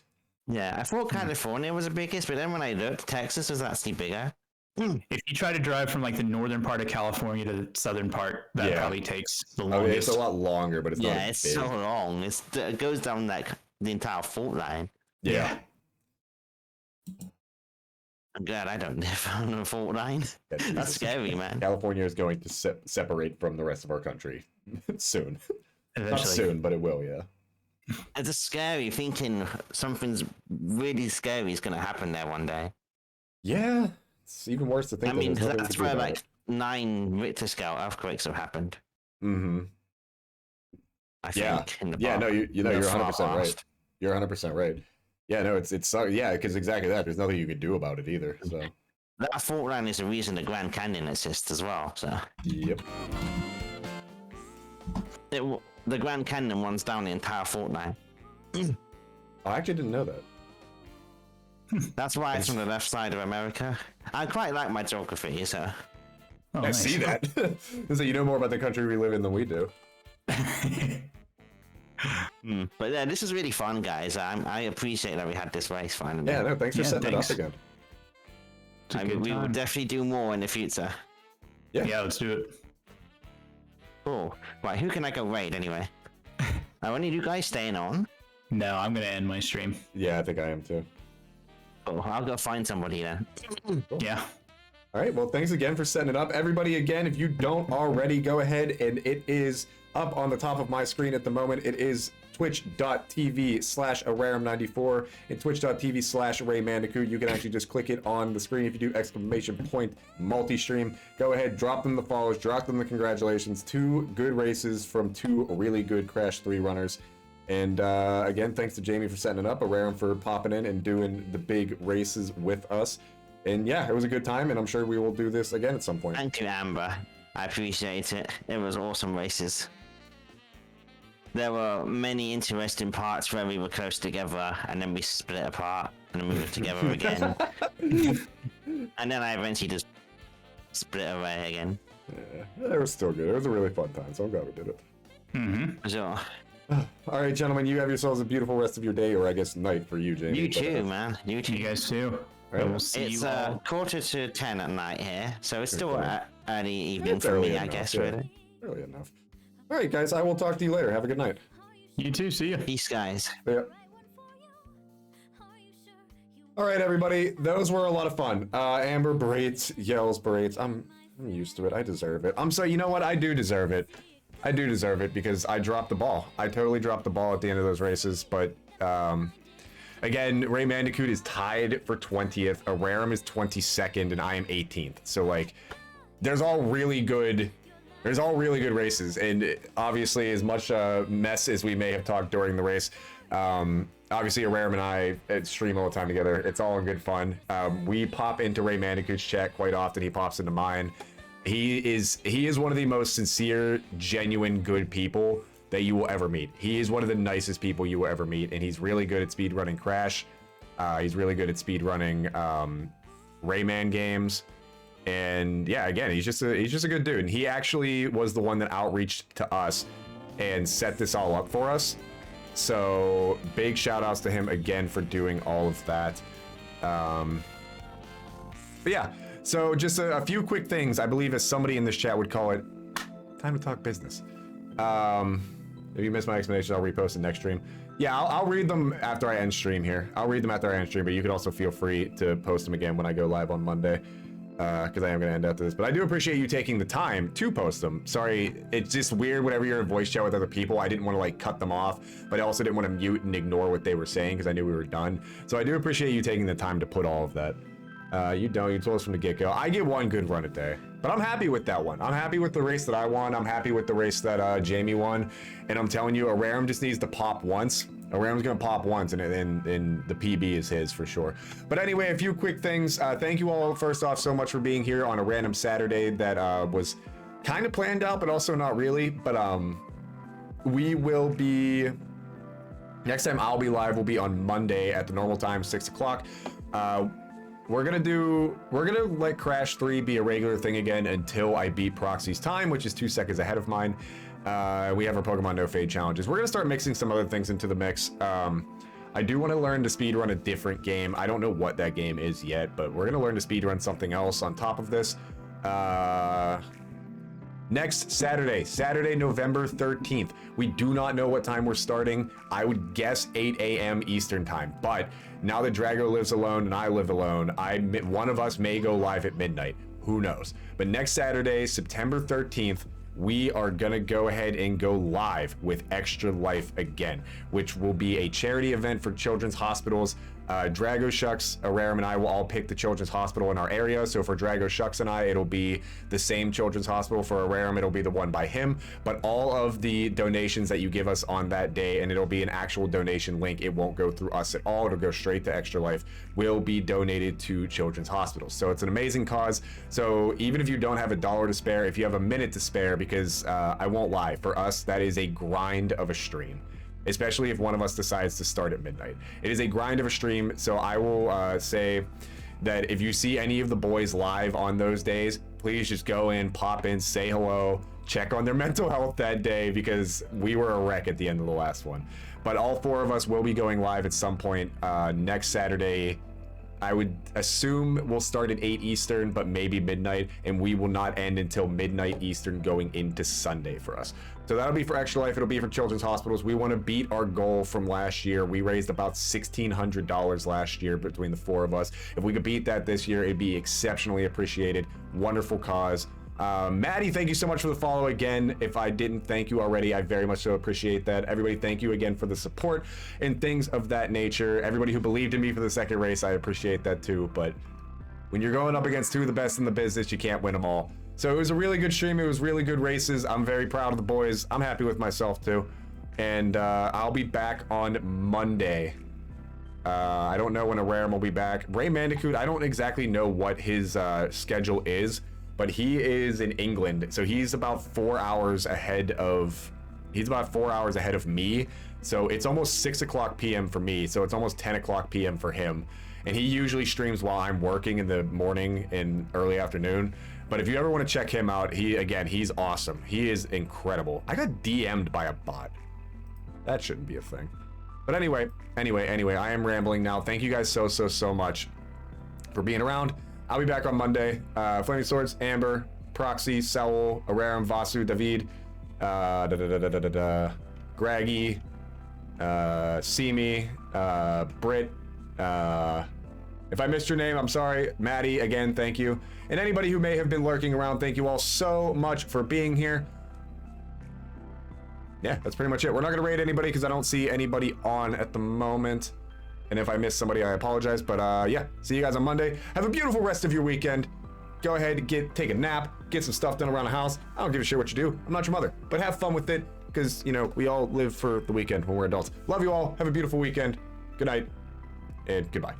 Yeah, I thought California was the biggest, but then when I looked, Texas was actually bigger. If you try to drive from like the northern part of California to the southern part, that Yeah. probably takes the I mean, longest. it's a lot longer, but it's not Yeah, as it's big. so long. It goes down like the entire fault line. Yeah. I'm glad I don't live on a fault line. Yeah, That's Jesus. scary, man. California is going to separate from the rest of our country soon. Not Eventually. soon, but it will, yeah. It's just scary thinking something's really scary is going to happen there one day. Yeah. It's even worse to think I mean, that there's nothing we that's can do where about like 9 Richter scale earthquakes have happened. it. Mm-hmm. I Yeah. think. In the Yeah, past. no, you know, in the you're far 100% right. past. You're 100% right. Yeah, no, it's yeah, because exactly that. There's nothing you can do about it either. So, That fault line is the reason the Grand Canyon exists as well. So yep. the Grand Canyon runs down the entire fault line. I actually didn't know that. That's why it's on the left side of America. I quite like my geography, so. Oh, I nice. see that. So you know more about the country we live in than we do. But yeah, this is really fun, guys. I appreciate that we had this race finally. Yeah, no, thanks for Yeah, setting thanks. it up again. It's a I mean, good we will time. definitely do more in the future. Yeah, let's do it. Cool. Right, who can I go raid anyway? I want you guys staying on. No, I'm gonna end my stream. Yeah, I think I am too. Oh, I'll go find somebody then. Yeah. All right, well, thanks again for setting it up. Everybody, again, if you don't already, go ahead and it is up on the top of my screen at the moment. It is twitch.tv/Ararem94 and twitch.tv/Raymandicoot. You can actually just click it on the screen if you do !point multi-stream. Go ahead, drop them the follows, drop them the congratulations. 2 good races from 2 really good Crash 3 runners. And again, thanks to Jamie for setting it up, Ararem for popping in and doing the big races with us. And yeah, it was a good time, and I'm sure we will do this again at some point. Thank you, Amber. I appreciate it. It was awesome races. There were many interesting parts where we were close together, and then we split apart, and then we were together again. And then I eventually just split away again. Yeah, it was still good. It was a really fun time, so I'm glad we did it. So, All right, gentlemen, you have yourselves a beautiful rest of your day, or I guess night for you, Jamie. you too, man. You too. You guys too. Right. And we'll see It's you all. 9:45 at night here, so it's still Okay. early evening It's for early me, I enough, guess, yeah. really. Early enough. All right, guys, I will talk to you later. Have a good night. You too. See ya. Peace, guys. Yeah. All right, everybody, those were a lot of fun. Amber berates, yells, berates. I'm used to it. I deserve it. I'm sorry. You know what? I do deserve it. I do deserve it because I dropped the ball. I totally dropped the ball at the end of those races. But again, Raymandicoot is tied for 20th. Ararem is 22nd, and I am 18th. So like, there's all really good races. And obviously, as much mess as we may have talked during the race, obviously Ararem and I stream all the time together. It's all in good fun. We pop into Raymandicoot's chat quite often. He pops into mine. He is one of the most sincere, genuine, good people that you will ever meet. He is one of the nicest people you will ever meet, and he's really good at speedrunning Crash. He's really good at speedrunning Rayman games. And yeah, again, he's just a good dude. And he actually was the one that outreached to us and set this all up for us. So big shout outs to him again for doing all of that. But yeah, so just a few quick things. I believe as somebody in this chat would call it, time to talk business. If you missed my explanation, I'll repost it next stream. Yeah, I'll read them after I end stream here. I'll read them after I end stream, but you can also feel free to post them again when I go live on Monday. Because I am going to end after this. But I do appreciate you taking the time to post them. Sorry, it's just weird whenever you're in voice chat with other people. I didn't want to like cut them off, but I also didn't want to mute and ignore what they were saying because I knew we were done. So I do appreciate you taking the time to put all of that. You told us from the get-go. I get one good run a day, but I'm happy with that one. I'm happy with the race that I won. I'm happy with the race that Jamie won. And I'm telling you, Ararem just needs to pop once. Ararem's gonna pop once, and the PB is his for sure. But anyway, a few quick things. Thank you all, first off, so much for being here on a random Saturday that was kind of planned out, but also not really. But we will be, next time I'll be live will be on Monday at the normal time, 6 o'clock. We're gonna let Crash 3 be a regular thing again until I beat Proxy's time, which is 2 seconds ahead of mine. We have our Pokemon No Fade challenges. We're gonna start mixing some other things into the mix. I do want to learn to speedrun a different game. I don't know what that game is yet, but we're gonna learn to speedrun something else on top of this. Next Saturday, November 13th. We do not know what time we're starting. I would guess 8 a.m. Eastern time, but now that Drago lives alone and I live alone, one of us may go live at midnight. Who knows? But next Saturday, September 13th, we are gonna go ahead and go live with Extra Life again, which will be a charity event for children's hospitals. Drago Shucks, Ararem, and I will all pick the children's hospital in our area. So for Drago Shucks and I, it'll be the same children's hospital. For Ararem, it'll be the one by him. But all of the donations that you give us on that day, and it'll be an actual donation link, it won't go through us at all, it'll go straight to Extra Life, will be donated to children's hospitals. So it's an amazing cause. So even if you don't have $1 to spare, if you have a minute to spare, because I won't lie, for us, that is a grind of a stream. Especially if one of us decides to start at midnight. It is a grind of a stream, so I will say that if you see any of the boys live on those days, please just go in, pop in, say hello, check on their mental health that day, because we were a wreck at the end of the last one. But all 4 of us will be going live at some point next Saturday. I would assume we'll start at 8 Eastern, but maybe midnight, and we will not end until midnight Eastern going into Sunday for us. So that'll be for Extra Life. It'll be for children's hospitals. We want to beat our goal from last year. We raised about $1,600 last year between the 4 of us. If we could beat that this year, it'd be exceptionally appreciated. Wonderful cause. Maddie, thank you so much for the follow again. If I didn't thank you already, I very much so appreciate that. Everybody, thank you again for the support and things of that nature. Everybody who believed in me for the second race, I appreciate that too. But when you're going up against two of the best in the business, you can't win them all. So it was a really good stream. It was really good races. I'm very proud of the boys. I'm happy with myself too. And I'll be back on Monday. I don't know when Ararem will be back. Raymandicoot, I don't exactly know what his schedule is, but he is in England, so he's about 4 hours ahead of me. So it's almost 6 o'clock p.m. for me, so it's almost 10 o'clock p.m. for him. And he usually streams while I'm working in the morning and early afternoon. But if you ever want to check him out, he's awesome. He is incredible. I got DM'd by a bot. That shouldn't be a thing. But anyway, I am rambling now. Thank you guys so much for being around. I'll be back on Monday. Flaming Swords, Amber, Proxy, Sewell, Ararem, Vasu, David, Graggy, Simi, Britt. If I missed your name, I'm sorry. Maddie, again, thank you. And anybody who may have been lurking around, thank you all so much for being here. Yeah, that's pretty much it. We're not going to raid anybody because I don't see anybody on at the moment. And if I missed somebody, I apologize. But yeah, see you guys on Monday. Have a beautiful rest of your weekend. Go ahead, take a nap, get some stuff done around the house. I don't give a shit what you do. I'm not your mother. But have fun with it because, you know, we all live for the weekend when we're adults. Love you all. Have a beautiful weekend. Good night and goodbye.